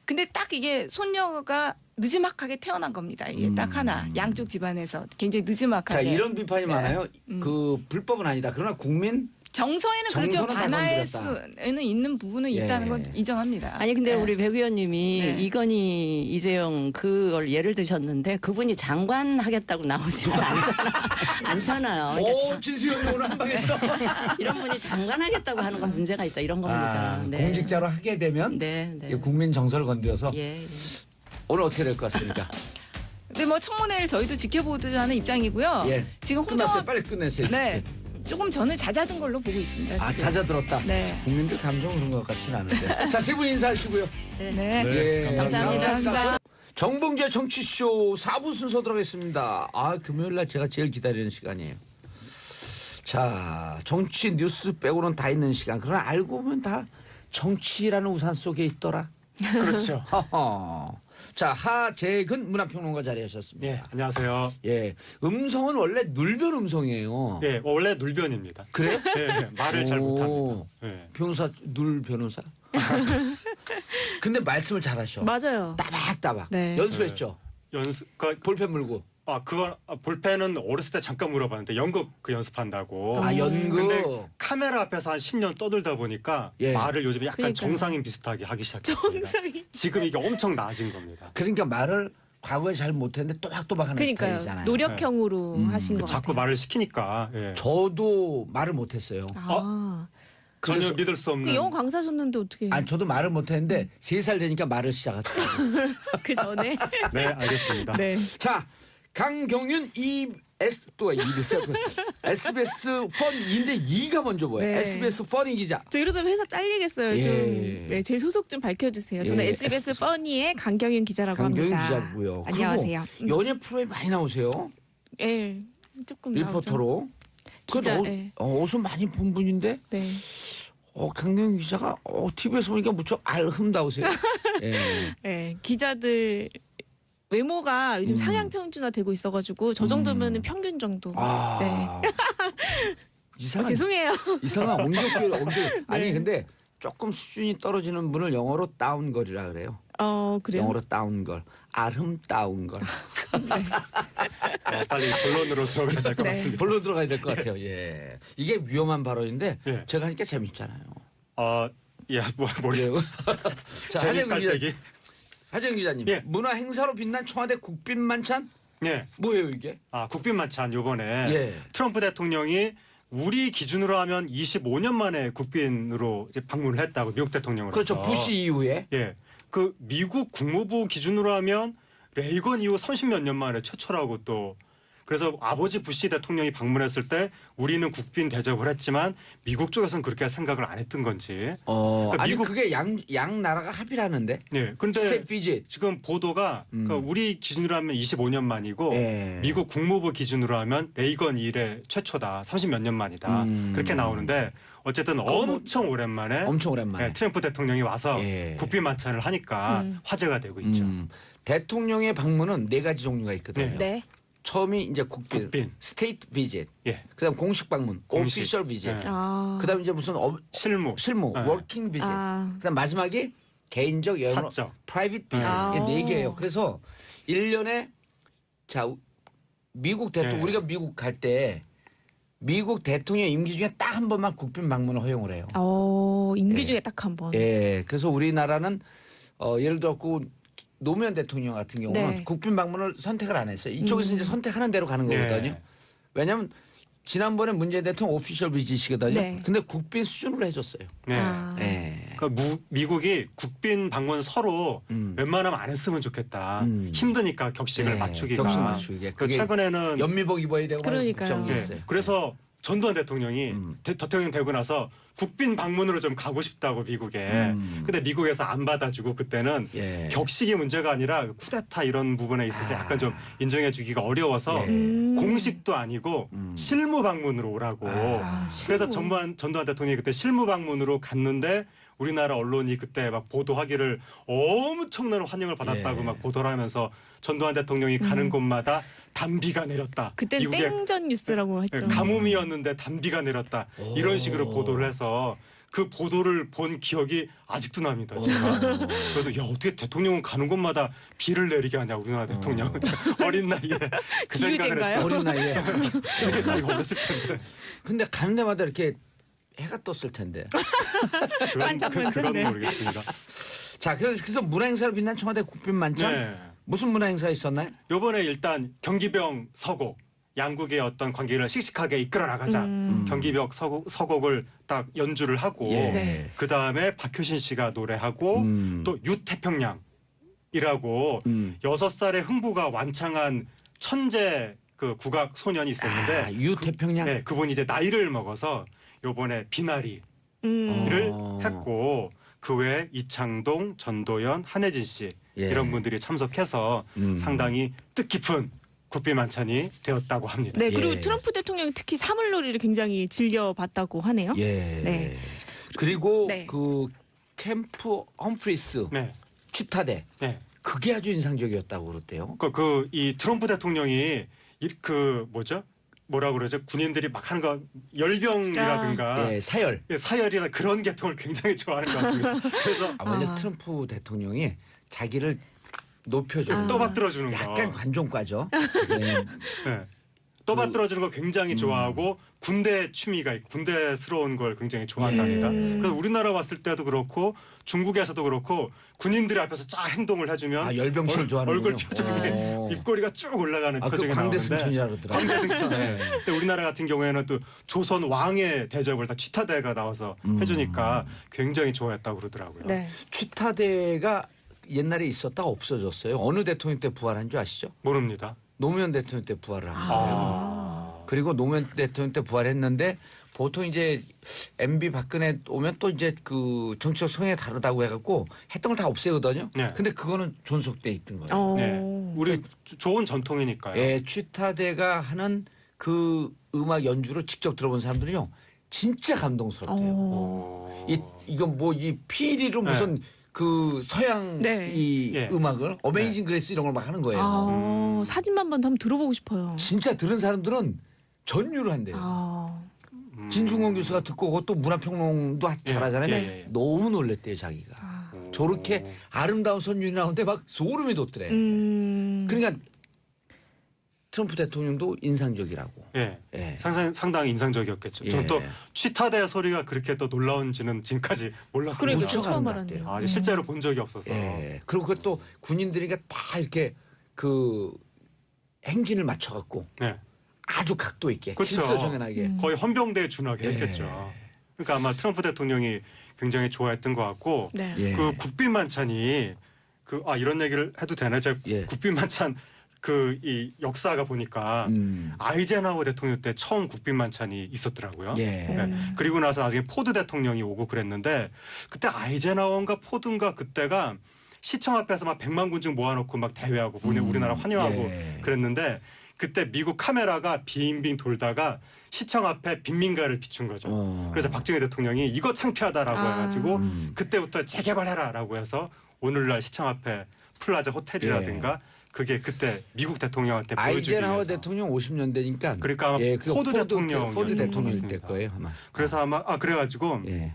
Speaker 5: 근데 딱 이게 손녀가 느지막하게 태어난 겁니다. 이게 딱 하나. 양쪽 집안에서 굉장히
Speaker 1: 자,
Speaker 5: 느지막하게.
Speaker 1: 이런 비판이
Speaker 5: 네.
Speaker 1: 많아요. 그 불법은 아니다. 그러나 국민
Speaker 5: 정서에는 그렇죠.
Speaker 1: 정서는 다
Speaker 5: 반할
Speaker 1: 건드렸다.
Speaker 5: 수는 있는 부분은
Speaker 1: 예.
Speaker 5: 있다는 건 인정합니다.
Speaker 3: 아니 근데
Speaker 5: 네.
Speaker 3: 우리 백 의원님이
Speaker 5: 네.
Speaker 3: 이건희 이재용 그걸 예를 드셨는데 그분이 장관 하겠다고 나오지는 않잖아요. 그러니까
Speaker 1: 진수현이 오늘 한 방 했어.
Speaker 3: 이런 분이 장관 하겠다고 하는 건 문제가 있다 이런 겁니다. 네.
Speaker 1: 공직자로 하게 되면
Speaker 3: 네.
Speaker 1: 이 국민 정서를 건드려서
Speaker 3: 예.
Speaker 1: 오늘 어떻게 될 것 같습니까?
Speaker 5: 근데 뭐 청문회를 저희도 지켜보자는 입장이고요.
Speaker 1: 예.
Speaker 5: 지금
Speaker 1: 끝났어요.
Speaker 5: 홍정학
Speaker 1: 빨리 끝내세요.
Speaker 5: 네. 조금 저는 잦아든 걸로 보고 있습니다.
Speaker 1: 아,
Speaker 5: 지금.
Speaker 1: 잦아들었다.
Speaker 5: 네.
Speaker 1: 국민들 감정 그런 것 같지는 않은데. 자, 세 분 인사하시고요.
Speaker 5: 네.
Speaker 4: 네,
Speaker 3: 감사합니다.
Speaker 5: 감사합니다.
Speaker 1: 정봉재 정치쇼 4부 순서 들어가겠습니다. 아, 금요일 날 제가 제일 기다리는 시간이에요. 자, 정치 뉴스 빼고는 다 있는 시간. 그러나 알고 보면 다 정치라는 우산 속에 있더라.
Speaker 6: 그렇죠.
Speaker 1: 허허. 자, 하재근 문화평론가 자리하셨습니다.
Speaker 6: 예, 안녕하세요.
Speaker 1: 예, 음성은 원래 눌변 음성이에요.
Speaker 6: 예, 원래 눌변입니다.
Speaker 1: 그래요?
Speaker 6: 예, 말을 잘
Speaker 1: 오.
Speaker 6: 못합니다. 예.
Speaker 1: 변호사 눌 변호사. 근데 말씀을 잘하셔.
Speaker 7: 맞아요.
Speaker 1: 따박따박.
Speaker 7: 네.
Speaker 1: 연습했죠. 볼펜 물고.
Speaker 6: 그건 볼펜은 어렸을 때 잠깐 물어봤는데 연극 그 연습한다고.
Speaker 1: 아, 연극.
Speaker 6: 근데 카메라 앞에서 한 10년 떠들다 보니까
Speaker 1: 예.
Speaker 6: 말을 요즘에 약간
Speaker 7: 그러니까요.
Speaker 6: 정상인 비슷하게 하기 시작했습니다.
Speaker 7: 정상이.
Speaker 6: 지금 이게 엄청 나아진 겁니다.
Speaker 1: 그러니까 말을 과거에 잘 못했는데 또박또박하는
Speaker 7: 그러니까요.
Speaker 1: 스타일이잖아요.
Speaker 7: 노력형으로 하신 것
Speaker 6: 자꾸
Speaker 7: 같아요.
Speaker 6: 말을 시키니까 예.
Speaker 1: 저도 말을 못했어요.
Speaker 7: 아,
Speaker 6: 전혀
Speaker 1: 그래서-
Speaker 6: 믿을 수 없는.
Speaker 7: 그 영어 강사셨는데 어떻게?
Speaker 1: 아니 저도 말을 못했는데 3살 되니까 말을 시작하더라고요.
Speaker 7: 그 전에.
Speaker 6: 네, 알겠습니다.
Speaker 7: 네.
Speaker 1: 자, 강경윤 SBS 펀인데 2가 먼저 뭐예요?
Speaker 7: 네.
Speaker 1: SBS 펀이 기자.
Speaker 7: 저 이러다 회사 잘리겠어요.
Speaker 1: 예.
Speaker 7: 좀 네, 제 소속 좀 밝혀주세요. 저는
Speaker 1: 예.
Speaker 7: SBS 퍼니의 강경윤 기자라고
Speaker 1: 강경윤
Speaker 7: 합니다.
Speaker 1: 기자고요.
Speaker 7: 안녕하세요.
Speaker 1: 그리고 연예 프로에 많이 나오세요.
Speaker 7: 예, 조금
Speaker 1: 리포터로.
Speaker 7: 기자,
Speaker 1: 그건
Speaker 7: 예.
Speaker 1: 어디서 많이 본 분인데
Speaker 7: 나오죠. 네.
Speaker 1: 강경윤 기자가 TV에서 보니까 무척 알흠다우세요. 예.
Speaker 7: 네, 기자들 외모가 요즘 상향 평준화되고 있어가지고 저 정도면은 평균 정도. 네.
Speaker 1: 이상한
Speaker 7: 죄송해요.
Speaker 1: 이상한 옹격교 아니 근데 조금 수준이 떨어지는 분을 영어로 다운걸이라 그래요.
Speaker 7: 그래요.
Speaker 1: 영어로 다운걸, 아름다운 걸.
Speaker 6: 빨리 본론으로 들어가야 될 것
Speaker 7: 네.
Speaker 6: 같습니다.
Speaker 1: 본론 들어가야 될 것 같아요. 예, 이게 위험한 발언인데
Speaker 6: 예.
Speaker 1: 제가 하니까 재밌잖아요.
Speaker 6: 모르겠어요.
Speaker 1: 자,
Speaker 6: 재미 깔때기.
Speaker 1: 하정 기자님,
Speaker 6: 예.
Speaker 1: 문화 행사로 빛난 청와대 국빈 만찬
Speaker 6: 예.
Speaker 1: 뭐예요 이게?
Speaker 6: 국빈 만찬 요번에
Speaker 1: 예.
Speaker 6: 트럼프 대통령이 우리 기준으로 하면 25년 만에 국빈으로 이제 방문을 했다고 미국 대통령으로서.
Speaker 1: 그렇죠. 부시 이후에.
Speaker 6: 예. 그 미국 국무부 기준으로 하면 레이건 이후 30몇 년 만에 최초라고 또 그래서 아버지 부시 대통령이 방문했을 때 우리는 국빈 대접을 했지만 미국 쪽에서는 그렇게 생각을 안 했던 건지. 그러니까
Speaker 1: 아니 그게 양 나라가 합의를 하는데.
Speaker 6: 네. 근데
Speaker 1: 스테이트 비짓.
Speaker 6: 지금 보도가 그러니까 우리 기준으로 하면 25년 만이고
Speaker 1: 예.
Speaker 6: 미국 국무부 기준으로 하면 레이건 이래 최초다. 30몇 년 만이다. 그렇게 나오는데 어쨌든 엄청 오랜만에
Speaker 1: 엄청 오랜만에.
Speaker 6: 네, 트럼프 대통령이 와서
Speaker 1: 예.
Speaker 6: 국빈 만찬을 하니까 화제가 되고 있죠.
Speaker 1: 대통령의 방문은 4가지 종류가 있거든요.
Speaker 7: 네.
Speaker 1: 처음이 이제 국빈. 스테이트 비짓.
Speaker 6: 예.
Speaker 1: 그다음 공식 방문,
Speaker 6: 공식.
Speaker 1: 오피셜 비짓.
Speaker 6: 예.
Speaker 1: 그다음 이제 무슨
Speaker 6: 실무.
Speaker 1: 실무,
Speaker 6: 네.
Speaker 1: 워킹 비짓.
Speaker 7: 아.
Speaker 1: 그다음 마지막이 개인적 여러
Speaker 6: 사적.
Speaker 1: 프라이빗 비짓.
Speaker 7: 아.
Speaker 1: 이게 4개예요. 그래서 1년에 자 미국 대통령
Speaker 6: 네.
Speaker 1: 우리가 미국 갈 때 미국 대통령 임기 중에 딱 한 번만 국빈 방문을 허용을 해요.
Speaker 7: 임기
Speaker 1: 예.
Speaker 7: 중에 딱 한 번.
Speaker 1: 예. 그래서 우리나라는 예를 들어 노무현 대통령 같은 경우는
Speaker 7: 네.
Speaker 1: 국빈 방문을 선택을 안 했어요. 이쪽에서 이제 선택하는 대로 가는 거거든요.
Speaker 6: 예.
Speaker 1: 왜냐하면 지난번에 문재인 대통령 오피셜 비짓이거든요.
Speaker 7: 네.
Speaker 1: 근데 국빈 수준으로 해줬어요.
Speaker 6: 네.
Speaker 7: 아.
Speaker 1: 예.
Speaker 6: 그러니까 미국이 국빈 방문 서로 웬만하면 안 했으면 좋겠다. 힘드니까 격식을
Speaker 1: 예,
Speaker 6: 맞추기가.
Speaker 1: 격식 맞추기가.
Speaker 6: 그 최근에는
Speaker 1: 연미복 입어야 되고
Speaker 7: 그러니까요.
Speaker 1: 걱정했어요.
Speaker 6: 그래서 전두환 대통령이 대통령 되고 나서 국빈 방문으로 좀 가고 싶다고 미국에. 근데 미국에서 안 받아주고 그때는
Speaker 1: 예.
Speaker 6: 격식이 문제가 아니라 쿠데타 이런 부분에 있어서 약간 좀 인정해주기가 어려워서
Speaker 1: 예.
Speaker 6: 공식도 아니고 실무 방문으로 오라고. 그래서 전두환 대통령이 그때 실무 방문으로 갔는데 우리나라 언론이 그때 막 보도하기를 엄청난 환영을 받았다고
Speaker 1: 예.
Speaker 6: 막 보도를 하면서 전두환 대통령이 가는 곳마다 단비가 내렸다.
Speaker 7: 그때
Speaker 6: 미국의
Speaker 7: 땡전 뉴스라고 했죠.
Speaker 6: 가뭄이었는데 단비가 내렸다. 이런 식으로 보도를 해서 그 보도를 본 기억이 아직도 납니다. 제가. 그래서 야 어떻게 대통령은 가는 곳마다 비를 내리게 하냐 우리나라 대통령. 어린 나이에 그 생각을
Speaker 7: 기우제인가요?
Speaker 6: 했던.
Speaker 1: 어린 나이에.
Speaker 6: 되게 나이 어렸을 텐데.
Speaker 1: 근데 가는 데마다 이렇게 해가 떴을 텐데.
Speaker 6: 그건 모르겠습니다.
Speaker 1: 자, 그래서 문화 행사로 빛난 청와대 국빈 만찬.
Speaker 6: 네.
Speaker 1: 무슨 문화 행사 있었나요?
Speaker 6: 요번에 일단 경기병 서곡 양국의 어떤 관계를 씩씩하게 이끌어 나가자. 경기병 서곡을 딱 연주를 하고
Speaker 1: 예.
Speaker 7: 네.
Speaker 6: 그 다음에 박효신 씨가 노래하고 또 유태평양이라고 6살의 흥부가 완창한 천재 그 국악 소년이 있었는데
Speaker 1: 유태평양.
Speaker 6: 네, 그분이 이제 나이를 먹어서 요번에 비나리를 했고 그 외에 이창동, 전도연, 한혜진 씨
Speaker 1: 예.
Speaker 6: 이런 분들이 참석해서 상당히 뜻깊은 국빈 만찬이 되었다고 합니다.
Speaker 7: 네, 그리고
Speaker 1: 예.
Speaker 7: 트럼프 대통령이 특히 사물놀이를 굉장히 즐겨봤다고 하네요.
Speaker 1: 예.
Speaker 7: 네.
Speaker 1: 그리고
Speaker 7: 네.
Speaker 1: 그 캠프 험프리스
Speaker 6: 네,
Speaker 1: 취타대
Speaker 6: 네.
Speaker 1: 그게 아주 인상적이었다고 그랬대요.
Speaker 6: 이 트럼프 대통령이 뭐라 그러죠? 군인들이 막 하는 거 열병이라든가
Speaker 1: 예, 사열.
Speaker 6: 사열이나 그런 계통을 굉장히 좋아하는 것 같습니다. 그래서
Speaker 1: 원래 트럼프 대통령이 자기를 높여주는
Speaker 6: 떠받들어주는 거.
Speaker 1: 약간 관종과죠. 네.
Speaker 6: 네. 떠받들어주는 거 굉장히 좋아하고 군대 취미가 있고 군대스러운 걸 굉장히 좋아한답니다. 그래서 우리나라 왔을 때도 그렇고 중국에서도 그렇고 군인들이 앞에서 쫙 행동을 해주면
Speaker 1: 열병식을 좋아하는군요.
Speaker 6: 얼굴 표정이 입꼬리가 쭉 올라가는
Speaker 1: 그
Speaker 6: 표정이 나오는데
Speaker 1: 광대승천이라고 그러더라고요.
Speaker 6: 광대승천. 네. 근데 우리나라 같은 경우에는 또 조선 왕의 대접을 다 취타대가 나와서 해주니까 굉장히 좋아했다고 그러더라고요.
Speaker 7: 네.
Speaker 1: 취타대가 옛날에 있었다가 없어졌어요. 어느 대통령 때 부활한 줄 아시죠?
Speaker 6: 모릅니다.
Speaker 1: 노무현 대통령 때 부활을 한 거예요. 그리고 노무현 대통령 때 부활했는데 보통 이제 MB 박근혜 오면 또 이제 그 정치적 성향이 다르다고 해갖고 했던 걸 다 없애거든요.
Speaker 6: 네.
Speaker 1: 근데 그거는 존속돼 있던 거예요.
Speaker 6: 네. 우리 좋은 전통이니까요.
Speaker 1: 예, 취타대가 하는 그 음악 연주를 직접 들어본 사람들은요, 진짜 감동스럽대요.
Speaker 6: 오.
Speaker 1: 이건 뭐 이 피리로 무슨 그 서양
Speaker 7: 네.
Speaker 1: 이
Speaker 6: 예.
Speaker 1: 음악을 어메이징 그레이스 이런 걸 막 하는 거예요.
Speaker 7: 사진만 봐도 한번 들어보고 싶어요.
Speaker 1: 진짜 들은 사람들은 전율을 한대요. 진중권 교수가 듣고 그것도 문화평론도 잘하잖아요.
Speaker 6: 예.
Speaker 1: 너무 놀랬대요 자기가. 저렇게 아름다운 선율이 나오는데 막 소름이 돋더래. 그러니까 트럼프 대통령도 인상적이라고.
Speaker 6: 예.
Speaker 1: 예.
Speaker 6: 상당히 인상적이었겠죠.
Speaker 1: 예.
Speaker 6: 저는 또 취타대 소리가 그렇게 또 놀라운지는 지금까지 몰랐습니다.
Speaker 7: 그래도
Speaker 1: 무척
Speaker 7: 처음
Speaker 1: 아름답대요.
Speaker 7: 알았네요.
Speaker 6: 실제로 본 적이 없어서.
Speaker 1: 예. 그리고 그것도 군인들이니까 다 이렇게 그 행진을 맞춰갖고
Speaker 6: 네.
Speaker 1: 아주 각도 있게
Speaker 6: 그렇죠.
Speaker 1: 질서정연하게.
Speaker 6: 거의 헌병대에 준하게
Speaker 1: 예.
Speaker 6: 했겠죠. 그러니까 아마 트럼프 대통령이 굉장히 좋아했던 것 같고
Speaker 7: 네.
Speaker 1: 예.
Speaker 6: 그 국빈 만찬이 이런 얘기를 해도 되나? 제가
Speaker 1: 예.
Speaker 6: 국빈 만찬 이 역사가 보니까 아이젠하워 대통령 때 처음 국빈 만찬이 있었더라고요.
Speaker 1: 예.
Speaker 6: 네. 그리고 나서 나중에 포드 대통령이 오고 그랬는데 그때 아이젠하워인가 포드인가 그때가 시청 앞에서 막 100만 군중 모아놓고 막 대회하고 우리나라 환영하고
Speaker 1: 예.
Speaker 6: 그랬는데 그때 미국 카메라가 빙빙 돌다가 시청 앞에 빈민가를 비춘 거죠. 그래서 박정희 대통령이 이거 창피하다라고 해가지고 그때부터 재개발해라라고 해서 오늘날 시청 앞에 플라자 호텔이라든가 그게 그때 미국 대통령한테 보여주기
Speaker 1: 아이젠하워
Speaker 6: 위해서.
Speaker 1: 대통령 50년대니까
Speaker 6: 그러니까 아마 포드 대통령이
Speaker 1: 포드 대통령일
Speaker 6: 같습니다.
Speaker 1: 될 거예요 아마.
Speaker 6: 그래서 아마 그래가지고
Speaker 1: 예.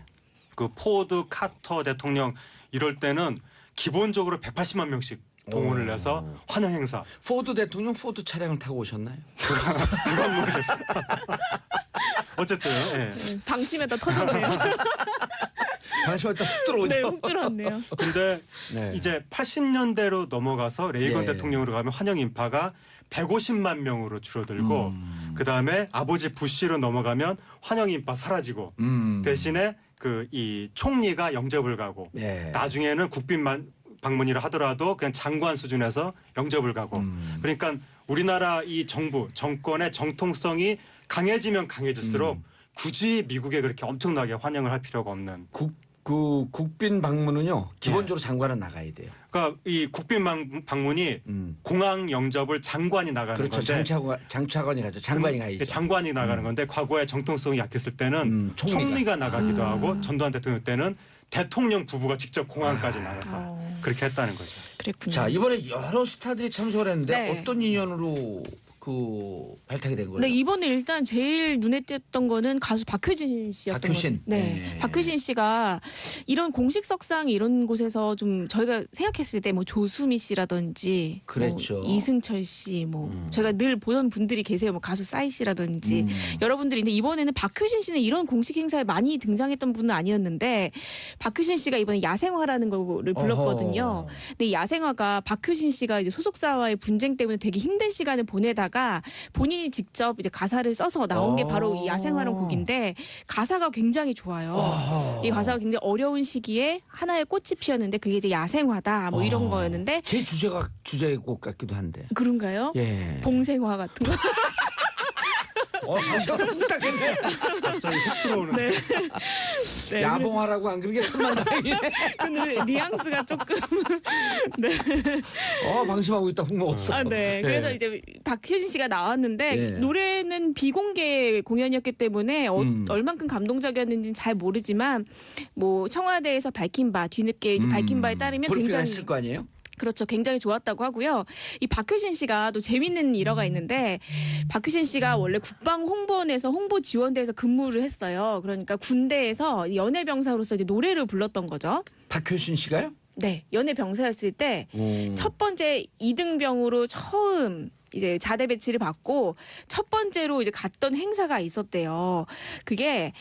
Speaker 6: 그 포드 카터 대통령 이럴 때는 기본적으로 180만 명씩 동원을 해서 환영 행사.
Speaker 1: 포드 대통령 포드 차량을 타고 오셨나요?
Speaker 6: 그건 모르겠어요. 어쨌든 예.
Speaker 7: 방심에다 터졌네요.
Speaker 1: 방심할 때훅 들어오죠.
Speaker 7: 네, 훅 들어왔네요.
Speaker 6: 근데
Speaker 1: 네.
Speaker 6: 이제 80년대로 넘어가서 레이건
Speaker 1: 예.
Speaker 6: 대통령으로 가면 환영 인파가 150만 명으로 줄어들고 그다음에 아버지 부시로 넘어가면 환영 인파 사라지고 대신에 이 총리가 영접을 가고
Speaker 1: 예.
Speaker 6: 나중에는 국빈 방문이라 하더라도 그냥 장관 수준에서 영접을 가고 그러니까 우리나라 이 정권의 정통성이 강해지면 강해질수록 굳이 미국에 그렇게 엄청나게 환영을 할 필요가 없는.
Speaker 1: 국빈 방문은요 기본적으로 장관은 나가야 돼요.
Speaker 6: 그러니까 이 국빈 방문이 공항 영접을 장관이 나가는
Speaker 1: 그렇죠.
Speaker 6: 건데
Speaker 1: 장차관이 가죠. 장관이 가야죠.
Speaker 6: 장관이 나가는 건데 과거에 정통성이 약했을 때는 총리가 나가기도 하고 전두환 대통령 때는 대통령 부부가 직접 공항까지 나가서 그렇게 했다는 거죠.
Speaker 7: 그랬군요.
Speaker 1: 자 이번에 여러 스타들이 참석을 했는데
Speaker 7: 네.
Speaker 1: 어떤 인연으로 발탁이 된 거예요?
Speaker 7: 네, 이번에 일단 제일 눈에 띄었던 거는 가수 박효신 씨였던
Speaker 1: 박효신.
Speaker 7: 것 같아요. 네.
Speaker 1: 네.
Speaker 7: 박효신 씨가 이런 공식석상 이런 곳에서 좀 저희가 생각했을 때 뭐 조수미 씨라든지
Speaker 1: 그랬죠.
Speaker 7: 뭐 이승철 씨 뭐 저희가 늘 보던 분들이 계세요. 뭐 가수 싸이 씨라든지 여러분들이 있는데 이번에는 박효신 씨는 이런 공식 행사에 많이 등장했던 분은 아니었는데 박효신 씨가 이번에 야생화라는 거를 불렀거든요.
Speaker 1: 어허.
Speaker 7: 근데 이 야생화가 박효신 씨가 이제 소속사와의 분쟁 때문에 되게 힘든 시간을 보내다가 본인이 직접 이제 가사를 써서 나온 게 바로 이 야생화라는 곡인데 가사가 굉장히 좋아요. 이 가사가 굉장히 어려운 시기에 하나의 꽃이 피었는데 그게 이제 야생화다 뭐 이런 거였는데
Speaker 1: 제 주제곡 같기도 한데.
Speaker 7: 그런가요?
Speaker 1: 예.
Speaker 7: 봉생화 같은 거.
Speaker 1: 부탁했네.
Speaker 6: 갑자기 훅 들어오는데.
Speaker 7: 네,
Speaker 1: 야봉화라고 안 그런 게 천만 다행이네.
Speaker 7: 근데 뉘앙스가 조금 네.
Speaker 1: 방심하고 있다 훅 먹었어.
Speaker 7: 아, 네. 그래서 이제 박효신 씨가 나왔는데
Speaker 1: 예.
Speaker 7: 노래는 비공개 공연이었기 때문에 얼만큼 감동적이었는지는 잘 모르지만 뭐 청와대에서 밝힌 바 뒤늦게 이제 밝힌 바에 따르면
Speaker 1: 브리핑
Speaker 7: 굉장히
Speaker 1: 했을 거 아니에요?
Speaker 7: 그렇죠. 굉장히 좋았다고 하고요. 이 박효신 씨가 또 재밌는 일화가 있는데 박효신 씨가 원래 국방홍보원에서 홍보지원대에서 근무를 했어요. 그러니까 군대에서 연예병사로서 이제 노래를 불렀던 거죠.
Speaker 1: 박효신 씨가요?
Speaker 7: 네. 연예병사였을 때 첫 번째 2등병으로 처음 이제 자대 배치를 받고 첫 번째로 이제 갔던 행사가 있었대요. 그게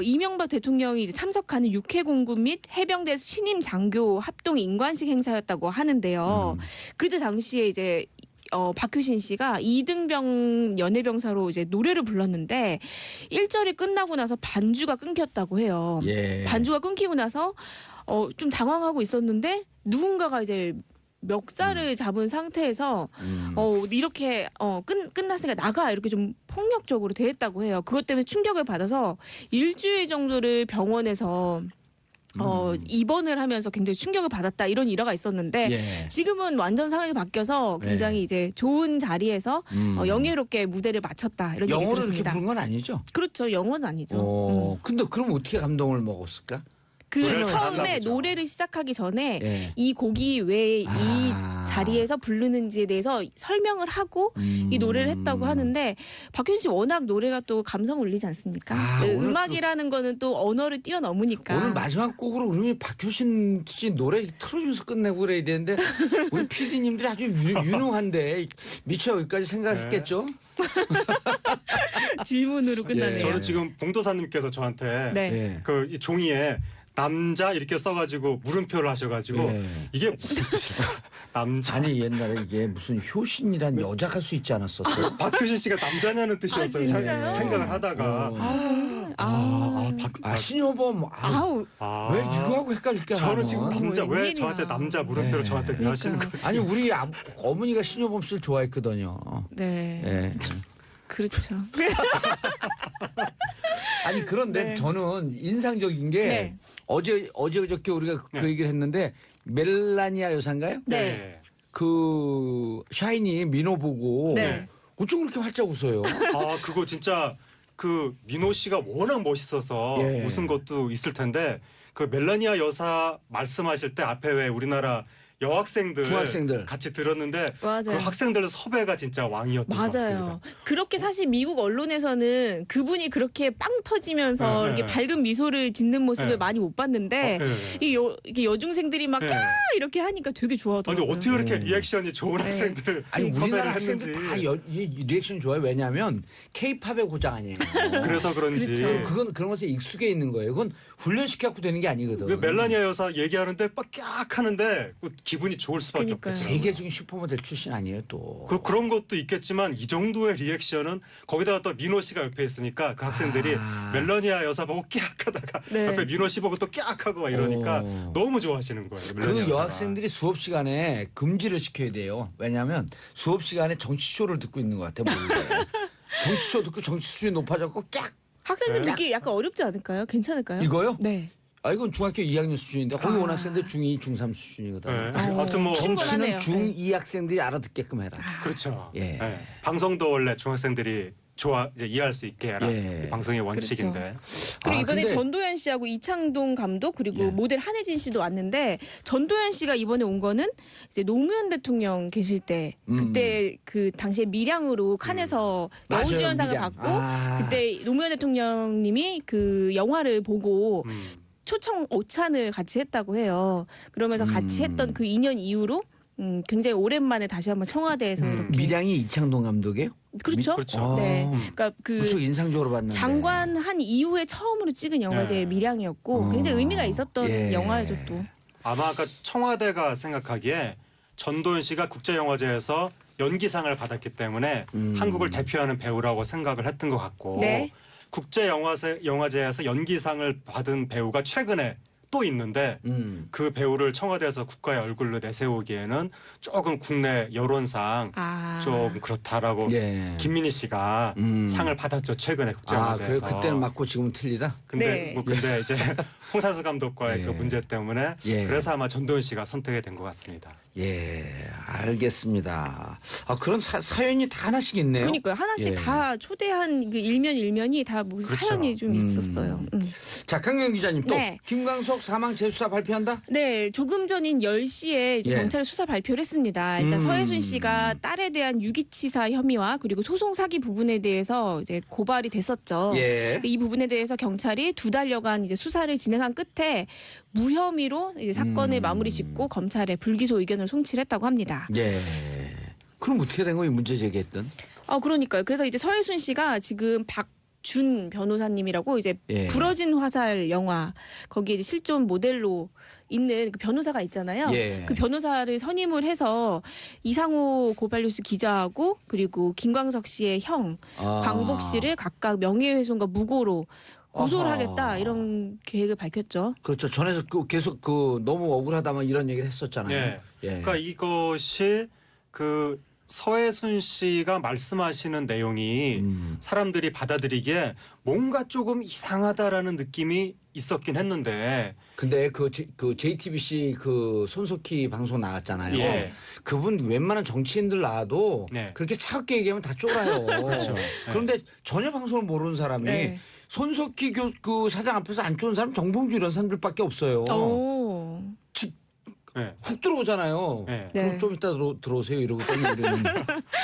Speaker 7: 이명박 대통령이 이제 참석하는 육해공군 및 해병대 신임 장교 합동 인관식 행사였다고 하는데요. 그때 당시에 이제 박효신 씨가 2등병 연예병사로 이제 노래를 불렀는데 1절이 끝나고 나서 반주가 끊겼다고 해요.
Speaker 1: 예.
Speaker 7: 반주가 끊기고 나서 좀 당황하고 있었는데 누군가가 이제 멱살을 잡은 상태에서 이렇게 끝났으니까 나가 이렇게 좀 폭력적으로 대했다고 해요. 그것 때문에 충격을 받아서 일주일 정도를 병원에서 입원을 하면서 굉장히 충격을 받았다 이런 일화가 있었는데
Speaker 1: 예.
Speaker 7: 지금은 완전 상황이 바뀌어서 굉장히 이제 좋은 자리에서 영예롭게 무대를 마쳤다 이런 얘기
Speaker 1: 영어를 이렇게
Speaker 7: 들었습니다.
Speaker 1: 부른 건 아니죠?
Speaker 7: 그렇죠. 영어는 아니죠.
Speaker 1: 근데 그럼 어떻게 감동을 먹었을까?
Speaker 7: 그
Speaker 6: 노래를
Speaker 7: 처음에
Speaker 6: 잘하나 보죠.
Speaker 7: 노래를 시작하기 전에
Speaker 1: 예.
Speaker 7: 이 곡이 왜 이
Speaker 1: 아.
Speaker 7: 자리에서 부르는지에 대해서 설명을 하고 이 노래를 했다고 하는데 박효신 씨 워낙 노래가 또 감성 울리지 않습니까?
Speaker 1: 아,
Speaker 7: 그
Speaker 1: 오늘
Speaker 7: 음악이라는 거는 또 언어를 뛰어넘으니까.
Speaker 1: 오늘 마지막 곡으로 그러면 박효신 씨 노래 틀어주면서 끝내고 그래야 되는데 우리 PD님들이 아주 유능한데 미처 여기까지 생각했겠죠?
Speaker 7: 질문으로 끝나네요.
Speaker 6: 저는 지금 봉도사님께서 저한테
Speaker 7: 네.
Speaker 1: 예.
Speaker 6: 그 이 종이에 남자 이렇게 써가지고 물음표를 하셔가지고
Speaker 1: 예.
Speaker 6: 이게 무슨 뜻일까? 남자.
Speaker 1: 아니 옛날에 이게 무슨 효신이란 여자가 할 수 있지 않았었어요?
Speaker 6: 박효신 씨가 남자냐는 뜻이었어요.
Speaker 7: 진짜요?
Speaker 6: 생각을 하다가.
Speaker 1: 신효범
Speaker 7: 아우.
Speaker 1: 왜 이거하고 헷갈릴까?
Speaker 6: 저는 지금 남자 왜
Speaker 7: 웬일이야.
Speaker 6: 저한테 남자 물음표를
Speaker 1: 네.
Speaker 6: 저한테 왜 하시는 거지?
Speaker 1: 아니 우리 어머니가 신효범 씨를 좋아했거든요.
Speaker 7: 네.
Speaker 1: 예.
Speaker 7: 그렇죠.
Speaker 1: 아니 그런데
Speaker 7: 네.
Speaker 1: 저는 인상적인 게
Speaker 7: 네.
Speaker 1: 어제 그저께 우리가 그
Speaker 6: 네.
Speaker 1: 얘기를 했는데 멜라니아 여사인가요?
Speaker 7: 네.
Speaker 1: 그 샤이니 민호 보고
Speaker 7: 네.
Speaker 1: 어쩜 그렇게 활짝 웃어요?
Speaker 6: 아 그거 진짜 그 민호 씨가 워낙 멋있어서
Speaker 1: 예.
Speaker 6: 웃은 것도 있을 텐데 그 멜라니아 여사 말씀하실 때 앞에 왜 우리나라 여학생들
Speaker 1: 중학생들.
Speaker 6: 같이 들었는데
Speaker 7: 맞아요.
Speaker 6: 그 학생들 섭외가 진짜 왕이었던 것
Speaker 7: 맞아요.
Speaker 6: 같습니다.
Speaker 7: 그렇게 사실 미국 언론에서는 그분이 그렇게 빵 터지면서
Speaker 6: 네,
Speaker 7: 이렇게
Speaker 6: 네.
Speaker 7: 밝은 미소를 짓는 모습을
Speaker 6: 네.
Speaker 7: 많이 못 봤는데
Speaker 6: 네.
Speaker 7: 이게 여중생들이 막
Speaker 6: 네.
Speaker 7: 까 이렇게 하니까 되게
Speaker 6: 아니
Speaker 7: 좋아하더라고요.
Speaker 6: 어떻게 그렇게 리액션이 좋은
Speaker 7: 네.
Speaker 6: 학생들을
Speaker 1: 아니 우리나라
Speaker 6: 섭외를
Speaker 1: 학생들
Speaker 6: 했는지.
Speaker 1: 다 이 리액션 좋아요. 왜냐하면 K-팝의 고장 아니에요.
Speaker 6: 그래서 그런지
Speaker 7: 그렇죠.
Speaker 1: 그건 그런 것에 익숙해 있는 거예요. 그건 훈련시켜갖고 되는 게 아니거든.
Speaker 6: 그 멜라니아 여사 얘기하는데 빡 하는데 그 기분이 좋을 수밖에
Speaker 7: 그러니까요.
Speaker 6: 없겠죠.
Speaker 1: 세계 중에 슈퍼모델 출신 아니에요 또.
Speaker 6: 그런 것도 있겠지만 이 정도의 리액션은 거기다가 또 민호 씨가 옆에 있으니까 그 학생들이 멜라니아 여사 보고 깨악하다가
Speaker 7: 네.
Speaker 6: 옆에 민호 씨 보고 또 깨악하고 막 이러니까
Speaker 1: 오.
Speaker 6: 너무 좋아하시는 거예요. 멜라니아
Speaker 1: 그
Speaker 6: 여사가.
Speaker 1: 여학생들이 수업 시간에 금지를 시켜야 돼요. 왜냐하면 수업 시간에 정치쇼를 듣고 있는 것 같아. 몰래. 정치쇼 듣고 정치 수준이 높아졌고 깍
Speaker 7: 학생들
Speaker 6: 네.
Speaker 7: 듣기 약간 어렵지 않을까요? 괜찮을까요?
Speaker 1: 이거요?
Speaker 7: 네.
Speaker 1: 아 이건 중학교 2학년 수준인데 거기 온 학생들 중2, 중3 수준이거든.
Speaker 6: 네. 아무튼 뭐
Speaker 7: 충분하네요.
Speaker 1: 정치는 중2 학생들이 알아듣게끔 해라.
Speaker 6: 그렇죠.
Speaker 1: 예.
Speaker 6: 네. 방송도 원래 중학생들이 이제 이해할 수 있게 해라.
Speaker 1: 예.
Speaker 6: 이 방송의 원칙인데.
Speaker 7: 그리고 이번에
Speaker 1: 근데
Speaker 7: 전도연 씨하고 이창동 감독 그리고
Speaker 1: 예.
Speaker 7: 모델 한혜진 씨도 왔는데 전도연 씨가 이번에 온 거는 이제 노무현 대통령 계실 때 그때 그 당시에 밀양으로 칸에서
Speaker 1: 맞아요,
Speaker 7: 여우주연상을
Speaker 1: 밀양.
Speaker 7: 받고
Speaker 1: 아.
Speaker 7: 그때 노무현 대통령님이 그 영화를 보고
Speaker 6: 음.
Speaker 7: 초청 오찬을 같이 했다고 해요. 그러면서 같이 했던 그 인연 이후로 굉장히 오랜만에 다시 한번 청와대에서 이렇게
Speaker 1: 밀양이 이창동 감독이에요?
Speaker 7: 그렇죠.
Speaker 6: 그렇죠.
Speaker 7: 네,
Speaker 1: 어.
Speaker 7: 그러니까
Speaker 1: 무척
Speaker 7: 그
Speaker 1: 인상적으로 봤는데.
Speaker 7: 장관 한 이후에 처음으로 찍은 영화제
Speaker 6: 네.
Speaker 7: 밀양이었고 굉장히 의미가 있었던
Speaker 1: 예.
Speaker 7: 영화죠 또.
Speaker 6: 아마 아까 청와대가 생각하기에 전도연 씨가 국제영화제에서 연기상을 받았기 때문에 한국을 대표하는 배우라고 생각을 했던 것 같고
Speaker 7: 네.
Speaker 6: 국제영화제에서 연기상을 받은 배우가 최근에 또 있는데 그 배우를 청와대에서 국가의 얼굴로 내세우기에는 조금 국내 여론상
Speaker 7: 아.
Speaker 6: 좀 그렇다라고
Speaker 1: 예.
Speaker 6: 김민희 씨가 상을 받았죠 최근에
Speaker 1: 아,
Speaker 6: 국제영화제에서.
Speaker 1: 그래 그때는 맞고 지금은 틀리다.
Speaker 6: 근데
Speaker 7: 네.
Speaker 6: 근데 이제 홍사수 감독과의
Speaker 1: 예.
Speaker 6: 그 문제 때문에
Speaker 1: 예.
Speaker 6: 그래서 아마 전도연 씨가 선택이 된 것 같습니다.
Speaker 1: 예, 알겠습니다. 아, 그런 사연이 다 하나씩 있네요.
Speaker 7: 그러니까요. 하나씩
Speaker 1: 예.
Speaker 7: 다 초대한 그 일면이 다 무슨
Speaker 6: 그렇죠.
Speaker 7: 사연이 좀 있었어요.
Speaker 1: 자, 강경 기자님 또
Speaker 7: 네.
Speaker 1: 김광석 사망 재수사 발표한다?
Speaker 7: 네, 조금 전인 10시에 이제
Speaker 1: 예.
Speaker 7: 경찰이 수사 발표를 했습니다. 일단 서혜순 씨가 딸에 대한 유기치사 혐의와 그리고 소송 사기 부분에 대해서 이제 고발이 됐었죠.
Speaker 1: 예.
Speaker 7: 이 부분에 대해서 경찰이 2달여간 이제 수사를 진행한 끝에 무혐의로 이제 사건을 마무리 짓고 검찰에 불기소 의견을 송치했다고 합니다.
Speaker 1: 예. 그럼 어떻게 된 거예요? 문제 제기했던?
Speaker 7: 그러니까요. 그래서 이제 서혜순 씨가 지금 준 변호사님이라고 이제
Speaker 1: 예.
Speaker 7: 부러진 화살 영화 거기에 이제 실존 모델로 있는 그 변호사가 있잖아요.
Speaker 1: 예.
Speaker 7: 그 변호사를 선임을 해서 이상호 고발뉴스 기자하고 그리고 김광석 씨의 형 광복 씨를 각각 명예훼손과 무고로 고소를
Speaker 1: 아하.
Speaker 7: 하겠다 이런 계획을 밝혔죠.
Speaker 1: 그렇죠. 전에서 계속 너무 억울하다만 이런 얘기를 했었잖아요.
Speaker 6: 예.
Speaker 1: 예.
Speaker 6: 그러니까 이것이 그 서해순 씨가 말씀하시는 내용이 사람들이 받아들이기에 뭔가 조금 이상하다라는 느낌이 있었긴 했는데.
Speaker 1: 근데 그 JTBC 그 손석희 방송 나갔잖아요.
Speaker 6: 예.
Speaker 1: 그분 웬만한 정치인들 나와도
Speaker 6: 네.
Speaker 1: 그렇게 차갑게 얘기하면 다 쫄아요.
Speaker 6: 그렇죠.
Speaker 1: 그런데 전혀 방송을 모르는 사람이
Speaker 7: 네.
Speaker 1: 손석희 그 사장 앞에서 안 좋은 사람 정봉주 이런 사람들밖에 없어요.
Speaker 7: 오.
Speaker 6: 네.
Speaker 1: 훅 들어오잖아요.
Speaker 6: 네.
Speaker 7: 네.
Speaker 1: 그럼 좀 이따 들어오세요 이러고 또 우리는.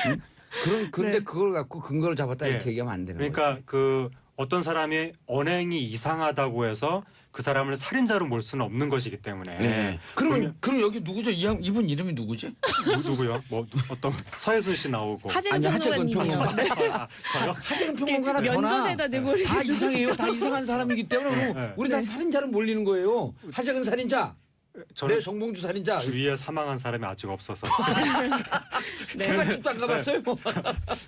Speaker 1: 응? 근데
Speaker 7: 네.
Speaker 1: 그걸 갖고 근거를 잡았다
Speaker 6: 네.
Speaker 1: 이렇게 얘기하면 안 되는 거예요.
Speaker 6: 그러니까 그 어떤 사람이 언행이 이상하다고 해서 그 사람을 살인자로 몰 수는 없는 것이기 때문에.
Speaker 1: 네. 그럼 여기 누구죠? 이분 이름이 누구지?
Speaker 6: 누구요? 뭐 어떤 서해순 씨 나오고.
Speaker 7: 하재근
Speaker 1: 하재근
Speaker 7: 평론가님.
Speaker 1: 평론가.
Speaker 6: 저요?
Speaker 1: 하재근 평론가나 저나
Speaker 7: 면전에다 대고
Speaker 1: 다 이상해요. 다 이상한 사람이기 때문에
Speaker 6: 네.
Speaker 1: 우리 다 살인자를 몰리는 거예요. 하재근 살인자,
Speaker 6: 저는
Speaker 1: 내 정봉주 살인자.
Speaker 6: 주위에 사망한 사람이 아직 없어서.
Speaker 1: 생각집도 안 가봤어요.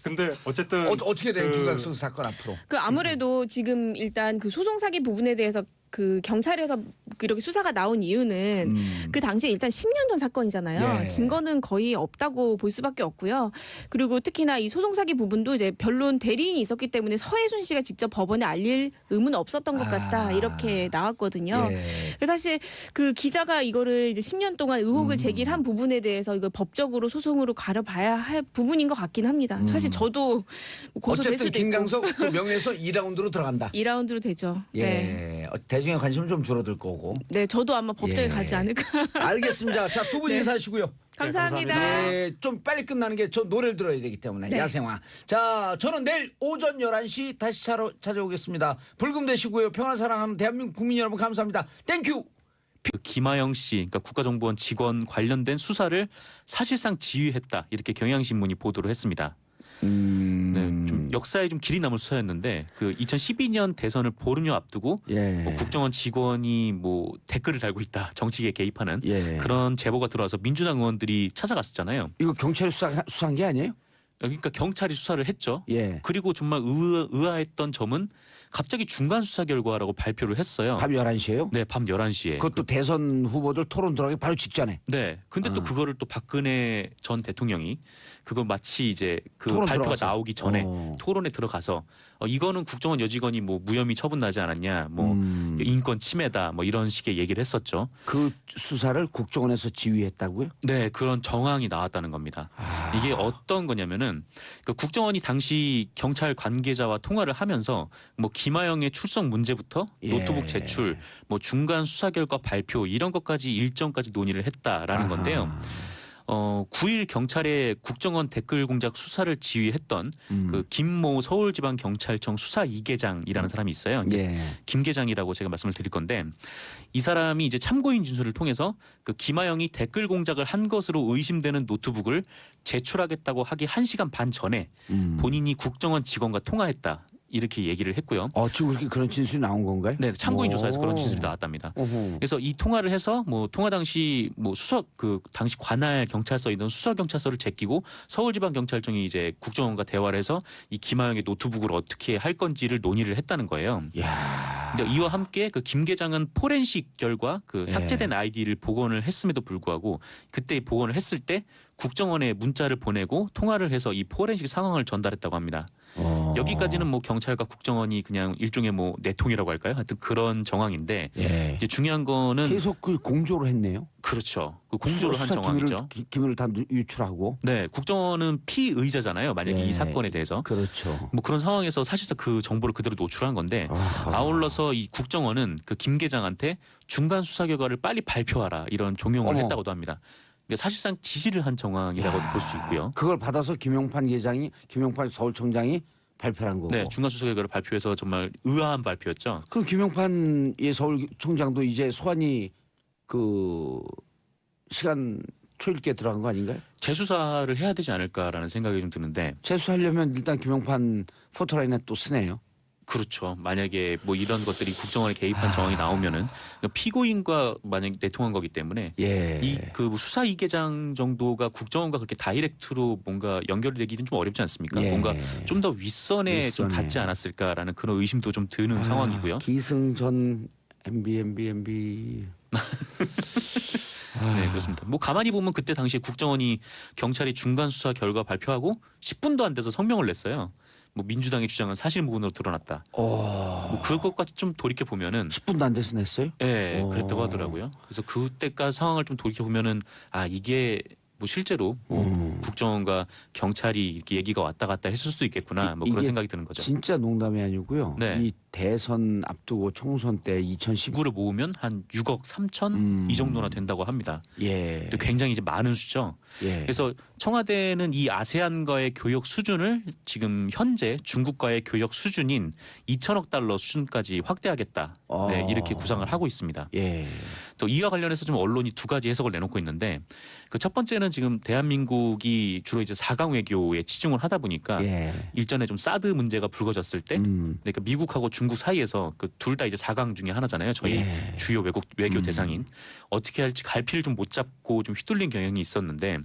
Speaker 6: 근데 어쨌든
Speaker 1: 어떻게 돼요?
Speaker 6: 그-
Speaker 1: 김각성 사건 앞으로.
Speaker 7: 그 아무래도 지금 일단 그 소송 사기 부분에 대해서 그 경찰에서 이렇게 수사가 나온 이유는 그 당시에 일단 10년 전 사건이잖아요.
Speaker 1: 예.
Speaker 7: 증거는 거의 없다고 볼 수밖에 없고요. 그리고 특히나 이 소송 사기 부분도 이제 변론 대리인이 있었기 때문에 서해순 씨가 직접 법원에 알릴 의무는 없었던 것 같다 이렇게 나왔거든요.
Speaker 1: 예.
Speaker 7: 그래서 사실 그 기자가 이거를 이제 10년 동안 의혹을 제기한 부분에 대해서 이걸 법적으로 소송으로 가려봐야 할 부분인 것 같긴 합니다. 사실 저도 고소될
Speaker 1: 어쨌든
Speaker 7: 수도 있고
Speaker 1: 김강석 그 명예훼손 2라운드로 들어간다.
Speaker 7: 2라운드로 되죠.
Speaker 1: 예.
Speaker 7: 네.
Speaker 1: 대중의 관심은 좀 줄어들 거고.
Speaker 7: 네, 저도 아마 법정에
Speaker 1: 예.
Speaker 7: 가지 않을까.
Speaker 1: 알겠습니다. 자, 두 분
Speaker 7: 네.
Speaker 1: 인사하시고요.
Speaker 7: 감사합니다.
Speaker 6: 감사합니다.
Speaker 1: 예, 좀 빨리 끝나는 게 저 노래를 들어야 되기 때문에
Speaker 7: 네.
Speaker 1: 야생화. 자, 저는 내일 오전 11시 다시 찾아오겠습니다. 불금 되시고요. 평화 사랑하는 대한민국 국민 여러분 감사합니다. 땡큐.
Speaker 2: 그 김하영 씨, 그러니까 국가정보원 직원 관련된 수사를 사실상 지휘했다 이렇게 경향신문이 보도를 했습니다. 네, 좀 역사에 좀 길이 남은 수사였는데 그 2012년 대선을 보름여 앞두고
Speaker 1: 예.
Speaker 2: 뭐 국정원 직원이 뭐 댓글을 달고 있다 정치계에 개입하는
Speaker 1: 예.
Speaker 2: 그런 제보가 들어와서 민주당 의원들이 찾아갔었잖아요.
Speaker 1: 이거 경찰이 수사한 게 아니에요?
Speaker 2: 그러니까 경찰이 수사를 했죠.
Speaker 1: 예.
Speaker 2: 그리고 정말 의아했던 점은 갑자기 중간 수사 결과라고 발표를 했어요.
Speaker 1: 밤 11시에요?
Speaker 2: 네, 밤 11시에.
Speaker 1: 그것도 대선 후보들 토론 들어가기 바로 직전에.
Speaker 2: 네. 근데 또 그거를 또 박근혜 전 대통령이 그거 마치 이제 그
Speaker 1: 토론
Speaker 2: 발표가
Speaker 1: 들어가서.
Speaker 2: 나오기 전에
Speaker 1: 어.
Speaker 2: 토론에 들어가서 이거는 국정원 여직원이 뭐 무혐의 처분나지 않았냐, 뭐 인권 침해다, 뭐 이런 식의 얘기를 했었죠.
Speaker 1: 그 수사를 국정원에서 지휘했다고요?
Speaker 2: 네, 그런 정황이 나왔다는 겁니다. 이게 어떤 거냐면은 그 국정원이 당시 경찰 관계자와 통화를 하면서 뭐 김하영의 출석 문제부터
Speaker 1: 예.
Speaker 2: 노트북 제출, 뭐 중간 수사 결과 발표 이런 것까지 일정까지 논의를 했다라는 건데요. 9일 경찰의 국정원 댓글 공작 수사를 지휘했던 그 김모 서울지방경찰청 수사 2계장이라는 사람이 있어요.
Speaker 1: 예.
Speaker 2: 김 계장이라고 제가 말씀을 드릴 건데 이 사람이 이제 참고인 진술을 통해서 그 김하영이 댓글 공작을 한 것으로 의심되는 노트북을 제출하겠다고 하기 1시간 반 전에 본인이 국정원 직원과 통화했다. 이렇게 얘기를 했고요.
Speaker 1: 지금 그렇게 그런 진술이 나온 건가요?
Speaker 2: 네, 참고인
Speaker 1: 오.
Speaker 2: 조사에서 그런 진술이 나왔답니다.
Speaker 1: 어허.
Speaker 2: 그래서 이 통화를 해서 뭐 통화 당시 뭐 당시 관할 경찰서에 있던 수서 경찰서를 제끼고 서울지방경찰청이 이제 국정원과 대화를 해서 이 김하영의 노트북을 어떻게 할 건지를 논의를 했다는 거예요.
Speaker 1: 야.
Speaker 2: 근데 이와 함께 그 김 계장은 포렌식 결과 그 삭제된 아이디를 복원을 했음에도 불구하고 그때 복원을 했을 때 국정원에 문자를 보내고 통화를 해서 이 포렌식 상황을 전달했다고 합니다. 여기까지는 뭐 경찰과 국정원이 그냥 일종의 뭐 내통이라고 할까요? 하여튼 그런 정황인데
Speaker 1: 예.
Speaker 2: 이제 중요한 거는
Speaker 1: 계속 그 공조를 했네요.
Speaker 2: 그렇죠. 그 공조를 한
Speaker 1: 수사
Speaker 2: 정황이죠.
Speaker 1: 기밀을 다 유출하고.
Speaker 2: 네, 국정원은 피의자잖아요. 만약에
Speaker 1: 예.
Speaker 2: 이 사건에 대해서.
Speaker 1: 그렇죠.
Speaker 2: 뭐 그런 상황에서 사실상 그 정보를 그대로 노출한 건데
Speaker 1: 아하.
Speaker 2: 아울러서 이 국정원은 그 김 계장한테 중간 수사 결과를 빨리 발표하라 이런 종용을
Speaker 1: 어머.
Speaker 2: 했다고도 합니다. 그러니까 사실상 지시를 한 정황이라고 볼 수 있고요.
Speaker 1: 그걸 받아서 김용판 서울청장이 발표한 거고.
Speaker 2: 네, 중간 수사 결과를 발표해서 정말 의아한 발표였죠.
Speaker 1: 그럼 김용판의 서울청장도 이제 소환이 그 시간 초일기에 들어간 거 아닌가요?
Speaker 2: 재수사를 해야 되지 않을까라는 생각이 좀 드는데
Speaker 1: 재수하려면 일단 김용판 포토라인에 또 쓰네요.
Speaker 2: 그렇죠. 만약에 뭐 이런 것들이 국정원에 개입한 정황이 나오면은 피고인과 만약 내통한 거기 때문에
Speaker 1: 예.
Speaker 2: 이 그 수사 2계장 정도가 국정원과 그렇게 다이렉트로 뭔가 연결이 되기는 좀 어렵지 않습니까?
Speaker 1: 예.
Speaker 2: 뭔가 좀 더 윗선에 좀
Speaker 1: 윗선에.
Speaker 2: 닿지 않았을까라는 그런 의심도 좀 드는 상황이고요.
Speaker 1: 기승전 MB
Speaker 2: 네, 그렇습니다. 뭐 가만히 보면 그때 당시에 국정원이 경찰이 중간 수사 결과 발표하고 10분도 안 돼서 성명을 냈어요. 뭐 민주당의 주장은 사실무근으로 드러났다. 뭐 그것까지 좀 돌이켜 보면은
Speaker 1: 10분도 안 돼서 냈어요?
Speaker 2: 네, 그랬다고 하더라고요. 그래서 그때까지 상황을 좀 돌이켜 보면은 아 이게 뭐 실제로 뭐 국정원과 경찰이 이렇게 얘기가 왔다 갔다 했을 수도 있겠구나. 뭐 그런 생각이 드는 거죠.
Speaker 1: 진짜 농담이 아니고요.
Speaker 2: 네.
Speaker 1: 이 대선 앞두고 총선 때 2019.
Speaker 2: 구를 모으면 한 6억 3천 이 정도나 된다고 합니다.
Speaker 1: 예.
Speaker 2: 또 굉장히 이제 많은 수죠.
Speaker 1: 예.
Speaker 2: 그래서 청와대는 이 아세안과의 교역 수준을 지금 현재 중국과의 교역 수준인 2천억 달러 수준까지 확대하겠다. 네, 이렇게 구상을 하고 있습니다.
Speaker 1: 예.
Speaker 2: 또 이와 관련해서 좀 언론이 두 가지 해석을 내놓고 있는데 그 첫 번째는 지금 대한민국이 주로 이제 4강 외교에 치중을 하다 보니까
Speaker 1: 예.
Speaker 2: 일전에 좀 사드 문제가 불거졌을 때 그러니까 미국하고 중국 사이에서 그 둘 다 이제 4강 중에 하나잖아요. 저희
Speaker 1: 예.
Speaker 2: 주요 외교 대상인 어떻게 할지 갈피를 좀 못 잡고 좀 휘둘린 경향이 있었는데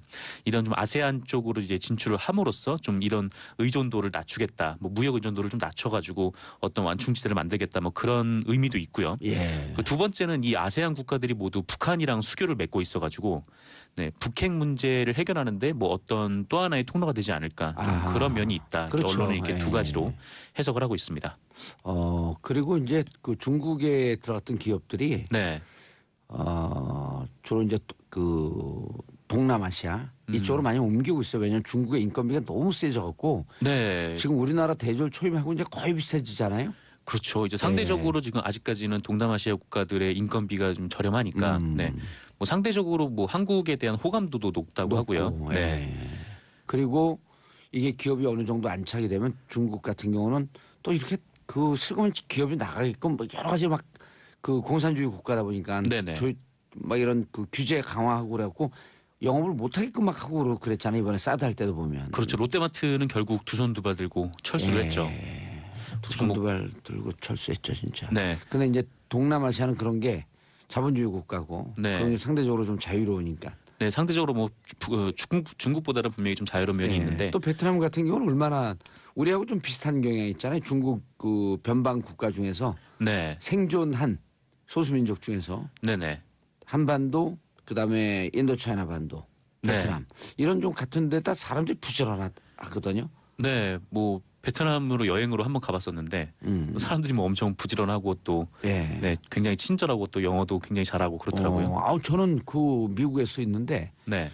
Speaker 2: 이런 좀 아세안 쪽으로 이제 진출을 함으로써 좀 이런 의존도를 낮추겠다. 뭐 무역 의존도를 좀 낮춰가지고 어떤 완충지대를 만들겠다. 뭐 그런 의미도 있고요.
Speaker 1: 예.
Speaker 2: 그 두 번째는 이 아세안 국가들이 모두 북한이랑 수교를 맺고 있어가지고 네, 북핵 문제를 해결하는데 뭐 어떤 또 하나의 통로가 되지 않을까 좀 그런 면이 있다.
Speaker 1: 그렇죠.
Speaker 2: 언론은 이렇게
Speaker 1: 예.
Speaker 2: 두 가지로 해석을 하고 있습니다.
Speaker 1: 그리고 이제 그 중국에 들어갔던 기업들이
Speaker 2: 네,
Speaker 1: 주로 이제 그 동남아시아 이쪽으로 많이 옮기고 있어요. 왜냐하면 중국의 인건비가 너무 세져갖고
Speaker 2: 네,
Speaker 1: 지금 우리나라 대졸 초임하고 이제 거의 비슷해지잖아요.
Speaker 2: 그렇죠. 이제 상대적으로 지금 아직까지는 동남아시아 국가들의 인건비가 좀 저렴하니까 네, 뭐 상대적으로 뭐 한국에 대한 호감도도 높다고 하고요. 네,
Speaker 1: 예. 그리고 이게 기업이 어느 정도 안착이 되면 중국 같은 경우는 또 이렇게 그 슬그머니 기업이 나가게끔 뭐 여러 가지 막 그 공산주의 국가다 보니까
Speaker 2: 네네.
Speaker 1: 막 이런 그 규제 강화하고 그래갖고 영업을 못 하게끔 막 하고 그랬잖아요. 이번에 사드 할 때도 보면.
Speaker 2: 그렇죠. 롯데마트는 결국 두 손 두 발 들고 철수를 했죠.
Speaker 1: 두 손 두 발 들고 철수했죠, 진짜.
Speaker 2: 네.
Speaker 1: 근데 이제 동남아시아는 그런 게 자본주의 국가고
Speaker 2: 네.
Speaker 1: 그런 게 상대적으로 좀 자유로우니까.
Speaker 2: 네, 상대적으로 뭐 중국보다는 분명히 좀 자유로운 면이 있는데
Speaker 1: 또 베트남 같은 경우는 얼마나 우리하고 좀 비슷한 경향이 있잖아요. 중국 그 변방 국가 중에서
Speaker 2: 네,
Speaker 1: 생존한 소수민족 중에서
Speaker 2: 네네.
Speaker 1: 한반도 그다음에 인도차이나 반도
Speaker 2: 네.
Speaker 1: 베트남 이런 좀 같은 데다 사람들이 부지런하거든요.
Speaker 2: 네, 뭐 베트남으로 여행으로 한번 가봤었는데 사람들이 뭐 엄청 부지런하고 또
Speaker 1: 예.
Speaker 2: 네, 굉장히 친절하고 또 영어도 굉장히 잘하고 그렇더라고요.
Speaker 1: 저는 그 미국에서 있는데
Speaker 2: 네,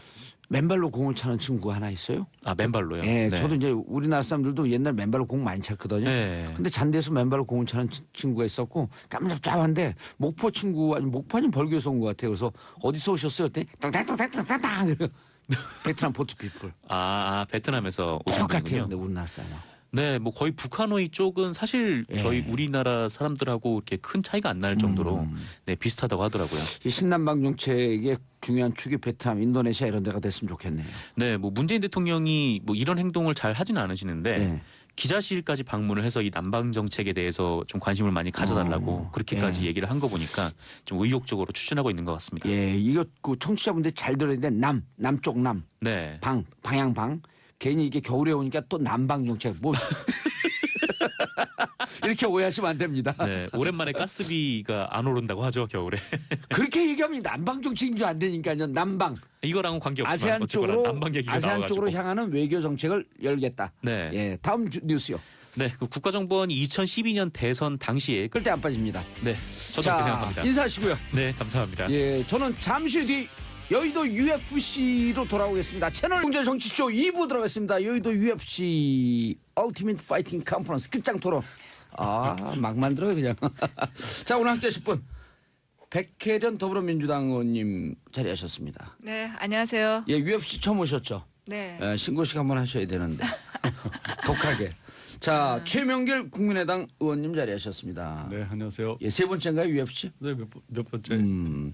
Speaker 1: 맨발로 공을 차는 친구가 하나 있어요.
Speaker 2: 아 맨발로요.
Speaker 1: 예,
Speaker 2: 네.
Speaker 1: 저도 이제 우리나라 사람들도 옛날 맨발로 공 많이 찼거든요.
Speaker 2: 네.
Speaker 1: 근데 잔디에서 맨발로 공을 차는 친구가 있었고 깜짝깜짝한데 목포 친구 아니 목포 아니면 벌교에서 온 것 같아요. 그래서 어디서 오셨어요? 그랬더니 땅땅땅땅땅땅 베트남 포트 피플.
Speaker 2: 베트남에서 오신
Speaker 1: 똑같아요.
Speaker 2: 분이군요.
Speaker 1: 근데 우리나라 사람하고.
Speaker 2: 네, 뭐 거의 북하노이 쪽은 사실
Speaker 1: 예.
Speaker 2: 저희 우리나라 사람들하고 이렇게 큰 차이가 안 날 정도로 네, 비슷하다고 하더라고요.
Speaker 1: 이 신남방 정책의 중요한 축이 베트남, 인도네시아 이런 데가 됐으면 좋겠네요.
Speaker 2: 네, 뭐 문재인 대통령이 뭐 이런 행동을 잘 하지는 않으시는데
Speaker 1: 네.
Speaker 2: 기자실까지 방문을 해서 이 남방 정책에 대해서 좀 관심을 많이 가져달라고 그렇게까지
Speaker 1: 예.
Speaker 2: 얘기를 한 거 보니까 좀 의욕적으로 추진하고 있는 것 같습니다.
Speaker 1: 예, 이거 그 청취자분들 잘 들어야 되는데 남쪽 남,
Speaker 2: 네.
Speaker 1: 방향방. 괜히 이게 겨울에 오니까 또 남방 정책 뭐 이렇게 오해하시면 안 됩니다.
Speaker 2: 네, 오랜만에 가스비가 안 오른다고 하죠 겨울에.
Speaker 1: 그렇게 얘기하면 남방 정책인 줄 안 되니까요. 남방.
Speaker 2: 이거랑은 관계없지만
Speaker 1: 아세안
Speaker 2: 어쨌거나
Speaker 1: 쪽으로
Speaker 2: 남방 얘기가
Speaker 1: 아세안
Speaker 2: 나와가지고.
Speaker 1: 쪽으로 향하는 외교 정책을 열겠다.
Speaker 2: 네,
Speaker 1: 예, 다음 뉴스요.
Speaker 2: 네, 그 국가정보원이 2012년 대선 당시에
Speaker 1: 끌 때 안 빠집니다.
Speaker 2: 네, 저도 그렇게 생각합니다.
Speaker 1: 인사하시고요.
Speaker 2: 네, 감사합니다.
Speaker 1: 예, 저는 잠시 뒤 여의도 UFC로 돌아오겠습니다. 채널 공제 정치쇼 2부 들어가겠습니다. 여의도 UFC 얼티밋 파이팅 컨퍼런스 끝장 토론. 막 만들어요 그냥. 자, 오늘 함께 하실 분 백혜련 더불어민주당 의원님 자리하셨습니다.
Speaker 5: 네, 안녕하세요.
Speaker 1: 예, UFC 처음 오셨죠?
Speaker 5: 네.
Speaker 1: 예, 신고식 한번 하셔야 되는데 독하게. 자, 최명길 국민의당 의원님 자리하셨습니다.
Speaker 4: 네, 안녕하세요.
Speaker 1: 예, 세 번째인가요 UFC?
Speaker 4: 네, 몇 번째?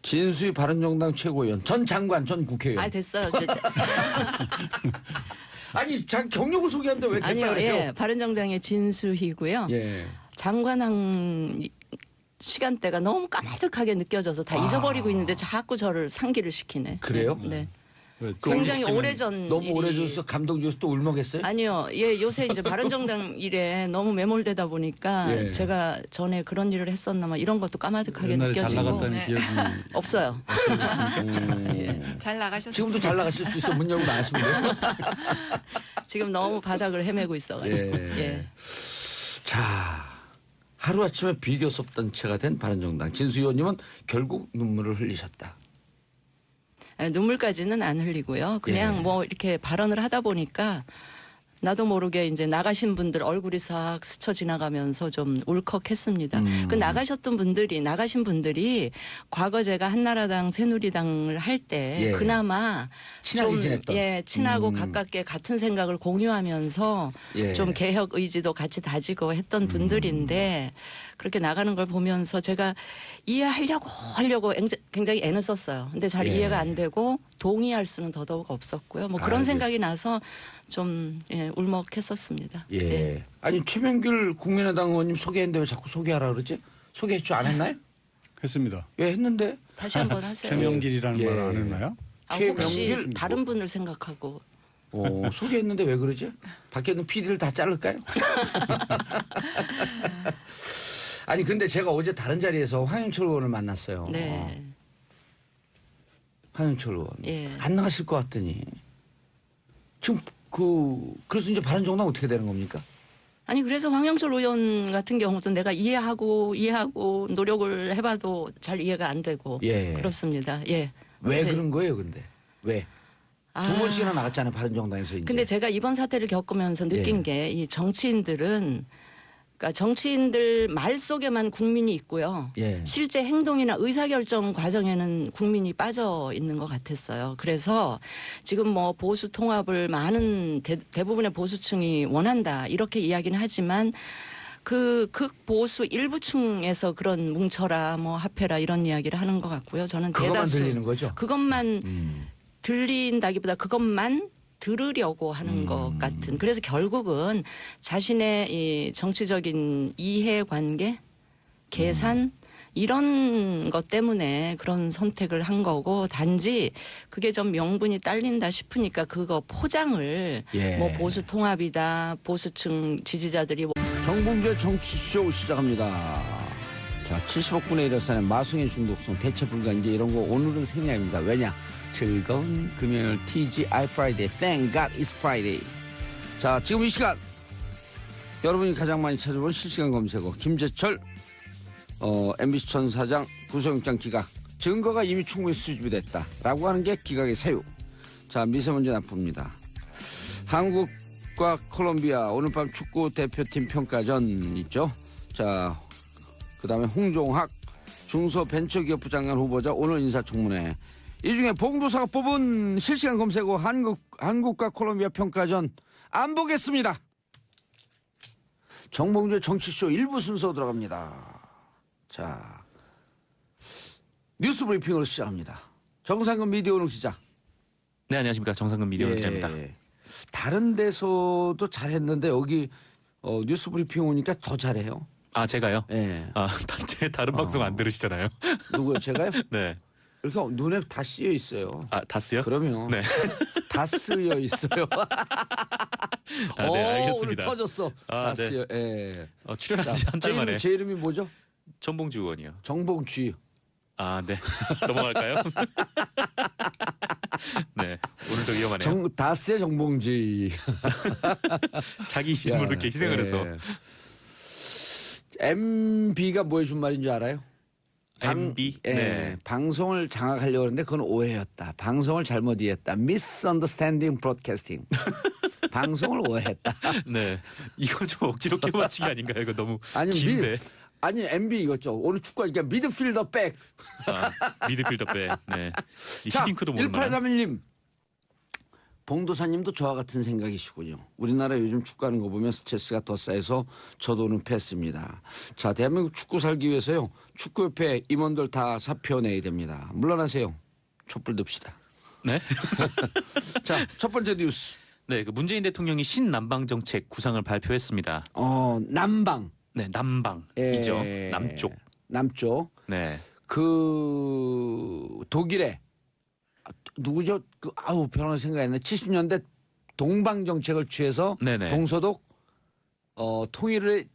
Speaker 1: 진수희 바른정당 최고위원, 전 장관, 전 국회의원.
Speaker 3: 됐어요.
Speaker 1: 아니, 경력을 소개하는데 왜 됐다
Speaker 3: 아니요,
Speaker 1: 그래요?
Speaker 3: 예, 바른정당의 진수희고요.
Speaker 1: 예.
Speaker 3: 장관항 시간대가 너무 까마득하게 느껴져서 다 잊어버리고 있는데 자꾸 저를 상기를 시키네.
Speaker 1: 그래요?
Speaker 3: 네. 굉장히 오래전
Speaker 1: 너무
Speaker 3: 일이-
Speaker 1: 오래줘서 감동 줘서 또 울먹했어요?
Speaker 3: 아니요. 예, 요새 이제 바른정당 일에 너무 매몰되다 보니까
Speaker 1: 예.
Speaker 3: 제가 전에 그런 일을 했었나 막 이런 것도 까마득하게
Speaker 4: 옛날에 잘
Speaker 3: 느껴지고
Speaker 4: 나갔다는
Speaker 5: 네.
Speaker 4: 기억이
Speaker 3: 없어요.
Speaker 5: 잘 나가셨어요.
Speaker 1: 지금도 잘 나가실 수 있어. 문 열고 나가시면 돼요.
Speaker 3: 지금 너무 바닥을 헤매고 있어가지고.
Speaker 1: 예.
Speaker 3: 예.
Speaker 1: 자, 하루아침에 비교섭 단체가 된 바른정당. 진수 의원님은 결국 눈물을 흘리셨다.
Speaker 3: 아니, 눈물까지는 안 흘리고요. 그냥
Speaker 1: 예.
Speaker 3: 뭐 이렇게 발언을 하다 보니까 나도 모르게 이제 나가신 분들 얼굴이 싹 스쳐 지나가면서 좀 울컥했습니다. 그 나가신 분들이 과거 제가 한나라당, 새누리당을 할 때
Speaker 1: 예.
Speaker 3: 그나마
Speaker 1: 친하게
Speaker 3: 좀,
Speaker 1: 지냈던.
Speaker 3: 예, 친하고 가깝게 같은 생각을 공유하면서
Speaker 1: 예.
Speaker 3: 좀 개혁 의지도 같이 다지고 했던 분들인데 그렇게 나가는 걸 보면서 제가 이해하려고 굉장히 애는 썼어요. 근데 잘
Speaker 1: 예.
Speaker 3: 이해가 안 되고 동의할 수는 더더욱 없었고요. 뭐 그런
Speaker 1: 아, 예.
Speaker 3: 생각이 나서 좀 울먹했었습니다.
Speaker 1: 예.
Speaker 3: 예.
Speaker 1: 아니, 최명길 국민의당 의원님 소개했는데 왜 자꾸 소개하라 그러지? 소개했죠? 안 했나요?
Speaker 4: 했습니다.
Speaker 1: 예, 했는데.
Speaker 3: 다시 한번 하세요.
Speaker 4: 최명길이라는
Speaker 1: 예.
Speaker 4: 말 안 했나요?
Speaker 3: 아, 혹시
Speaker 1: 최명길
Speaker 3: 다른 분을 생각하고
Speaker 1: 소개했는데 왜 그러지? 밖에 있는 PD를 다 자를까요? 아니, 근데 제가 어제 다른 자리에서 황영철 의원을 만났어요.
Speaker 3: 네.
Speaker 1: 황영철 의원.
Speaker 3: 예.
Speaker 1: 안 나가실 것 같더니. 지금 그래서 이제 바른정당 어떻게 되는 겁니까?
Speaker 3: 아니 그래서 황영철 의원 같은 경우도 내가 이해하고 노력을 해봐도 잘 이해가 안 되고
Speaker 1: 예.
Speaker 3: 그렇습니다. 예.
Speaker 1: 왜
Speaker 3: 네.
Speaker 1: 그런 거예요, 근데? 왜? 두 번씩이나 나갔잖아요, 바른정당에서 이제.
Speaker 3: 근데 제가 이번 사태를 겪으면서 느낀
Speaker 1: 예.
Speaker 3: 게 이 정치인들은 그러니까 정치인들 말 속에만 국민이 있고요.
Speaker 1: 예.
Speaker 3: 실제 행동이나 의사결정 과정에는 국민이 빠져 있는 것 같았어요. 그래서 지금 뭐 보수 통합을 많은 대부분의 보수층이 원한다 이렇게 이야기는 하지만 그 극보수 일부층에서 그런 뭉쳐라 뭐 합해라 이런 이야기를 하는 것 같고요. 저는
Speaker 1: 그것만
Speaker 3: 대다수
Speaker 1: 들리는 거죠?
Speaker 3: 그것만 들린다기보다 그것만 들으려고 하는 것 같은. 그래서 결국은 자신의 이 정치적인 이해관계, 계산 이런 것 때문에 그런 선택을 한 거고 단지 그게 좀 명분이 딸린다 싶으니까 그거 포장을
Speaker 1: 예.
Speaker 3: 뭐 보수 통합이다, 보수층 지지자들이
Speaker 1: 정봉재 정치쇼 시작합니다. 자, 70억분의 1을 사는 마성의 중독성, 대체 불가 이제 이런 거 오늘은 생략입니다. 왜냐? 즐거운 금요일 TGI Friday. Thank God it's Friday. 자, 지금 이 시간 여러분이 가장 많이 찾아본 실시간 검색어 김재철 MBC 전 사장 구속영장 기각. 증거가 이미 충분히 수집이 됐다라고 하는 게 기각의 사유. 자, 미세먼지 나쁩니다. 한국과 콜롬비아 오늘 밤 축구 대표팀 평가전 있죠. 자, 그다음에 홍종학 중소벤처기업부 장관 후보자 오늘 인사청문회. 이 중에 봉도사가 뽑은 실시간 검색어 한국과 콜롬비아 평가전 안 보겠습니다. 정봉주의 정치쇼 1부 순서 들어갑니다. 자, 뉴스 브리핑으로 시작합니다. 정상근 미디어 오늘 기자.
Speaker 2: 네, 안녕하십니까. 정상근 미디어 기자입니다.
Speaker 1: 다른 데서도 잘했는데 여기 뉴스 브리핑 오니까 더 잘해요.
Speaker 2: 아, 제가요?
Speaker 1: 예.
Speaker 2: 아, 제 다른 방송 안 들으시잖아요.
Speaker 1: 누구요? 제가요?
Speaker 2: 네.
Speaker 1: 이렇게 눈에 다 씌여 있어요.
Speaker 2: 아, 다스요?
Speaker 1: 그러면
Speaker 2: 네.
Speaker 1: 다 쓰여 있어요.
Speaker 2: 아, 네, 알겠습니다.
Speaker 1: 오늘 터졌어.
Speaker 2: 아,
Speaker 1: 다
Speaker 2: 네.
Speaker 1: 쓰여. 예.
Speaker 2: 출연한 지 한 달 만에.
Speaker 1: 제 이름이 뭐죠?
Speaker 2: 전봉주 의원이요.
Speaker 1: 정봉쥐.
Speaker 2: 아, 네. 넘어갈까요? 네. 오늘도 위험하네요.
Speaker 1: 다스의 정봉쥐.
Speaker 2: 자기 이름으로 이렇게 희생을 해서.
Speaker 1: MB가 뭐 해준 말인 줄 알아요?
Speaker 2: MB?
Speaker 1: 예,
Speaker 2: 네.
Speaker 1: 방송을 장악하려고 했는데 그건 오해였다. 방송을 잘못 이해했다. Misunderstanding Broadcasting. 방송을 오해했다.
Speaker 2: 네. 이거 좀 억지로 끼워맞힌 게 아닌가요? 이거 너무
Speaker 1: 아니,
Speaker 2: 긴데.
Speaker 1: 아니 MB 이거죠. 오늘 축구하니까 미드필더 백.
Speaker 2: 아, 미드필더 백. 네. 이
Speaker 1: 자,
Speaker 2: 히딩크도 모르는
Speaker 1: 1831님. 봉도사님도 저와 같은 생각이시군요. 우리나라 요즘 축구하는 거 보면 스트레스가 더 쌓여서 저도는 패스입니다. 자, 대한민국 축구 살기 위해서요. 축구협회 임원들 다 사표 내야 됩니다. 물러나세요. 촛불 듭시다.
Speaker 2: 네.
Speaker 1: 자, 첫 번째 뉴스.
Speaker 2: 네, 그 문재인 대통령이 신남방 정책 구상을 발표했습니다.
Speaker 1: 남방.
Speaker 2: 네, 남방이죠. 남쪽.
Speaker 1: 남쪽.
Speaker 2: 네.
Speaker 1: 그 독일에 누구죠? 변호사 생각이 안 나. 70년대 동방 정책을 취해서
Speaker 2: 네네.
Speaker 1: 동서독 통일의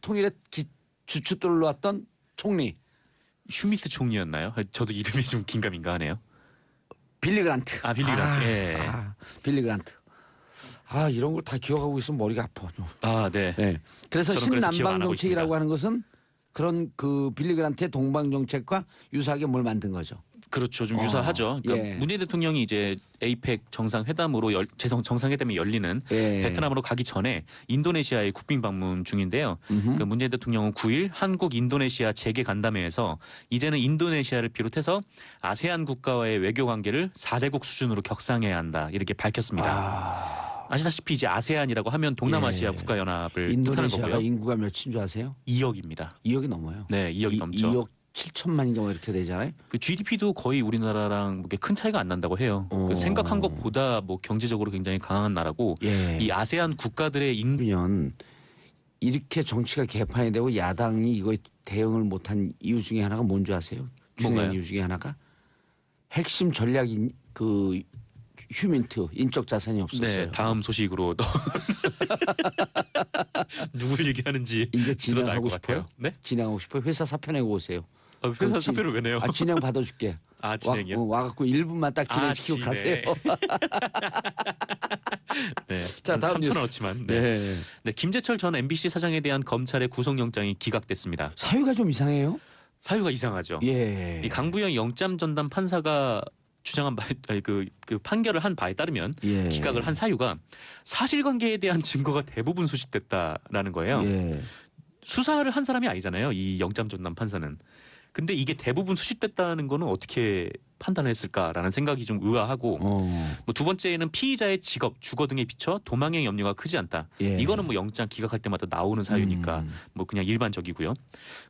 Speaker 1: 주춧돌을 놓았던 총리
Speaker 2: 슈미트 총리였나요? 저도 이름이 좀 긴가민가하네요.
Speaker 1: 빌리 그란트.
Speaker 2: 빌리 그란트. 예.
Speaker 1: 빌리 그란트. 이런 걸 다 기억하고 있으면 머리가 아파. 좀.
Speaker 2: 네.
Speaker 1: 네. 그래서
Speaker 2: 저는 그래서 기억 안
Speaker 1: 신남방
Speaker 2: 하고
Speaker 1: 정책이라고
Speaker 2: 있습니다.
Speaker 1: 하는 것은 그런 그 빌리 그란트의 동방 정책과 유사하게 뭘 만든 거죠.
Speaker 2: 그렇죠. 좀 유사하죠. 그러니까
Speaker 1: 예.
Speaker 2: 문재인 대통령이 이제 에이펙 정상회담으로 정상회담이 열리는
Speaker 1: 예.
Speaker 2: 베트남으로 가기 전에 인도네시아에 국빈 방문 중인데요. 그러니까 문재인 대통령은 9일 한국 인도네시아 재개 간담회에서 이제는 인도네시아를 비롯해서 아세안 국가와의 외교 관계를 4대국 수준으로 격상해야 한다 이렇게 밝혔습니다. 아시다시피 이제 아세안이라고 하면 동남아시아
Speaker 1: 예.
Speaker 2: 국가연합을 뜻하는
Speaker 1: 인도네시아가
Speaker 2: 거고요.
Speaker 1: 인구가 몇인 줄 아세요?
Speaker 2: 2억입니다.
Speaker 1: 2억이 넘어요.
Speaker 2: 네, 2억이 넘죠.
Speaker 1: 2억 7천만인가 뭐 이렇게 되잖아요.
Speaker 2: 그 GDP도 거의 우리나라랑 뭐 큰 차이가 안 난다고 해요. 그 생각한 것보다 뭐 경제적으로 굉장히 강한 나라고
Speaker 1: 예.
Speaker 2: 이 아세안 국가들의
Speaker 1: 그러면 이렇게 정치가 개판이 되고 야당이 이거에 대응을 못한 이유 중에 하나가 뭔지 아세요? 중요한
Speaker 2: 뭔가요?
Speaker 1: 이유 중에 하나가 핵심 전략인 그 휴민트 인적 자산이 없었어요.
Speaker 2: 네, 다음 소식으로 또 누굴 얘기하는지
Speaker 1: 이제
Speaker 2: 들어도 알
Speaker 1: 진행하고
Speaker 2: 것 같아요.
Speaker 1: 싶어요.
Speaker 2: 네?
Speaker 1: 진행하고 싶어요. 회사 사표 내고 오세요.
Speaker 2: 회사
Speaker 1: 그럼
Speaker 2: 사표를 왜 내요?
Speaker 1: 진행 받아줄게.
Speaker 2: 진행이요?
Speaker 1: 와갖고 1분만 딱 진행시키고 가세요.
Speaker 2: 네.
Speaker 1: 자, 다음
Speaker 2: 3,000원어치만.
Speaker 1: 네.
Speaker 2: 네, 김재철 전 MBC 사장에 대한 검찰의 구속영장이 기각됐습니다.
Speaker 1: 사유가 좀 이상해요.
Speaker 2: 사유가 이상하죠.
Speaker 1: 예.
Speaker 2: 이 강부영 영장 전담 판사가 주장한 그 판결을 한 바에 따르면
Speaker 1: 예.
Speaker 2: 기각을 한 사유가 사실관계에 대한 증거가 대부분 수집됐다라는 거예요.
Speaker 1: 예.
Speaker 2: 수사를 한 사람이 아니잖아요. 이 영장 전담 판사는. 근데 이게 대부분 수집됐다는 거는 어떻게 판단했을까라는 생각이 좀 의아하고 뭐 두 번째는 피의자의 직업, 주거 등에 비춰 도망의 염려가 크지 않다.
Speaker 1: 예.
Speaker 2: 이거는 뭐 영장 기각할 때마다 나오는 사유니까 뭐 그냥 일반적이고요.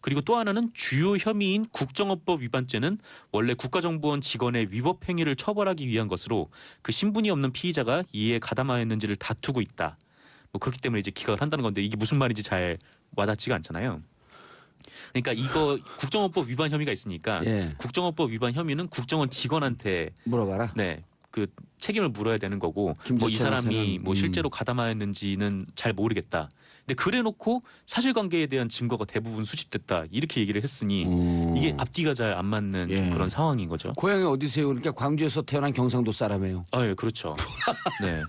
Speaker 2: 그리고 또 하나는 주요 혐의인 국정원법 위반죄는 원래 국가정보원 직원의 위법 행위를 처벌하기 위한 것으로 그 신분이 없는 피의자가 이에 가담하였는지를 다투고 있다. 뭐 그렇기 때문에 이제 기각을 한다는 건데 이게 무슨 말인지 잘 와닿지가 않잖아요. 그러니까 이거 국정원법 위반 혐의가 있으니까
Speaker 1: 예.
Speaker 2: 국정원법 위반 혐의는 국정원 직원한테
Speaker 1: 물어봐라.
Speaker 2: 네. 그 책임을 물어야 되는 거고 뭐 이
Speaker 1: 김재철
Speaker 2: 사람이
Speaker 1: 한테는,
Speaker 2: 뭐 실제로 가담하였는지는 잘 모르겠다. 근데 그래놓고 사실관계에 대한 증거가 대부분 수집됐다 이렇게 얘기를 했으니 이게 앞뒤가 잘 안 맞는 좀
Speaker 1: 예.
Speaker 2: 그런 상황인 거죠.
Speaker 1: 고향이 어디세요? 그러니까 광주에서 태어난 경상도 사람이에요.
Speaker 2: 예, 그렇죠. 네,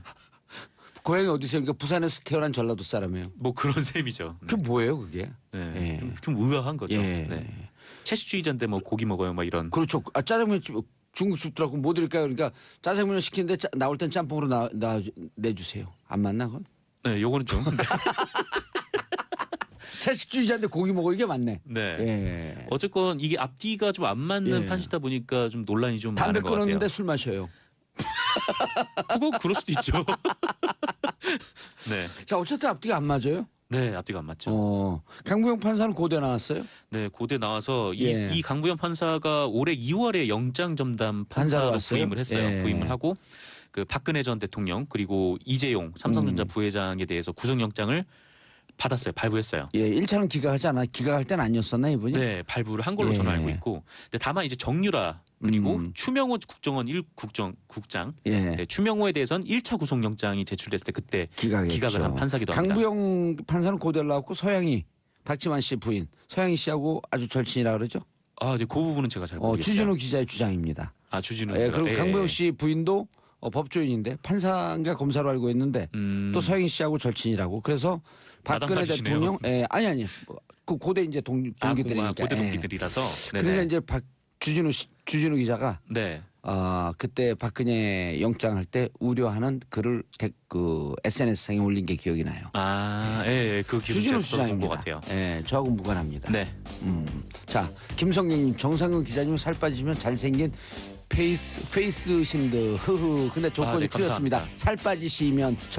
Speaker 1: 고향이 어디세요? 그러니까 부산에서 태어난 전라도 사람이에요.
Speaker 2: 뭐 그런 셈이죠. 네.
Speaker 1: 그게 뭐예요, 그게?
Speaker 2: 네.
Speaker 1: 예.
Speaker 2: 좀 의아한 거죠.
Speaker 1: 예.
Speaker 2: 네. 채식주의자인데 뭐 고기 먹어요, 막 이런.
Speaker 1: 그렇죠. 짜장면집 중국집 들어가고 뭐 드릴까요? 그러니까 짜장면을 시키는데 나올 땐 짬뽕으로 내주세요. 안 맞나 그건?
Speaker 2: 네, 요거는 좀.
Speaker 1: 채식주의자인데 고기 먹어 이게 맞네.
Speaker 2: 네.
Speaker 1: 예.
Speaker 2: 어쨌건 이게 앞뒤가 좀 안 맞는
Speaker 1: 예.
Speaker 2: 판시다 보니까 좀 논란이 좀
Speaker 1: 담배
Speaker 2: 많은 것 같아요.
Speaker 1: 끊었는데 술 마셔요.
Speaker 2: 그거 그럴 수도 있죠. 네.
Speaker 1: 자, 어쨌든 앞뒤가 안 맞아요.
Speaker 2: 네, 앞뒤가 안 맞죠.
Speaker 1: 강부영 판사는 고대 나왔어요?
Speaker 2: 네, 고대 나와서
Speaker 1: 예.
Speaker 2: 이 강부현 판사가 올해 2월에 영장 전담
Speaker 1: 판사로
Speaker 2: 판사로
Speaker 1: 왔어요?
Speaker 2: 부임을 했어요.
Speaker 1: 예.
Speaker 2: 부임을 하고 그 박근혜 전 대통령 그리고 이재용 삼성전자 부회장에 대해서 구속영장을 받았어요. 발부했어요.
Speaker 1: 예, 1차는 기각하지 않아. 기각할 때는 아니었었나 이분이?
Speaker 2: 네, 발부를 한 걸로
Speaker 1: 예.
Speaker 2: 저는 알고 있고. 근데 다만 이제 정유라 그리고
Speaker 1: 음.
Speaker 2: 추명호 국정원 국장
Speaker 1: 예.
Speaker 2: 네, 추명호에 대해서는 1차 구속영장이 제출됐을 때 그때 기각을 한 판사기도 합니다.
Speaker 1: 강부영 판사는 고대를 나왔고 서양이 박지만 씨 부인 서양이 씨하고 아주 절친이라 그러죠?
Speaker 2: 네, 그 부분은 제가 잘 모르겠어요.
Speaker 1: 주진우 기자의 주장입니다.
Speaker 2: 주진우.
Speaker 1: 예, 그리고 강부영 씨 부인도 법조인인데 판사인가 검사로 알고 있는데 또 서영희 씨하고 절친이라고. 그래서 박근혜
Speaker 2: 마담사지시네요.
Speaker 1: 대통령, 아니, 그 고대 이제 동기들이니까.
Speaker 2: 고대 동기들이라서.
Speaker 1: 그러니까 이제 주진우 기자가
Speaker 2: 네.
Speaker 1: 그때 박근혜 영장할 때 우려하는 글을 SNS상에 올린 게 기억이 나요.
Speaker 2: 예, 그 기분
Speaker 1: 주진우
Speaker 2: 제가 들어본 것
Speaker 1: 주장입니다.
Speaker 2: 같아요.
Speaker 1: 예, 저하고 무관합니다.
Speaker 2: 네.
Speaker 1: 자, 김성경님, 정상근 기자님 살 빠지시면 잘생긴 페이스 신드 흐흐. 근데 조건이
Speaker 2: 네,
Speaker 1: 틀렸습니다.
Speaker 2: 감사합니다.
Speaker 1: 살 빠지시면